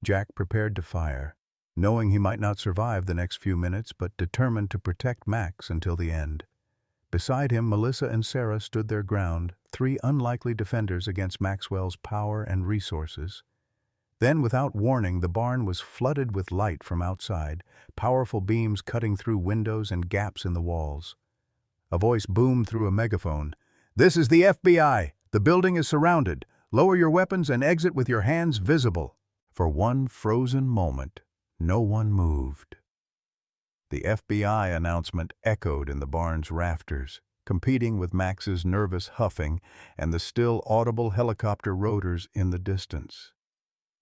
Jack prepared to fire, knowing he might not survive the next few minutes, but determined to protect Max until the end. Beside him, Melissa and Sarah stood their ground, 3 unlikely defenders against Maxwell's power and resources. Then, without warning, the barn was flooded with light from outside, powerful beams cutting through windows and gaps in the walls. A voice boomed through a megaphone. "This is the FBI. The building is surrounded. Lower your weapons and exit with your hands visible." For one frozen moment, no one moved. The FBI announcement echoed in the barn's rafters, competing with Max's nervous huffing and the still audible helicopter rotors in the distance.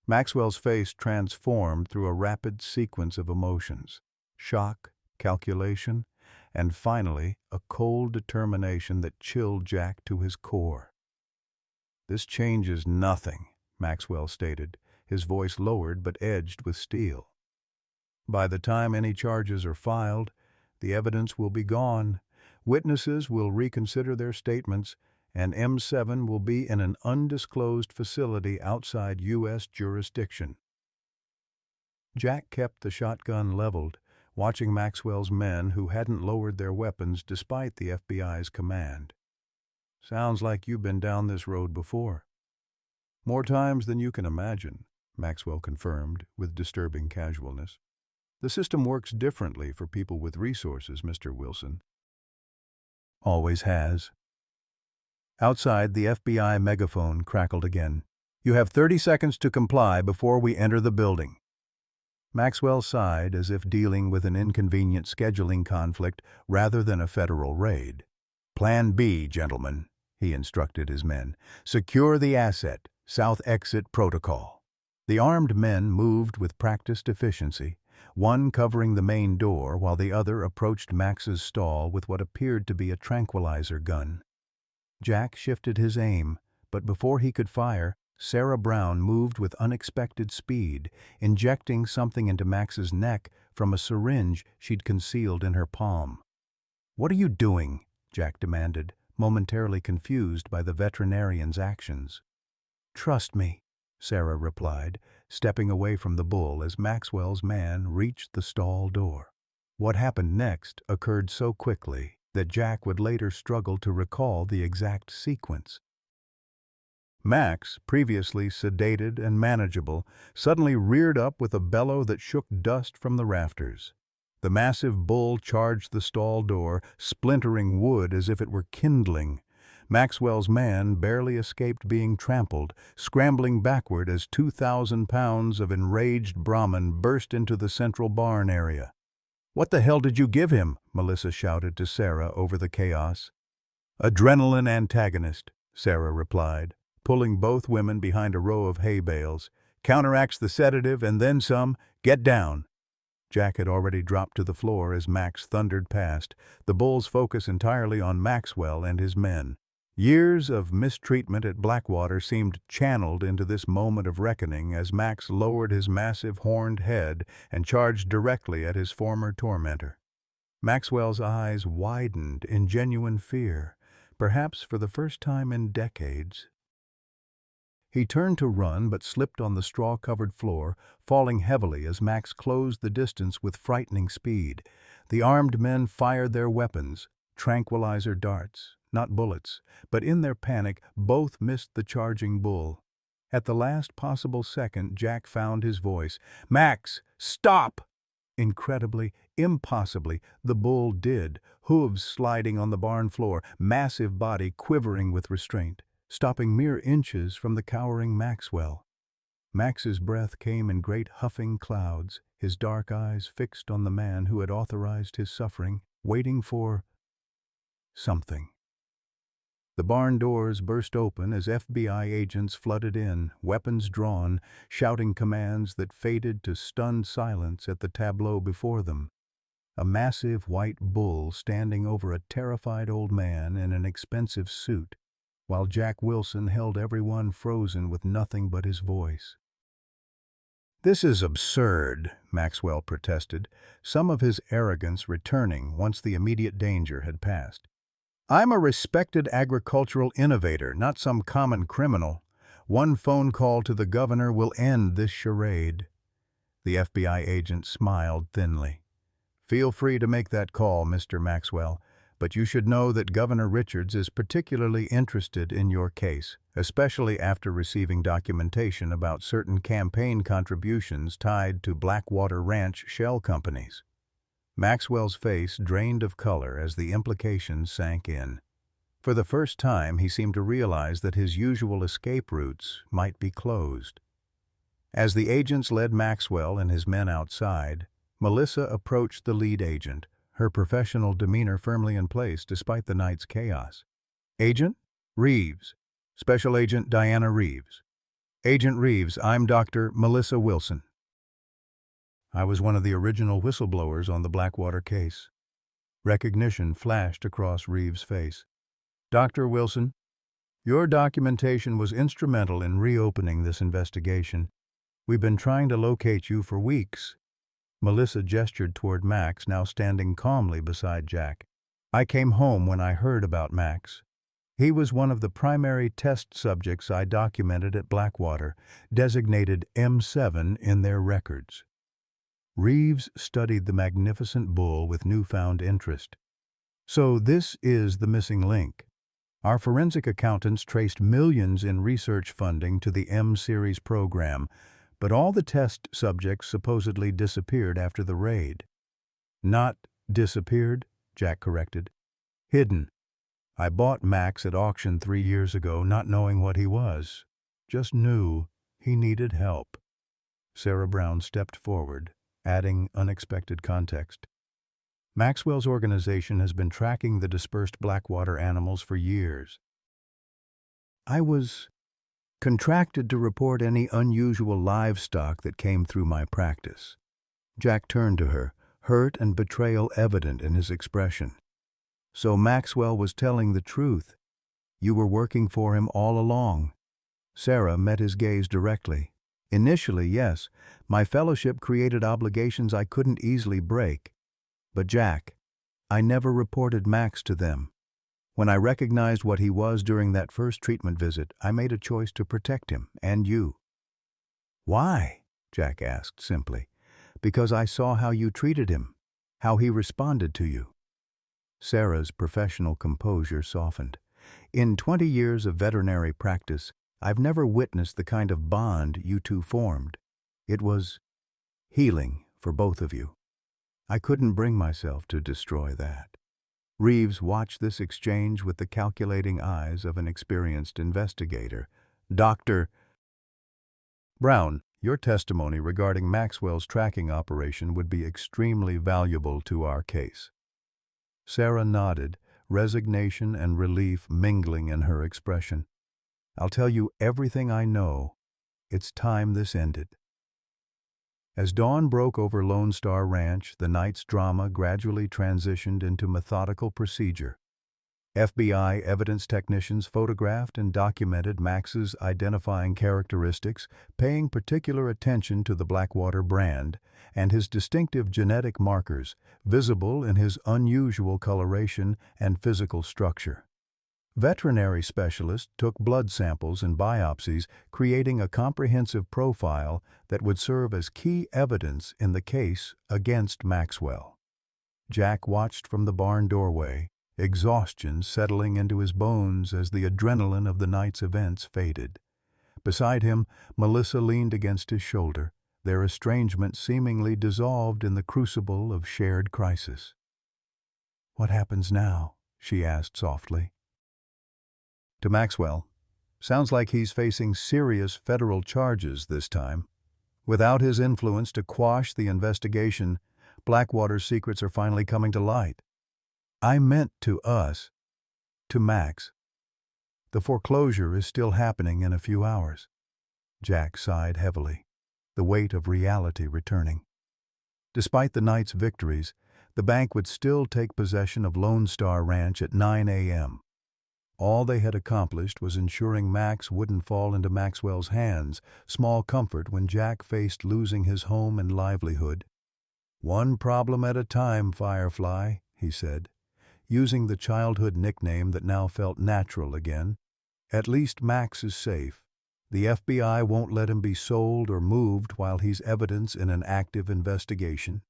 Maxwell's face transformed through a rapid sequence of emotions: shock, calculation, and finally a cold determination that chilled Jack to his core. "This changes nothing," Maxwell stated, his voice lowered but edged with steel. "By the time any charges are filed, the evidence will be gone, witnesses will reconsider their statements, and M7 will be in an undisclosed facility outside U.S. jurisdiction." Jack kept the shotgun leveled, watching Maxwell's men who hadn't lowered their weapons despite the FBI's command. "Sounds like you've been down this road before." "More times than you can imagine," Maxwell confirmed with disturbing casualness. "The system works differently for people with resources, Mr. Wilson." "Always has." Outside, the FBI megaphone crackled again. "You have 30 seconds to comply before we enter the building." Maxwell sighed as if dealing with an inconvenient scheduling conflict rather than a federal raid. "Plan B, gentlemen," he instructed his men. "Secure the asset. South exit protocol." The armed men moved with practiced efficiency, one covering the main door while the other approached Max's stall with what appeared to be a tranquilizer gun. Jack shifted his aim, but before he could fire, Sarah Brown moved with unexpected speed, injecting something into Max's neck from a syringe she'd concealed in her palm. "What are you doing?" Jack demanded, momentarily confused by the veterinarian's actions. "Trust me," Sarah replied, stepping away from the bull as Maxwell's man reached the stall door. What happened next occurred so quickly that Jack would later struggle to recall the exact sequence. Max, previously sedated and manageable, suddenly reared up with a bellow that shook dust from the rafters. The massive bull charged the stall door, splintering wood as if it were kindling. Maxwell's man barely escaped being trampled, scrambling backward as 2,000 pounds of enraged Brahmin burst into the central barn area. "What the hell did you give him?" Melissa shouted to Sarah over the chaos. "Adrenaline antagonist," Sarah replied, pulling both women behind a row of hay bales. "Counteracts the sedative and then some. Get down." Jack had already dropped to the floor as Max thundered past, the bull's focus entirely on Maxwell and his men. Years of mistreatment at Blackwater seemed channeled into this moment of reckoning as Max lowered his massive horned head and charged directly at his former tormentor. Maxwell's eyes widened in genuine fear, perhaps for the first time in decades. He turned to run but slipped on the straw-covered floor, falling heavily as Max closed the distance with frightening speed. The armed men fired their weapons, tranquilizer darts, not bullets, but in their panic both missed the charging bull. At the last possible second, Jack found his voice. "Max, stop!" Incredibly, impossibly, the bull did, hooves sliding on the barn floor, massive body quivering with restraint, stopping mere inches from the cowering Maxwell. Max's breath came in great huffing clouds, his dark eyes fixed on the man who had authorized his suffering, waiting for something. The barn doors burst open as FBI agents flooded in, weapons drawn, shouting commands that faded to stunned silence at the tableau before them. A massive white bull standing over a terrified old man in an expensive suit, while Jack Wilson held everyone frozen with nothing but his voice. "This is absurd," Maxwell protested, some of his arrogance returning once the immediate danger had passed. "I'm a respected agricultural innovator, not some common criminal. One phone call to the governor will end this charade." The FBI agent smiled thinly. "Feel free to make that call, Mr. Maxwell, but you should know that Governor Richards is particularly interested in your case, especially after receiving documentation about certain campaign contributions tied to Blackwater Ranch shell companies." Maxwell's face drained of color as the implications sank in. For the first time, he seemed to realize that his usual escape routes might be closed. As the agents led Maxwell and his men outside, Melissa approached the lead agent, her professional demeanor firmly in place despite the night's chaos. "Agent Reeves. Special Agent Diana Reeves. Agent Reeves, I'm Dr. Melissa Wilson. I was one of the original whistleblowers on the Blackwater case." Recognition flashed across Reeves' face. "Dr. Wilson, your documentation was instrumental in reopening this investigation. We've been trying to locate you for weeks." Melissa gestured toward Max, now standing calmly beside Jack. "I came home when I heard about Max. He was one of the primary test subjects I documented at Blackwater, designated M7 in their records." Reeves studied the magnificent bull with newfound interest. "So this is the missing link. Our forensic accountants traced millions in research funding to the M-Series program, but all the test subjects supposedly disappeared after the raid." "Not disappeared," Jack corrected. "Hidden. I bought Max at auction 3 years ago, not knowing what he was. Just knew he needed help." Sarah Brown stepped forward, adding unexpected context. "Maxwell's organization has been tracking the dispersed Blackwater animals for years. I was contracted to report any unusual livestock that came through my practice. Jack turned to her, hurt and betrayal evident in his expression. So Maxwell was telling the truth. You were working for him all along. Sarah met his gaze directly. Initially, yes, my fellowship created obligations I couldn't easily break. But Jack, I never reported Max to them. When I recognized what he was during that first treatment visit, I made a choice to protect him, and you. Why? Jack asked simply. Because I saw how you treated him, how he responded to you. Sarah's professional composure softened. In 20 years of veterinary practice, I've never witnessed the kind of bond you two formed. It was healing for both of you. I couldn't bring myself to destroy that. Reeves watched this exchange with the calculating eyes of an experienced investigator. Dr. Brown, your testimony regarding Maxwell's tracking operation would be extremely valuable to our case. Sarah nodded, resignation and relief mingling in her expression. I'll tell you everything I know. It's time this ended. As dawn broke over Lone Star Ranch, the night's drama gradually transitioned into methodical procedure. FBI evidence technicians photographed and documented Max's identifying characteristics, paying particular attention to the Blackwater brand and his distinctive genetic markers, visible in his unusual coloration and physical structure. Veterinary specialists took blood samples and biopsies, creating a comprehensive profile that would serve as key evidence in the case against Maxwell. Jack watched from the barn doorway, exhaustion settling into his bones as the adrenaline of the night's events faded. Beside him, Melissa leaned against his shoulder, their estrangement seemingly dissolved in the crucible of shared crisis. "What happens now?" she asked softly. To Maxwell, sounds like he's facing serious federal charges this time. Without his influence to quash the investigation, Blackwater's secrets are finally coming to light. I meant to us, to Max. The foreclosure is still happening in a few hours. Jack sighed heavily, the weight of reality returning. Despite the night's victories, the bank would still take possession of Lone Star Ranch at 9 a.m. All they had accomplished was ensuring Max wouldn't fall into Maxwell's hands, small comfort when Jack faced losing his home and livelihood. "One problem at a time, Firefly," he said, using the childhood nickname that now felt natural again. "At least Max is safe. The FBI won't let him be sold or moved while he's evidence in an active investigation."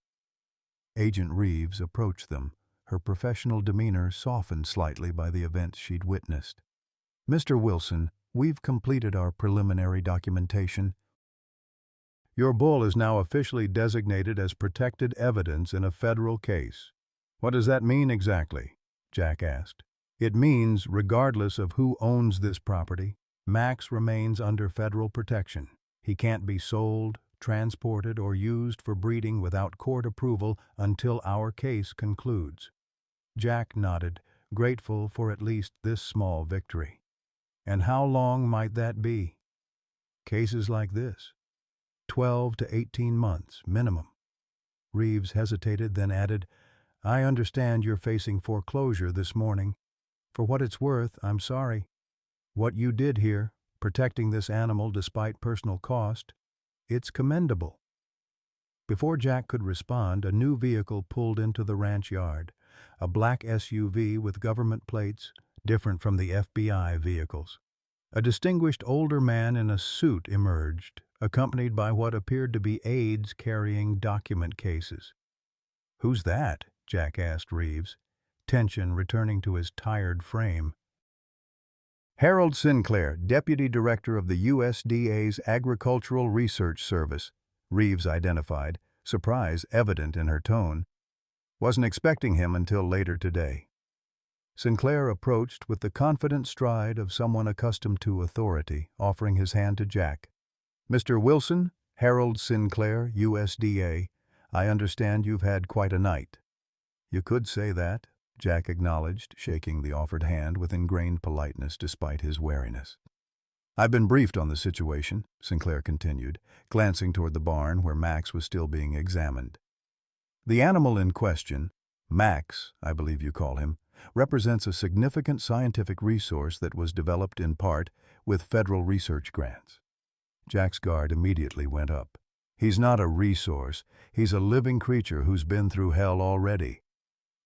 Agent Reeves approached them, her professional demeanor softened slightly by the events she'd witnessed. "Mr. Wilson, we've completed our preliminary documentation. Your bull is now officially designated as protected evidence in a federal case." "What does that mean exactly?" Jack asked. "It means, regardless of who owns this property, Max remains under federal protection. He can't be sold, transported, or used for breeding without court approval until our case concludes." Jack nodded, grateful for at least this small victory. "And how long might that be?" "Cases like this, 12 to 18 months, minimum." Reeves hesitated, then added, "I understand you're facing foreclosure this morning. For what it's worth, I'm sorry. What you did here, protecting this animal despite personal cost, it's commendable." Before Jack could respond, a new vehicle pulled into the ranch yard, a black SUV with government plates, different from the FBI vehicles. A distinguished older man in a suit emerged, accompanied by what appeared to be aides carrying document cases. "Who's that?" Jack asked Reeves, tension returning to his tired frame. "Harold Sinclair, Deputy Director of the USDA's Agricultural Research Service," Reeves identified, surprise evident in her tone. "Wasn't expecting him until later today." Sinclair approached with the confident stride of someone accustomed to authority, offering his hand to Jack. "Mr. Wilson, Harold Sinclair, USDA, I understand you've had quite a night." "You could say that," Jack acknowledged, shaking the offered hand with ingrained politeness despite his wariness. I've been briefed on the situation, Sinclair continued, glancing toward the barn where Max was still being examined. The animal in question, Max, I believe you call him, represents a significant scientific resource that was developed in part with federal research grants. Jack's guard immediately went up. He's not a resource. He's a living creature who's been through hell already.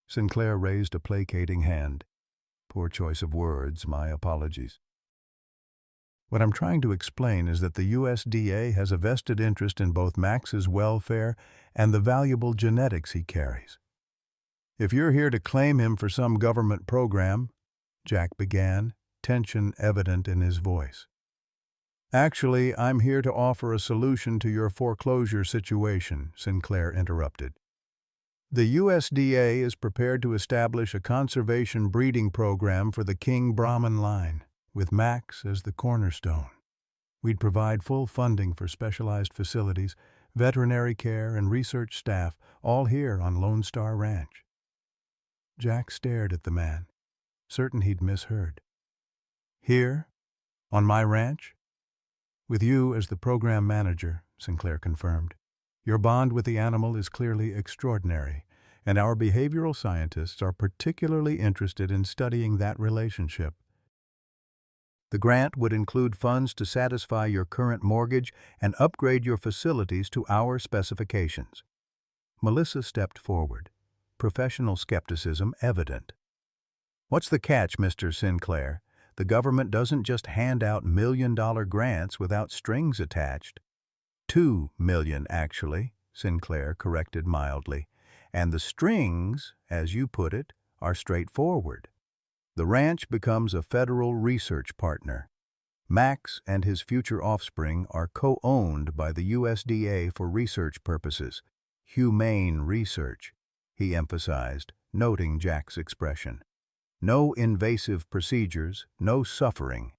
Sinclair raised a placating hand. Poor choice of words, my apologies. What I'm trying to explain is that the USDA has a vested interest in both Max's welfare and the valuable genetics he carries. If you're here to claim him for some government program, Jack began, tension evident in his voice. Actually, I'm here to offer a solution to your foreclosure situation, Sinclair interrupted. The USDA is prepared to establish a conservation breeding program for the King Brahman line, with Max as the cornerstone. We'd provide full funding for specialized facilities, veterinary care, and research staff, all here on Lone Star Ranch. Jack stared at the man, certain he'd misheard. Here? On my ranch? With you as the program manager, Sinclair confirmed. Your bond with the animal is clearly extraordinary, and our behavioral scientists are particularly interested in studying that relationship. The grant would include funds to satisfy your current mortgage and upgrade your facilities to our specifications. Melissa stepped forward, professional skepticism evident. What's the catch, Mr. Sinclair? The government doesn't just hand out million-dollar grants without strings attached. 2 million, actually, Sinclair corrected mildly. And the strings, as you put it, are straightforward. The ranch becomes a federal research partner. Max and his future offspring are co-owned by the USDA for research purposes. Humane research, he emphasized, noting Jack's expression. No invasive procedures, no suffering,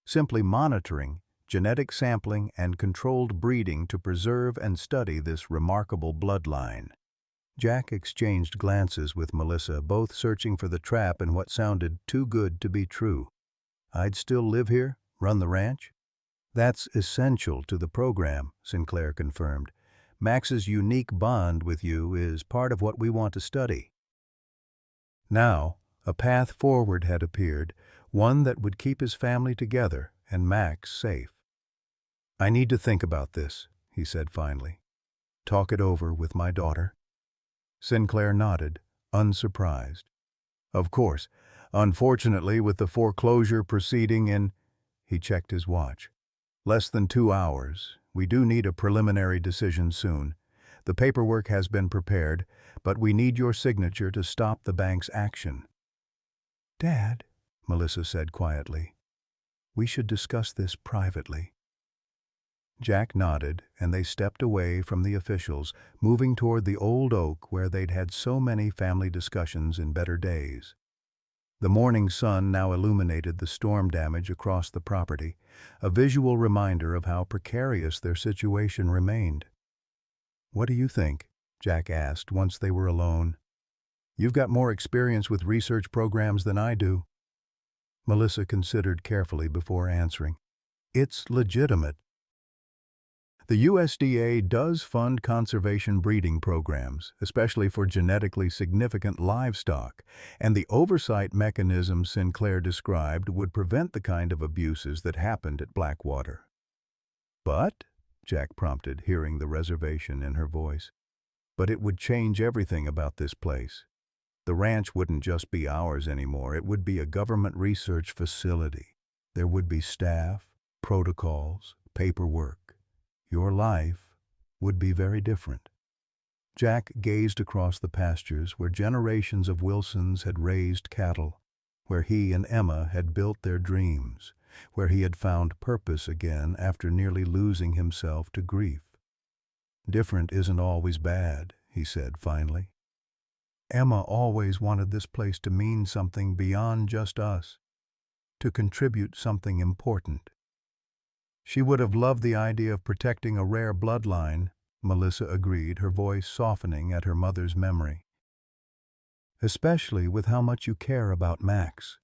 simply monitoring, genetic sampling, and controlled breeding to preserve and study this remarkable bloodline. Jack exchanged glances with Melissa, both searching for the trap in what sounded too good to be true. I'd still live here, run the ranch? That's essential to the program, Sinclair confirmed. Max's unique bond with you is part of what we want to study. Now, a path forward had appeared, one that would keep his family together and Max safe. I need to think about this, he said finally. Talk it over with my daughter. Sinclair nodded, unsurprised. Of course, unfortunately with the foreclosure proceeding in, he checked his watch. Less than 2 hours. We do need a preliminary decision soon. The paperwork has been prepared, but we need your signature to stop the bank's action. Dad, Melissa said quietly, we should discuss this privately. Jack nodded, and they stepped away from the officials, moving toward the old oak where they'd had so many family discussions in better days. The morning sun now illuminated the storm damage across the property, a visual reminder of how precarious their situation remained. What do you think? Jack asked once they were alone. You've got more experience with research programs than I do. Melissa considered carefully before answering. It's legitimate. The USDA does fund conservation breeding programs, especially for genetically significant livestock, and the oversight mechanism Sinclair described would prevent the kind of abuses that happened at Blackwater. But, Jack prompted, hearing the reservation in her voice, but it would change everything about this place. The ranch wouldn't just be ours anymore, it would be a government research facility. There would be staff, protocols, paperwork. Your life would be very different. Jack gazed across the pastures where generations of Wilsons had raised cattle, where he and Emma had built their dreams, where he had found purpose again after nearly losing himself to grief. Different isn't always bad, he said finally. Emma always wanted this place to mean something beyond just us, to contribute something important. She would have loved the idea of protecting a rare bloodline, Melissa agreed, her voice softening at her mother's memory. Especially with how much you care about Max.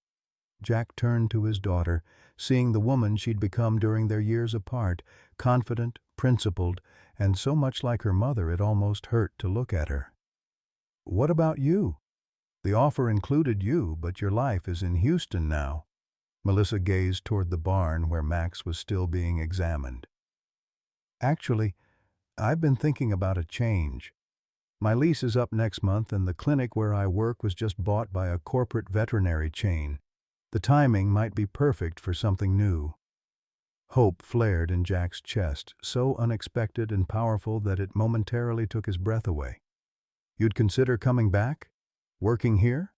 Jack turned to his daughter, seeing the woman she'd become during their years apart, confident, principled, and so much like her mother it almost hurt to look at her. "What about you? The offer included you, but your life is in Houston now." Melissa gazed toward the barn where Max was still being examined. "Actually, I've been thinking about a change. My lease is up next month and the clinic where I work was just bought by a corporate veterinary chain. The timing might be perfect for something new." Hope flared in Jack's chest, so unexpected and powerful that it momentarily took his breath away. "You'd consider coming back? Working here?"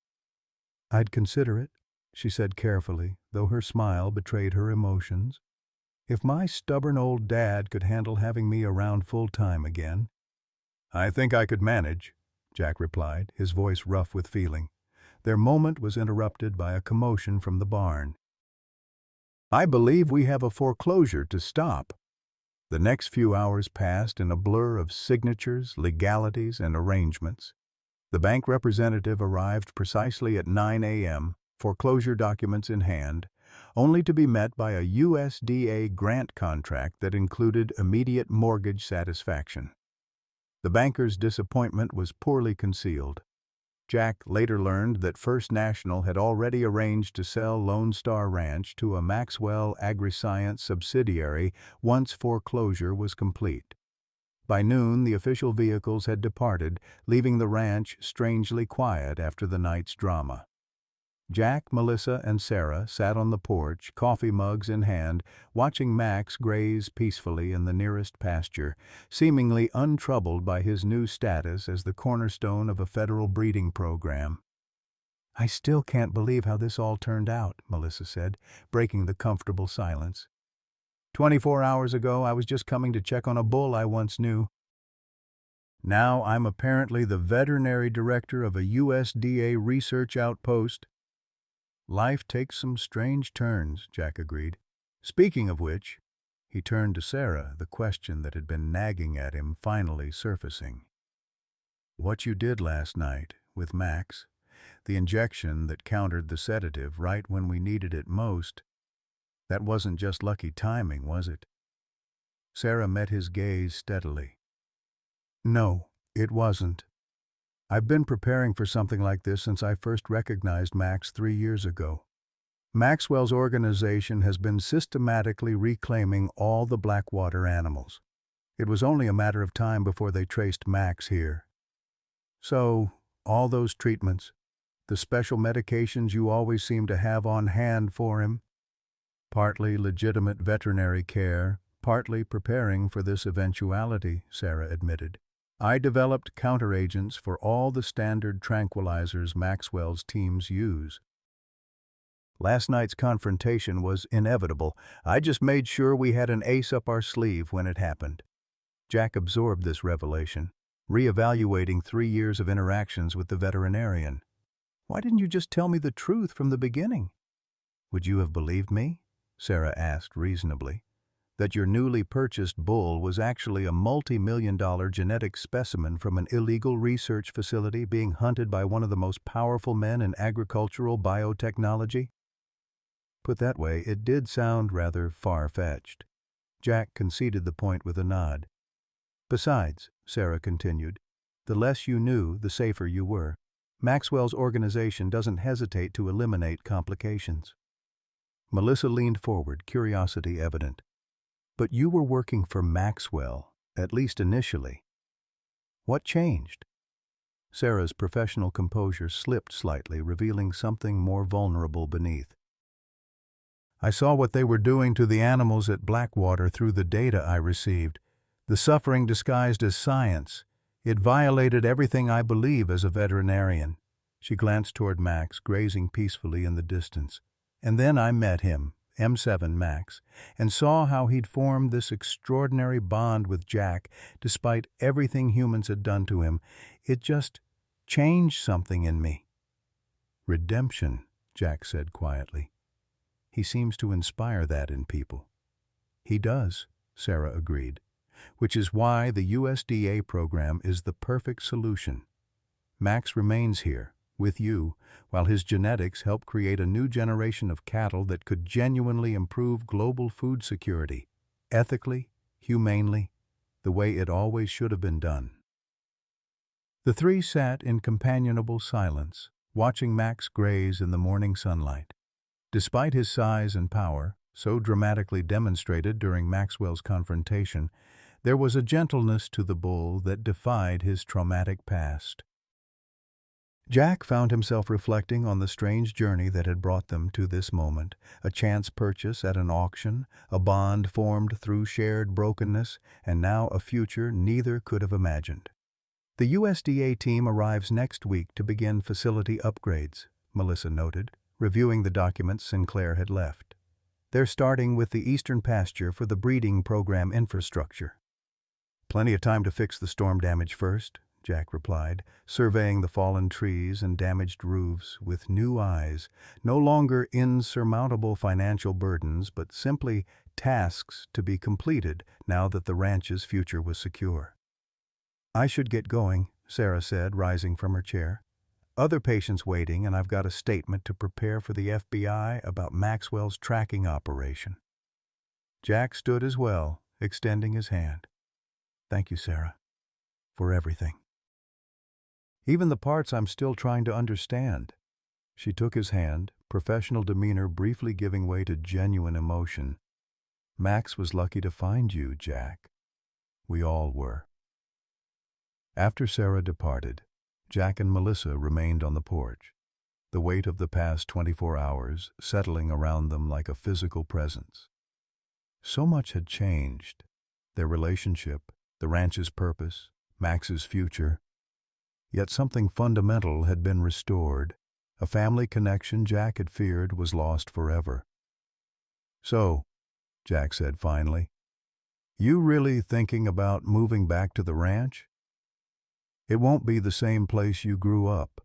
"I'd consider it," she said carefully, though her smile betrayed her emotions. "If my stubborn old dad could handle having me around full-time again." "I think I could manage," Jack replied, his voice rough with feeling. Their moment was interrupted by a commotion from the barn. "I believe we have a foreclosure to stop." The next few hours passed in a blur of signatures, legalities, and arrangements. The bank representative arrived precisely at 9 a.m., foreclosure documents in hand, only to be met by a USDA grant contract that included immediate mortgage satisfaction. The banker's disappointment was poorly concealed. Jack later learned that First National had already arranged to sell Lone Star Ranch to a Maxwell Agri-Science subsidiary once foreclosure was complete. By noon, the official vehicles had departed, leaving the ranch strangely quiet after the night's drama. Jack, Melissa, and Sarah sat on the porch, coffee mugs in hand, watching Max graze peacefully in the nearest pasture, seemingly untroubled by his new status as the cornerstone of a federal breeding program. "I still can't believe how this all turned out," Melissa said, breaking the comfortable silence. 24 hours ago, I was just coming to check on a bull I once knew. Now I'm apparently the veterinary director of a USDA research outpost." "Life takes some strange turns," Jack agreed. "Speaking of which," he turned to Sarah, the question that had been nagging at him finally surfacing. "What you did last night, with Max, the injection that countered the sedative right when we needed it most, that wasn't just lucky timing, was it?" Sarah met his gaze steadily. "No, it wasn't. I've been preparing for something like this since I first recognized Max 3 years ago. Maxwell's organization has been systematically reclaiming all the Blackwater animals. It was only a matter of time before they traced Max here. So, all those treatments, the special medications you always seem to have on hand for him, partly legitimate veterinary care, partly preparing for this eventuality," Sarah admitted. "I developed counteragents for all the standard tranquilizers Maxwell's teams use. Last night's confrontation was inevitable. I just made sure we had an ace up our sleeve when it happened." Jack absorbed this revelation, reevaluating 3 years of interactions with the veterinarian. "Why didn't you just tell me the truth from the beginning?" "Would you have believed me?" Sarah asked reasonably. "That your newly purchased bull was actually a multi-million-dollar genetic specimen from an illegal research facility being hunted by one of the most powerful men in agricultural biotechnology?" Put that way, it did sound rather far-fetched. Jack conceded the point with a nod. "Besides," Sarah continued, "the less you knew, the safer you were. Maxwell's organization doesn't hesitate to eliminate complications." Melissa leaned forward, curiosity evident. "But you were working for Maxwell, at least initially. What changed?" Sarah's professional composure slipped slightly, revealing something more vulnerable beneath. "I saw what they were doing to the animals at Blackwater through the data I received. The suffering disguised as science. It violated everything I believe as a veterinarian." She glanced toward Max, grazing peacefully in the distance. "And then I met him, M7 Max, and saw how he'd formed this extraordinary bond with Jack despite everything humans had done to him. It just changed something in me." "Redemption," Jack said quietly. "He seems to inspire that in people." "He does," Sarah agreed, "which is why the USDA program is the perfect solution. Max remains here, with you, while his genetics help create a new generation of cattle that could genuinely improve global food security, ethically, humanely, the way it always should have been done. The three sat in companionable silence, watching Max graze in the morning sunlight. Despite his size and power, so dramatically demonstrated during Maxwell's confrontation, there was a gentleness to the bull that defied his traumatic past. Jack found himself reflecting on the strange journey that had brought them to this moment, a chance purchase at an auction, a bond formed through shared brokenness, and now a future neither could have imagined. The USDA team arrives next week to begin facility upgrades, Melissa noted, reviewing the documents Sinclair had left. They're starting with the eastern pasture for the breeding program infrastructure. Plenty of time to fix the storm damage first, Jack replied, surveying the fallen trees and damaged roofs with new eyes, no longer insurmountable financial burdens, but simply tasks to be completed now that the ranch's future was secure. I should get going, Sarah said, rising from her chair. Other patients waiting, and I've got a statement to prepare for the FBI about Maxwell's tracking operation. Jack stood as well, extending his hand. Thank you, Sarah, for everything. Even the parts I'm still trying to understand. She took his hand, professional demeanor briefly giving way to genuine emotion. Max was lucky to find you, Jack. We all were. After Sarah departed, Jack and Melissa remained on the porch, the weight of the past 24 hours settling around them like a physical presence. So much had changed. Their relationship, the ranch's purpose, Max's future. Yet something fundamental had been restored, a family connection Jack had feared was lost forever. So, Jack said finally, you really thinking about moving back to the ranch? It won't be the same place you grew up.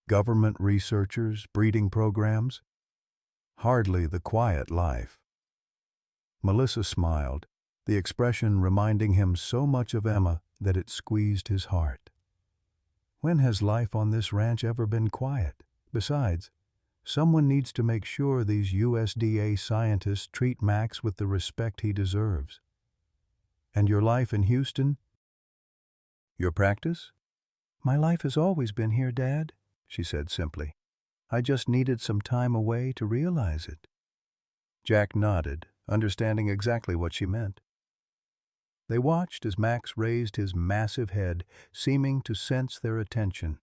Government researchers, breeding programs. Hardly the quiet life. Melissa smiled, the expression reminding him so much of Emma that it squeezed his heart. When has life on this ranch ever been quiet? Besides, someone needs to make sure these USDA scientists treat Max with the respect he deserves. And your life in Houston? Your practice? My life has always been here, Dad, she said simply. I just needed some time away to realize it. Jack nodded, understanding exactly what she meant. They watched as Max raised his massive head, seeming to sense their attention.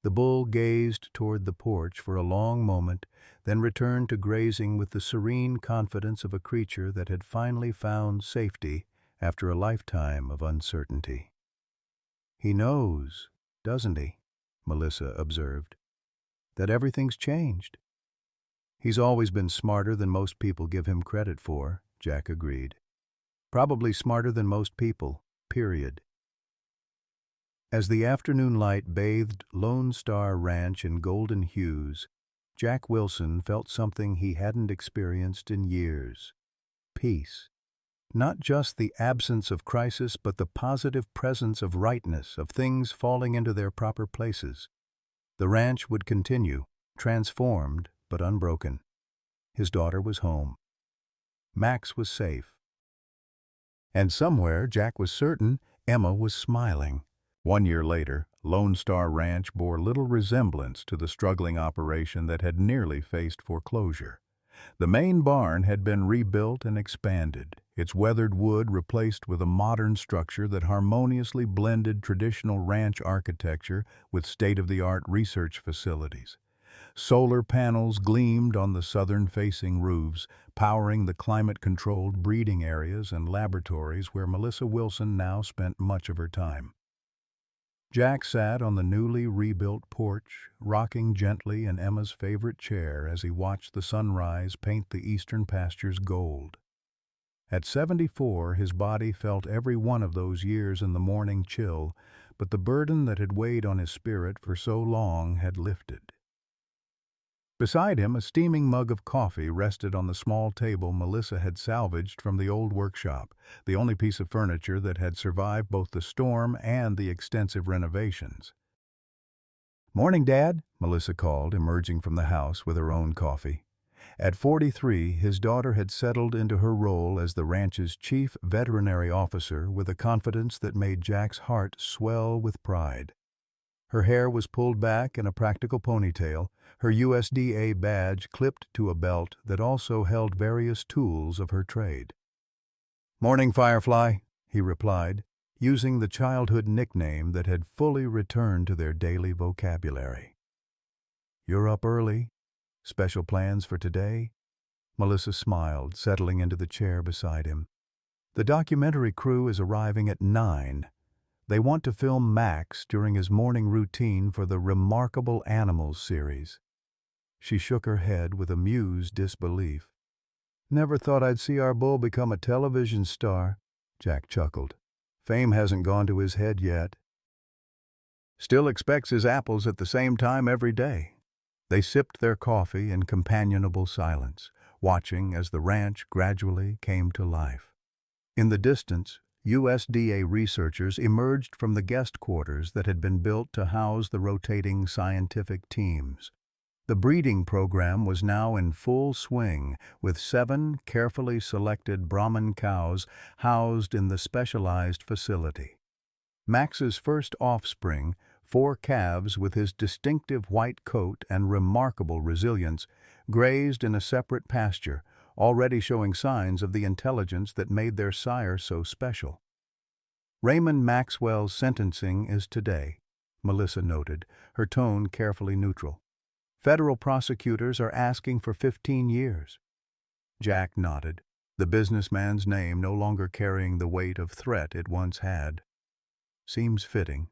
The bull gazed toward the porch for a long moment, then returned to grazing with the serene confidence of a creature that had finally found safety after a lifetime of uncertainty. He knows, doesn't he, Melissa observed, that everything's changed. He's always been smarter than most people give him credit for, Jack agreed. Probably smarter than most people, period. As the afternoon light bathed Lone Star Ranch in golden hues, Jack Wilson felt something he hadn't experienced in years. Peace. Not just the absence of crisis, but the positive presence of rightness, of things falling into their proper places. The ranch would continue, transformed but unbroken. His daughter was home. Max was safe. And somewhere, Jack was certain, Emma was smiling. 1 year later, Lone Star Ranch bore little resemblance to the struggling operation that had nearly faced foreclosure. The main barn had been rebuilt and expanded, its weathered wood replaced with a modern structure that harmoniously blended traditional ranch architecture with state-of-the-art research facilities. Solar panels gleamed on the southern-facing roofs, powering the climate-controlled breeding areas and laboratories where Melissa Wilson now spent much of her time. Jack sat on the newly rebuilt porch, rocking gently in Emma's favorite chair as he watched the sunrise paint the eastern pastures gold. At 74, his body felt every one of those years in the morning chill, but the burden that had weighed on his spirit for so long had lifted. Beside him, a steaming mug of coffee rested on the small table Melissa had salvaged from the old workshop, the only piece of furniture that had survived both the storm and the extensive renovations. "Morning, Dad," Melissa called, emerging from the house with her own coffee. At 43, his daughter had settled into her role as the ranch's chief veterinary officer with a confidence that made Jack's heart swell with pride. Her hair was pulled back in a practical ponytail, her USDA badge clipped to a belt that also held various tools of her trade. "Morning, Firefly," he replied, using the childhood nickname that had fully returned to their daily vocabulary. "You're up early? Special plans for today?" Melissa smiled, settling into the chair beside him. "The documentary crew is arriving at 9. They want to film Max during his morning routine for the Remarkable Animals series." She shook her head with amused disbelief. "Never thought I'd see our bull become a television star," Jack chuckled. "Fame hasn't gone to his head yet. Still expects his apples at the same time every day." They sipped their coffee in companionable silence, watching as the ranch gradually came to life. In the distance, USDA researchers emerged from the guest quarters that had been built to house the rotating scientific teams. The breeding program was now in full swing, with 7 carefully selected Brahman cows housed in the specialized facility. Max's first offspring, 4 calves with his distinctive white coat and remarkable resilience, grazed in a separate pasture, already showing signs of the intelligence that made their sire so special. "Raymond Maxwell's sentencing is today," Melissa noted, her tone carefully neutral. "Federal prosecutors are asking for 15 years. Jack nodded, the businessman's name no longer carrying the weight of threat it once had. "Seems fitting.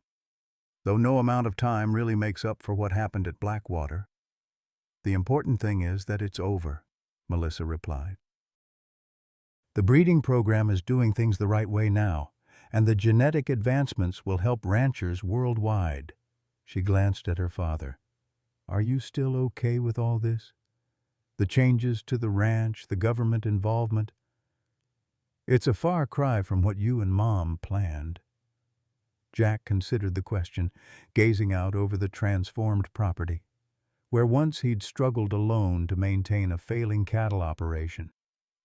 Though no amount of time really makes up for what happened at Blackwater. The important thing is that it's over," Melissa replied. "The breeding program is doing things the right way now, and the genetic advancements will help ranchers worldwide." She glanced at her father. "Are you still okay with all this? The changes to the ranch, the government involvement? It's a far cry from what you and Mom planned." Jack considered the question, gazing out over the transformed property. Where once he'd struggled alone to maintain a failing cattle operation,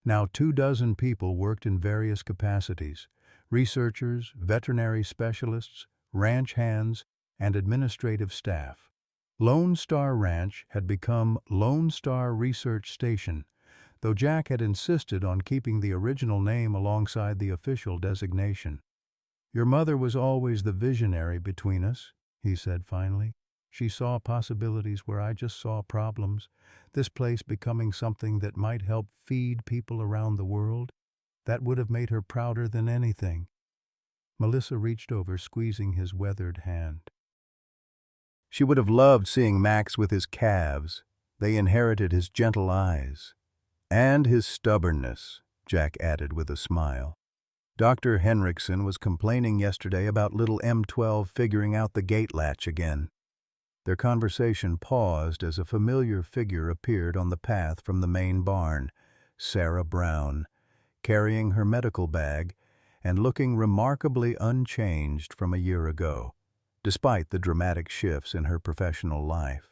now 24 people worked in various capacities: researchers, veterinary specialists, ranch hands, and administrative staff. Lone Star Ranch had become Lone Star Research Station, though Jack had insisted on keeping the original name alongside the official designation. "Your mother was always the visionary between us," he said finally. "She saw possibilities where I just saw problems. This place becoming something that might help feed people around the world. That would have made her prouder than anything." Melissa reached over, squeezing his weathered hand. She would have loved seeing Max with his calves. They inherited his gentle eyes. "And his stubbornness," Jack added with a smile. "Dr. Henriksen was complaining yesterday about little M12 figuring out the gate latch again." Their conversation paused as a familiar figure appeared on the path from the main barn, Sarah Brown, carrying her medical bag and looking remarkably unchanged from a year ago, despite the dramatic shifts in her professional life.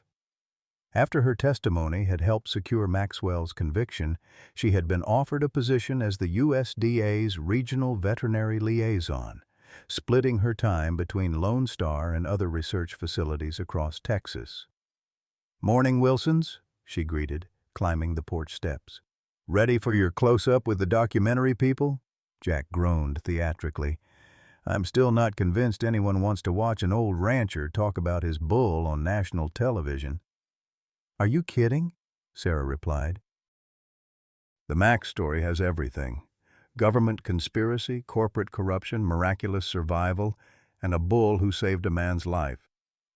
After her testimony had helped secure Maxwell's conviction, she had been offered a position as the USDA's Regional Veterinary Liaison, splitting her time between Lone Star and other research facilities across Texas. "Morning, Wilsons," she greeted, climbing the porch steps. "Ready for your close-up with the documentary people?" Jack groaned theatrically. "I'm still not convinced anyone wants to watch an old rancher talk about his bull on national television." "Are you kidding?" Sarah replied. "The Max story has everything. Government conspiracy, corporate corruption, miraculous survival, and a bull who saved a man's life.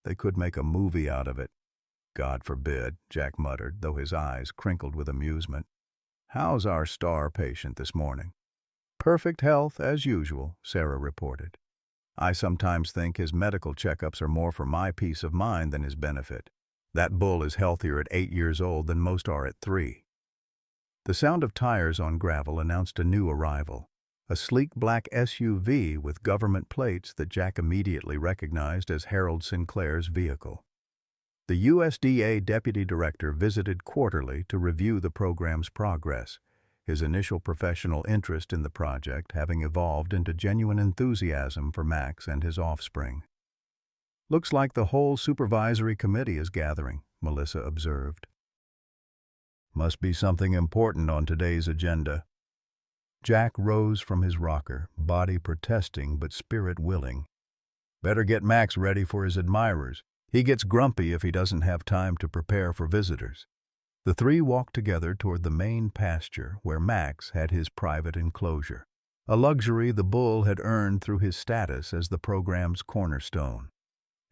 They could make a movie out of it." "God forbid," Jack muttered, though his eyes crinkled with amusement. "How's our star patient this morning?" "Perfect health, as usual," Sarah reported. "I sometimes think his medical checkups are more for my peace of mind than his benefit. That bull is healthier at 8 years old than most are at 3. The sound of tires on gravel announced a new arrival, a sleek black SUV with government plates that Jack immediately recognized as Harold Sinclair's vehicle. The USDA Deputy Director visited quarterly to review the program's progress, his initial professional interest in the project having evolved into genuine enthusiasm for Max and his offspring. "Looks like the whole supervisory committee is gathering," Melissa observed. "Must be something important on today's agenda." Jack rose from his rocker, body protesting but spirit willing. "Better get Max ready for his admirers. He gets grumpy if he doesn't have time to prepare for visitors." The three walked together toward the main pasture where Max had his private enclosure, a luxury the bull had earned through his status as the program's cornerstone.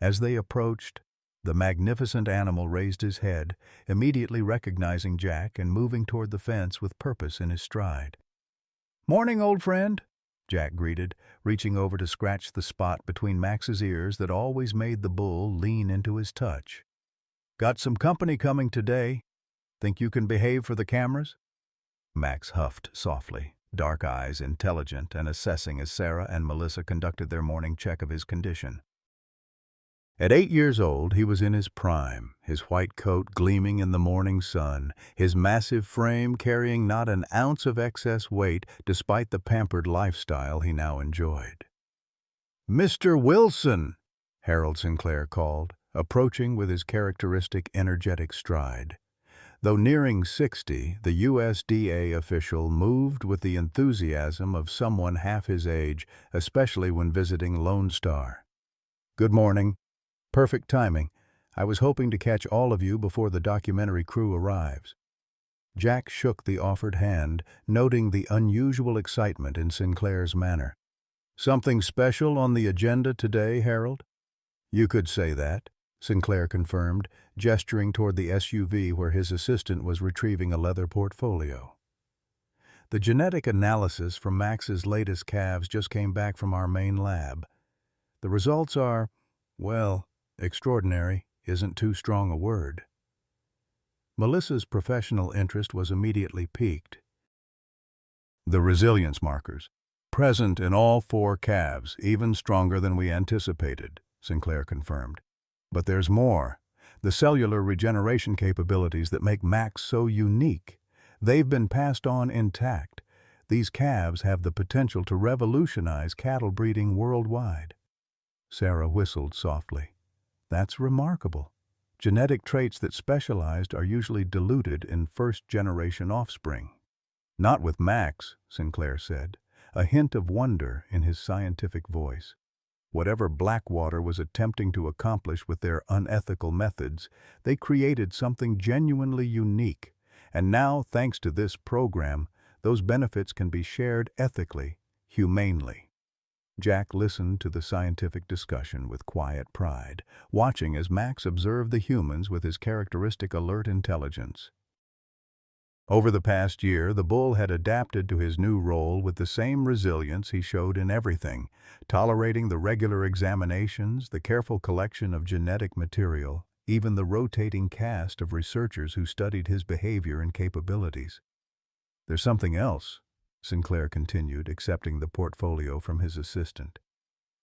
As they approached, the magnificent animal raised his head, immediately recognizing Jack and moving toward the fence with purpose in his stride. "Morning, old friend," Jack greeted, reaching over to scratch the spot between Max's ears that always made the bull lean into his touch. "Got some company coming today. Think you can behave for the cameras?" Max huffed softly, dark eyes intelligent and assessing as Sarah and Melissa conducted their morning check of his condition. At 8 years old, he was in his prime, his white coat gleaming in the morning sun, his massive frame carrying not an ounce of excess weight despite the pampered lifestyle he now enjoyed. "Mr. Wilson," Harold Sinclair called, approaching with his characteristic energetic stride. Though nearing 60, the USDA official moved with the enthusiasm of someone half his age, especially when visiting Lone Star. "Good morning. Perfect timing. I was hoping to catch all of you before the documentary crew arrives." Jack shook the offered hand, noting the unusual excitement in Sinclair's manner. "Something special on the agenda today, Harold?" "You could say that," Sinclair confirmed, gesturing toward the SUV where his assistant was retrieving a leather portfolio. "The genetic analysis from Max's latest calves just came back from our main lab. The results are, well, extraordinary isn't too strong a word." Melissa's professional interest was immediately piqued. "The resilience markers, present in all 4 calves, even stronger than we anticipated," Sinclair confirmed. "But there's more. The cellular regeneration capabilities that make Max so unique. They've been passed on intact. These calves have the potential to revolutionize cattle breeding worldwide." Sarah whistled softly. "That's remarkable. Genetic traits that specialized are usually diluted in first-generation offspring." "Not with Max," Sinclair said, a hint of wonder in his scientific voice. "Whatever Blackwater was attempting to accomplish with their unethical methods, they created something genuinely unique. And now, thanks to this program, those benefits can be shared ethically, humanely." Jack listened to the scientific discussion with quiet pride, watching as Max observed the humans with his characteristic alert intelligence. Over the past year, the bull had adapted to his new role with the same resilience he showed in everything, tolerating the regular examinations, the careful collection of genetic material, even the rotating cast of researchers who studied his behavior and capabilities. "There's something else," Sinclair continued, accepting the portfolio from his assistant.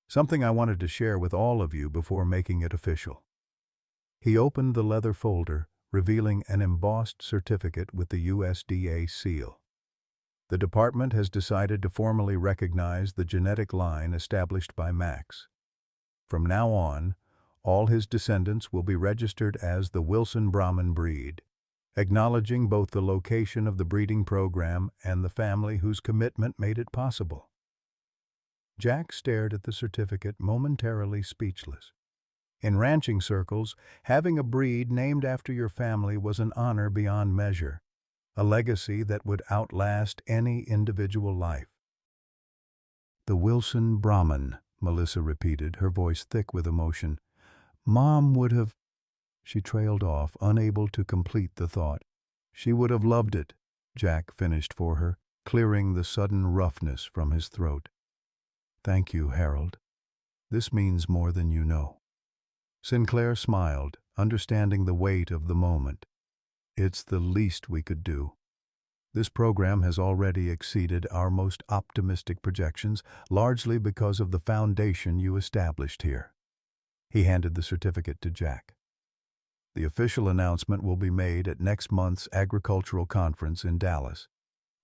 "Something I wanted to share with all of you before making it official." He opened the leather folder, revealing an embossed certificate with the USDA seal. "The department has decided to formally recognize the genetic line established by Max. From now on, all his descendants will be registered as the Wilson Brahman breed, acknowledging both the location of the breeding program and the family whose commitment made it possible." Jack stared at the certificate, momentarily speechless. In ranching circles, having a breed named after your family was an honor beyond measure, a legacy that would outlast any individual life. "The Wilson Brahman," Melissa repeated, her voice thick with emotion. "Mom would have—" She trailed off, unable to complete the thought. "She would have loved it," Jack finished for her, clearing the sudden roughness from his throat. "Thank you, Harold. This means more than you know." Sinclair smiled, understanding the weight of the moment. "It's the least we could do. This program has already exceeded our most optimistic projections, largely because of the foundation you established here." He handed the certificate to Jack. The official announcement will be made at next month's agricultural conference in Dallas,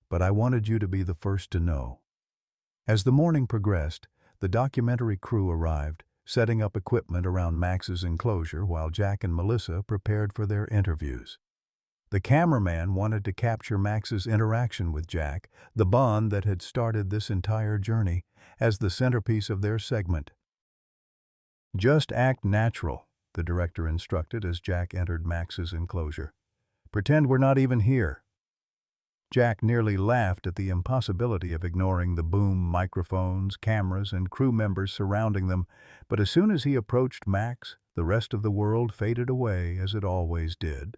but I wanted you to be the first to know. As the morning progressed, the documentary crew arrived, setting up equipment around Max's enclosure while Jack and Melissa prepared for their interviews. The cameraman wanted to capture Max's interaction with Jack, the bond that had started this entire journey, as the centerpiece of their segment. "Just act natural," the director instructed as Jack entered Max's enclosure. "Pretend we're not even here." Jack nearly laughed at the impossibility of ignoring the boom microphones, cameras, and crew members surrounding them, but as soon as he approached Max, the rest of the world faded away as it always did.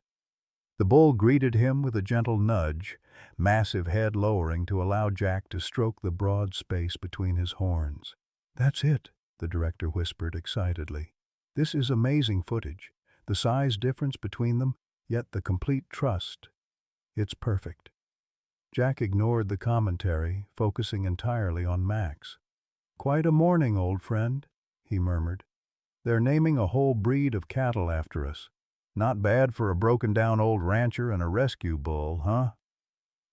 The bull greeted him with a gentle nudge, massive head lowering to allow Jack to stroke the broad space between his horns. "That's it," the director whispered excitedly. "This is amazing footage. The size difference between them, yet the complete trust. It's perfect." Jack ignored the commentary, focusing entirely on Max. "Quite a morning, old friend," he murmured. "They're naming a whole breed of cattle after us. Not bad for a broken-down old rancher and a rescue bull, huh?"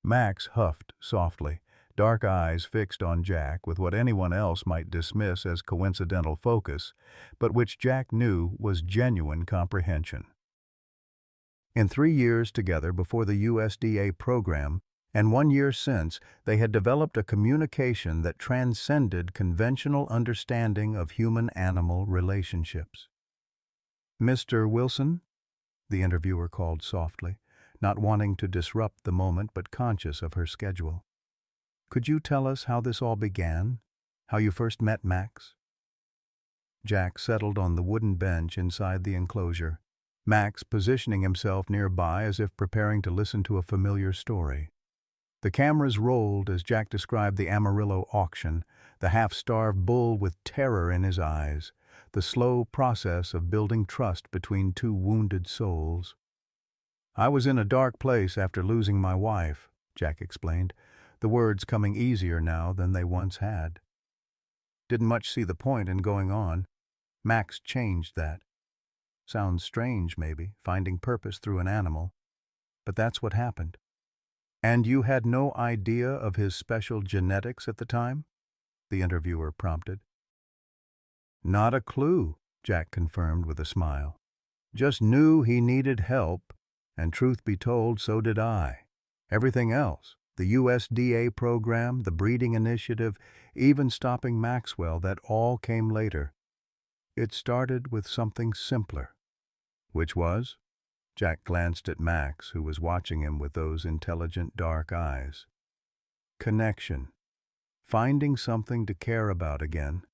Max huffed softly, dark eyes fixed on Jack with what anyone else might dismiss as coincidental focus, but which Jack knew was genuine comprehension. In 3 years together before the USDA program, and 1 year since, they had developed a communication that transcended conventional understanding of human-animal relationships. "Mr. Wilson?" the interviewer called softly, not wanting to disrupt the moment but conscious of her schedule. "Could you tell us how this all began? How you first met Max?" Jack settled on the wooden bench inside the enclosure, Max positioning himself nearby as if preparing to listen to a familiar story. The cameras rolled as Jack described the Amarillo auction, the half-starved bull with terror in his eyes, the slow process of building trust between two wounded souls. "I was in a dark place after losing my wife," Jack explained, the words coming easier now than they once had. "Didn't much see the point in going on. Max changed that. Sounds strange, maybe, finding purpose through an animal, but that's what happened." "And you had no idea of his special genetics at the time?" the interviewer prompted. "Not a clue," Jack confirmed with a smile. "Just knew he needed help, and truth be told, so did I. Everything else, the USDA program, the breeding initiative, even stopping Maxwell, that all came later. It started with something simpler." "Which was?" Jack glanced at Max, who was watching him with those intelligent dark eyes. "Connection. Finding something to care about again.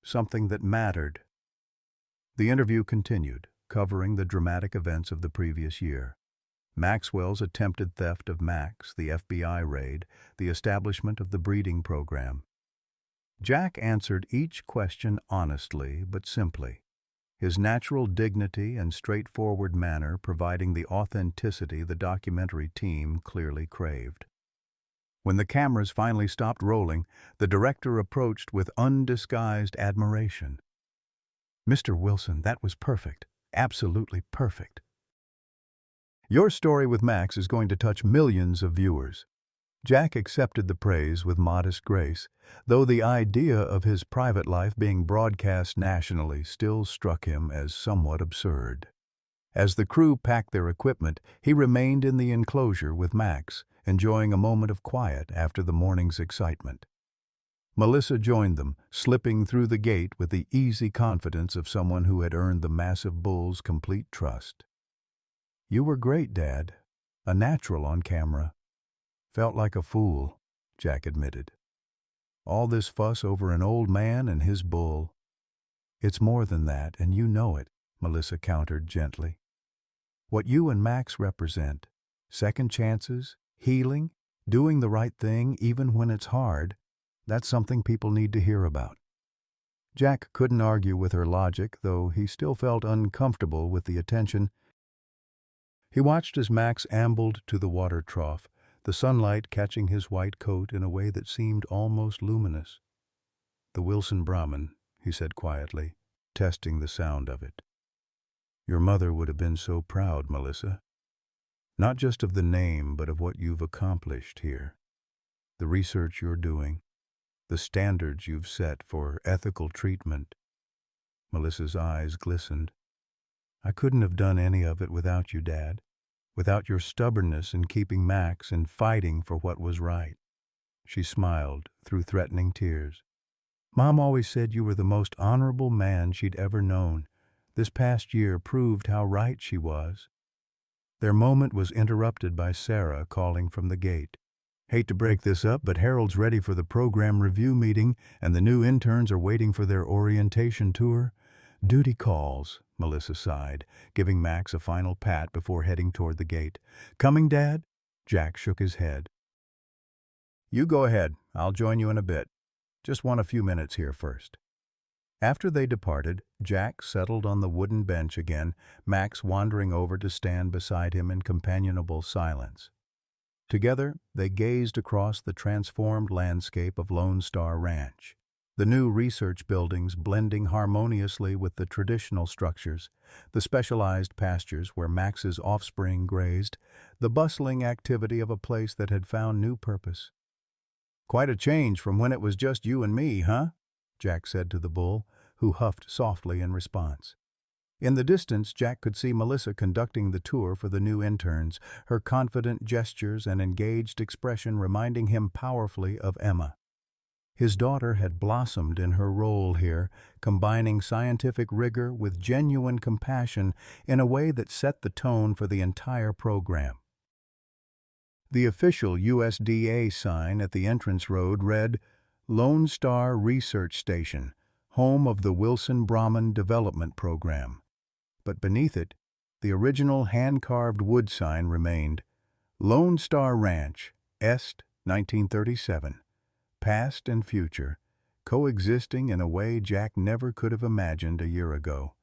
Something that mattered." The interview continued, covering the dramatic events of the previous year. Maxwell's attempted theft of Max, the FBI raid, the establishment of the breeding program. Jack answered each question honestly but simply, his natural dignity and straightforward manner providing the authenticity the documentary team clearly craved. When the cameras finally stopped rolling, the director approached with undisguised admiration. "Mr. Wilson, that was perfect. Absolutely perfect. Your story with Max is going to touch millions of viewers." Jack accepted the praise with modest grace, though the idea of his private life being broadcast nationally still struck him as somewhat absurd. As the crew packed their equipment, he remained in the enclosure with Max, enjoying a moment of quiet after the morning's excitement. Melissa joined them, slipping through the gate with the easy confidence of someone who had earned the massive bull's complete trust. "You were great, Dad. A natural on camera." "Felt like a fool," Jack admitted. "All this fuss over an old man and his bull." "It's more than that, and you know it," Melissa countered gently. "What you and Max represent, second chances, healing, doing the right thing even when it's hard, that's something people need to hear about." Jack couldn't argue with her logic, though he still felt uncomfortable with the attention. He watched as Max ambled to the water trough, the sunlight catching his white coat in a way that seemed almost luminous. "The Wilson Brahmin," he said quietly, testing the sound of it. Your mother would have been so proud, Melissa. Not just of the name, but of what you've accomplished here. The research you're doing, the standards you've set for ethical treatment. Melissa's eyes glistened. I couldn't have done any of it without you, Dad. Without your stubbornness in keeping Max and fighting for what was right. She smiled through threatening tears. Mom always said you were the most honorable man she'd ever known. This past year proved how right she was. Their moment was interrupted by Sarah calling from the gate. Hate to break this up, but Harold's ready for the program review meeting, and the new interns are waiting for their orientation tour. Duty calls, Melissa sighed, giving Max a final pat before heading toward the gate. Coming, Dad? Jack shook his head. You go ahead. I'll join you in a bit. Just want a few minutes here first. After they departed, Jack settled on the wooden bench again, Max wandering over to stand beside him in companionable silence. Together, they gazed across the transformed landscape of Lone Star Ranch. The new research buildings blending harmoniously with the traditional structures, the specialized pastures where Max's offspring grazed, the bustling activity of a place that had found new purpose. Quite a change from when it was just you and me, huh? Jack said to the bull, who huffed softly in response. In the distance, Jack could see Melissa conducting the tour for the new interns, her confident gestures and engaged expression reminding him powerfully of Emma. His daughter had blossomed in her role here, combining scientific rigor with genuine compassion in a way that set the tone for the entire program. The official USDA sign at the entrance road read, Lone Star Research Station, home of the Wilson Brahman Development Program. But beneath it, the original hand-carved wood sign remained, Lone Star Ranch, Est, 1937. Past and future, coexisting in a way Jack never could have imagined a year ago.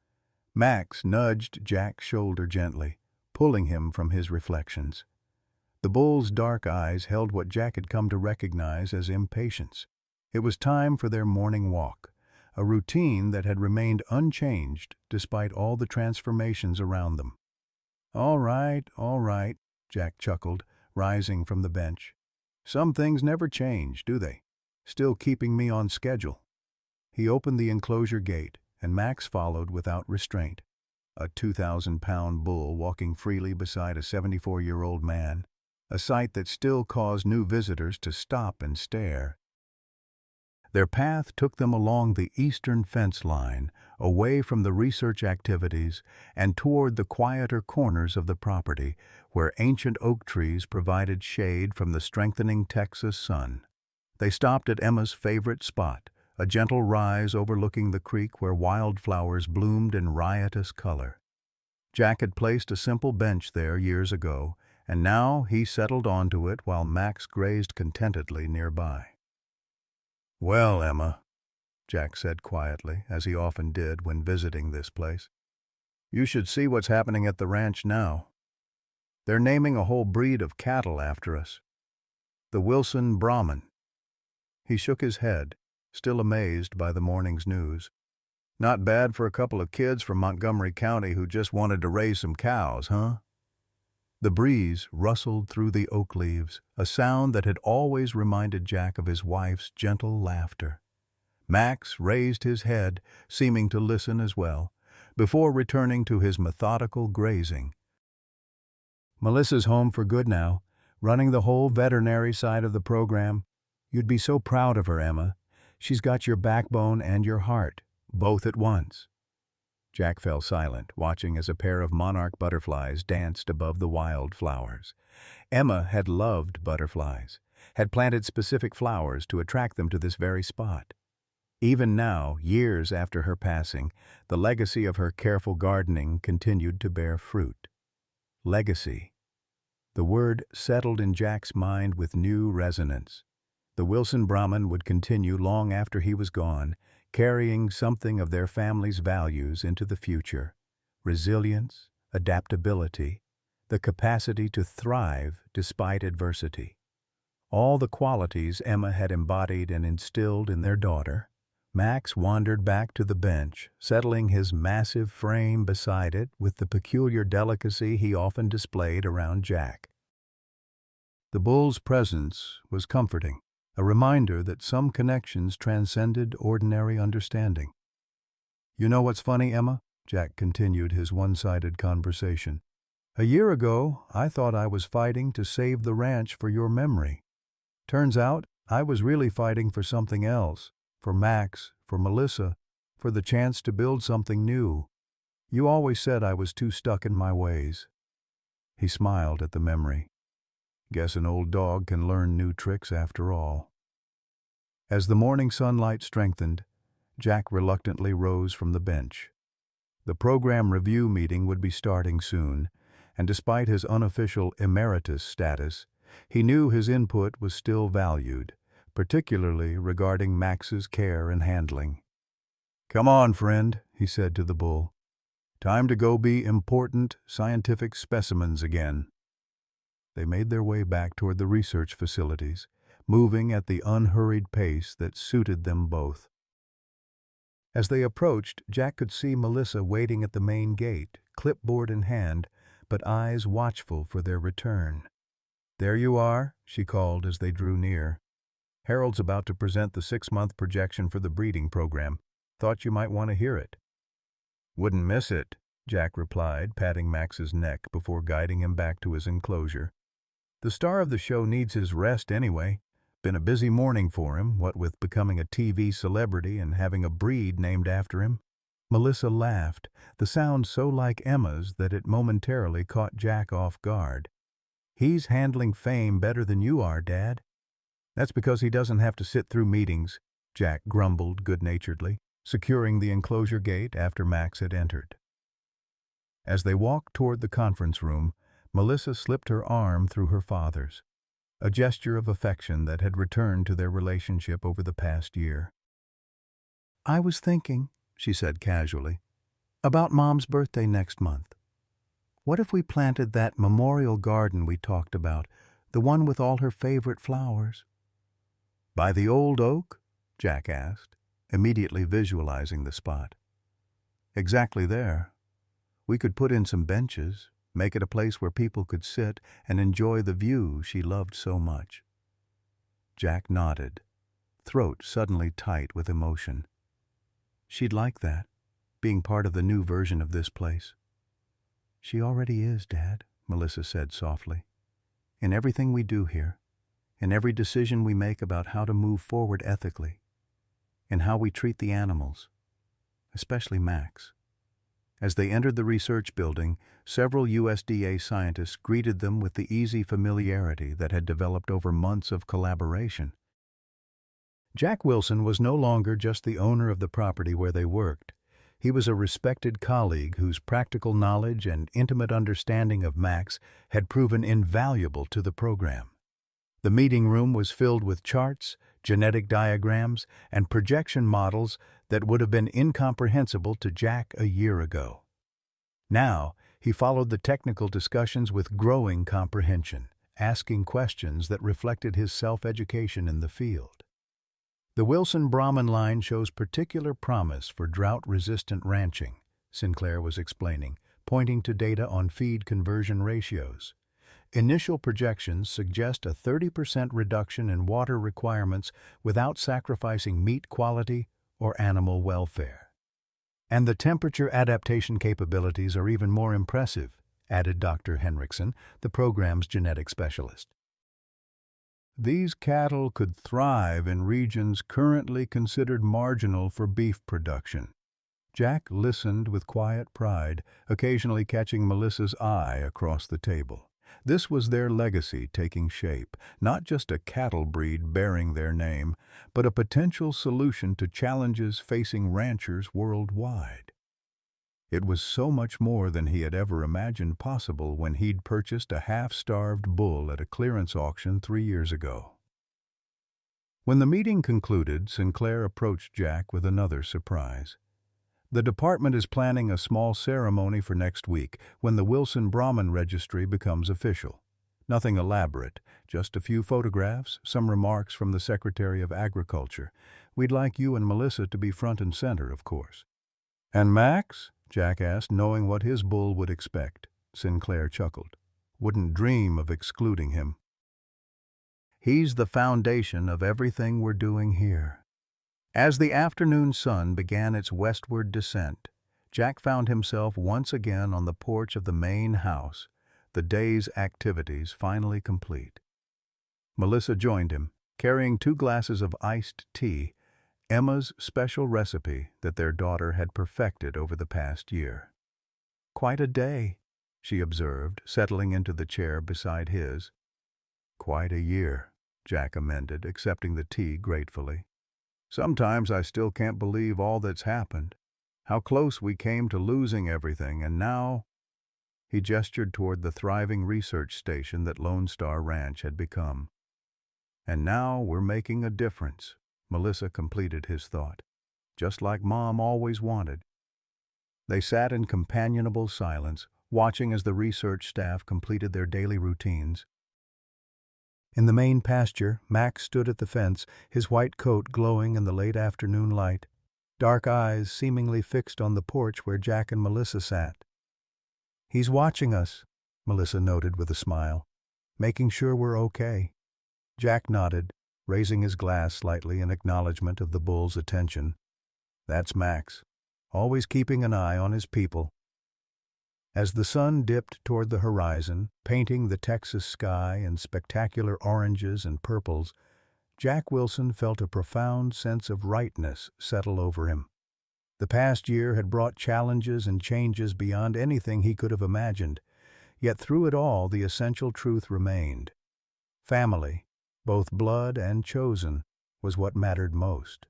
Max nudged Jack's shoulder gently, pulling him from his reflections. The bull's dark eyes held what Jack had come to recognize as impatience. It was time for their morning walk, a routine that had remained unchanged despite all the transformations around them. All right, Jack chuckled, rising from the bench. Some things never change, do they? Still keeping me on schedule. He opened the enclosure gate, and Max followed without restraint. A 2,000-pound bull walking freely beside a 74-year-old man, a sight that still caused new visitors to stop and stare. Their path took them along the eastern fence line, away from the research activities, and toward the quieter corners of the property, where ancient oak trees provided shade from the strengthening Texas sun. They stopped at Emma's favorite spot, a gentle rise overlooking the creek where wildflowers bloomed in riotous color. Jack had placed a simple bench there years ago, and now he settled onto it while Max grazed contentedly nearby. Well, Emma, Jack said quietly, as he often did when visiting this place, you should see what's happening at the ranch now. They're naming a whole breed of cattle after us. The Wilson Brahman. He shook his head, still amazed by the morning's news. Not bad for a couple of kids from Montgomery County who just wanted to raise some cows, huh? The breeze rustled through the oak leaves, a sound that had always reminded Jack of his wife's gentle laughter. Max raised his head, seeming to listen as well, before returning to his methodical grazing. Melissa's home for good now, running the whole veterinary side of the program. You'd be so proud of her, Emma. She's got your backbone and your heart, both at once. Jack fell silent, watching as a pair of monarch butterflies danced above the wildflowers. Emma had loved butterflies, had planted specific flowers to attract them to this very spot. Even now, years after her passing, the legacy of her careful gardening continued to bear fruit. Legacy. The word settled in Jack's mind with new resonance. The Wilson Brahman would continue long after he was gone, carrying something of their family's values into the future: resilience, adaptability, the capacity to thrive despite adversity. All the qualities Emma had embodied and instilled in their daughter, Max wandered back to the bench, settling his massive frame beside it with the peculiar delicacy he often displayed around Jack. The bull's presence was comforting, a reminder that some connections transcended ordinary understanding. "You know what's funny, Emma?" Jack continued his one-sided conversation. "A year ago, I thought I was fighting to save the ranch for your memory. Turns out, I was really fighting for something else, for Max, for Melissa, for the chance to build something new. You always said I was too stuck in my ways." He smiled at the memory. Guess an old dog can learn new tricks after all. As the morning sunlight strengthened, Jack reluctantly rose from the bench. The program review meeting would be starting soon, and despite his unofficial emeritus status, he knew his input was still valued, particularly regarding Max's care and handling. "Come on, friend," he said to the bull. "Time to go be important scientific specimens again." They made their way back toward the research facilities, moving at the unhurried pace that suited them both. As they approached, Jack could see Melissa waiting at the main gate, clipboard in hand, but eyes watchful for their return. "There you are," she called as they drew near. "Harold's about to present the 6-month projection for the breeding program. Thought you might want to hear it." "Wouldn't miss it," Jack replied, patting Max's neck before guiding him back to his enclosure. "The star of the show needs his rest anyway. Been a busy morning for him, what with becoming a TV celebrity and having a breed named after him." Melissa laughed, the sound so like Emma's that it momentarily caught Jack off guard. "He's handling fame better than you are, Dad." "That's because he doesn't have to sit through meetings," Jack grumbled good-naturedly, securing the enclosure gate after Max had entered. As they walked toward the conference room, Melissa slipped her arm through her father's, a gesture of affection that had returned to their relationship over the past year. "I was thinking," she said casually, "about Mom's birthday next month. What if we planted that memorial garden we talked about, the one with all her favorite flowers?" "By the old oak?" Jack asked, immediately visualizing the spot. "Exactly there. We could put in some benches, make it a place where people could sit and enjoy the view she loved so much." Jack nodded, throat suddenly tight with emotion. "She'd like that, being part of the new version of this place." "She already is, Dad," Melissa said softly. "In everything we do here, in every decision we make about how to move forward ethically, in how we treat the animals, especially Max." As they entered the research building, several USDA scientists greeted them with the easy familiarity that had developed over months of collaboration. Jack Wilson was no longer just the owner of the property where they worked. He was a respected colleague whose practical knowledge and intimate understanding of Max had proven invaluable to the program. The meeting room was filled with charts, genetic diagrams, and projection models that would have been incomprehensible to Jack a year ago. Now, he followed the technical discussions with growing comprehension, asking questions that reflected his self-education in the field. "The Wilson-Brahman line shows particular promise for drought-resistant ranching," Sinclair was explaining, pointing to data on feed conversion ratios. "Initial projections suggest a 30% reduction in water requirements without sacrificing meat quality or animal welfare. And the temperature adaptation capabilities are even more impressive," added Dr. Henriksen, the program's genetic specialist. "These cattle could thrive in regions currently considered marginal for beef production." Jack listened with quiet pride, occasionally catching Melissa's eye across the table. This was their legacy taking shape, not just a cattle breed bearing their name, but a potential solution to challenges facing ranchers worldwide. It was so much more than he had ever imagined possible when he'd purchased a half-starved bull at a clearance auction 3 years ago. When the meeting concluded, Sinclair approached Jack with another surprise. "The department is planning a small ceremony for next week when the Wilson-Brahman registry becomes official. Nothing elaborate, just a few photographs, some remarks from the Secretary of Agriculture. We'd like you and Melissa to be front and center, of course. And Max? Jack asked, knowing what his bull would expect. Sinclair chuckled. Wouldn't dream of excluding him. He's the foundation of everything we're doing here. As the afternoon sun began its westward descent, Jack found himself once again on the porch of the main house, the day's activities finally complete. Melissa joined him, carrying 2 glasses of iced tea, Emma's special recipe that their daughter had perfected over the past year. "Quite a day," she observed, settling into the chair beside his. "Quite a year," Jack amended, accepting the tea gratefully. "Sometimes I still can't believe all that's happened. How close we came to losing everything, and now—" He gestured toward the thriving research station that Lone Star Ranch had become. "And now we're making a difference," Melissa completed his thought. "Just like Mom always wanted." They sat in companionable silence, watching as the research staff completed their daily routines. In the main pasture, Max stood at the fence, his white coat glowing in the late afternoon light, dark eyes seemingly fixed on the porch where Jack and Melissa sat. "He's watching us," Melissa noted with a smile, "making sure we're okay." Jack nodded, raising his glass slightly in acknowledgement of the bull's attention. "That's Max, always keeping an eye on his people." As the sun dipped toward the horizon, painting the Texas sky in spectacular oranges and purples, Jack Wilson felt a profound sense of rightness settle over him. The past year had brought challenges and changes beyond anything he could have imagined, yet through it all the essential truth remained. Family, both blood and chosen, was what mattered most.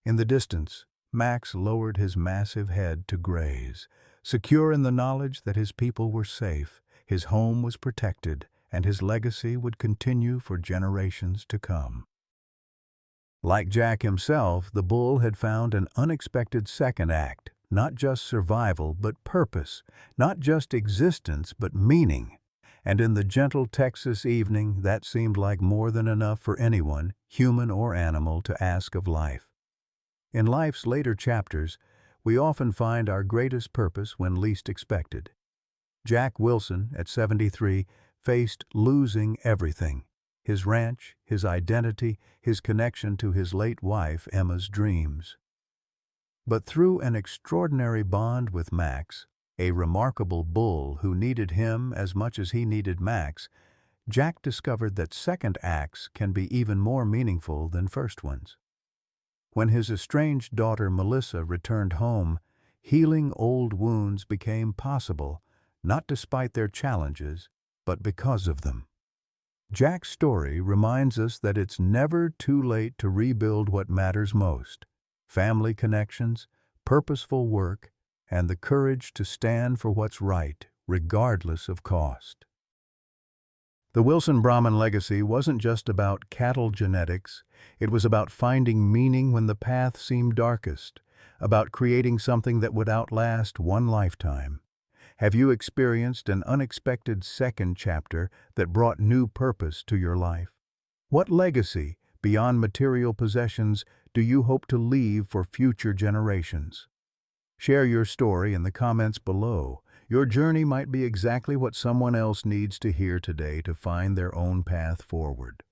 In the distance, Max lowered his massive head to graze, secure in the knowledge that his people were safe, his home was protected, and his legacy would continue for generations to come. Like Jack himself, the bull had found an unexpected second act, not just survival but purpose, not just existence but meaning. And in the gentle Texas evening, that seemed like more than enough for anyone, human or animal, to ask of life. In life's later chapters, we often find our greatest purpose when least expected. Jack Wilson, at 73, faced losing everything: his ranch, his identity, his connection to his late wife Emma's dreams. But through an extraordinary bond with Max, a remarkable bull who needed him as much as he needed Max, Jack discovered that second acts can be even more meaningful than first ones. When his estranged daughter Melissa returned home, healing old wounds became possible, not despite their challenges, but because of them. Jack's story reminds us that it's never too late to rebuild what matters most: family connections, purposeful work, and the courage to stand for what's right, regardless of cost. The Wilson Brahman legacy wasn't just about cattle genetics, it was about finding meaning when the path seemed darkest, about creating something that would outlast one lifetime. Have you experienced an unexpected second chapter that brought new purpose to your life? What legacy, beyond material possessions, do you hope to leave for future generations? Share your story in the comments below. Your journey might be exactly what someone else needs to hear today to find their own path forward.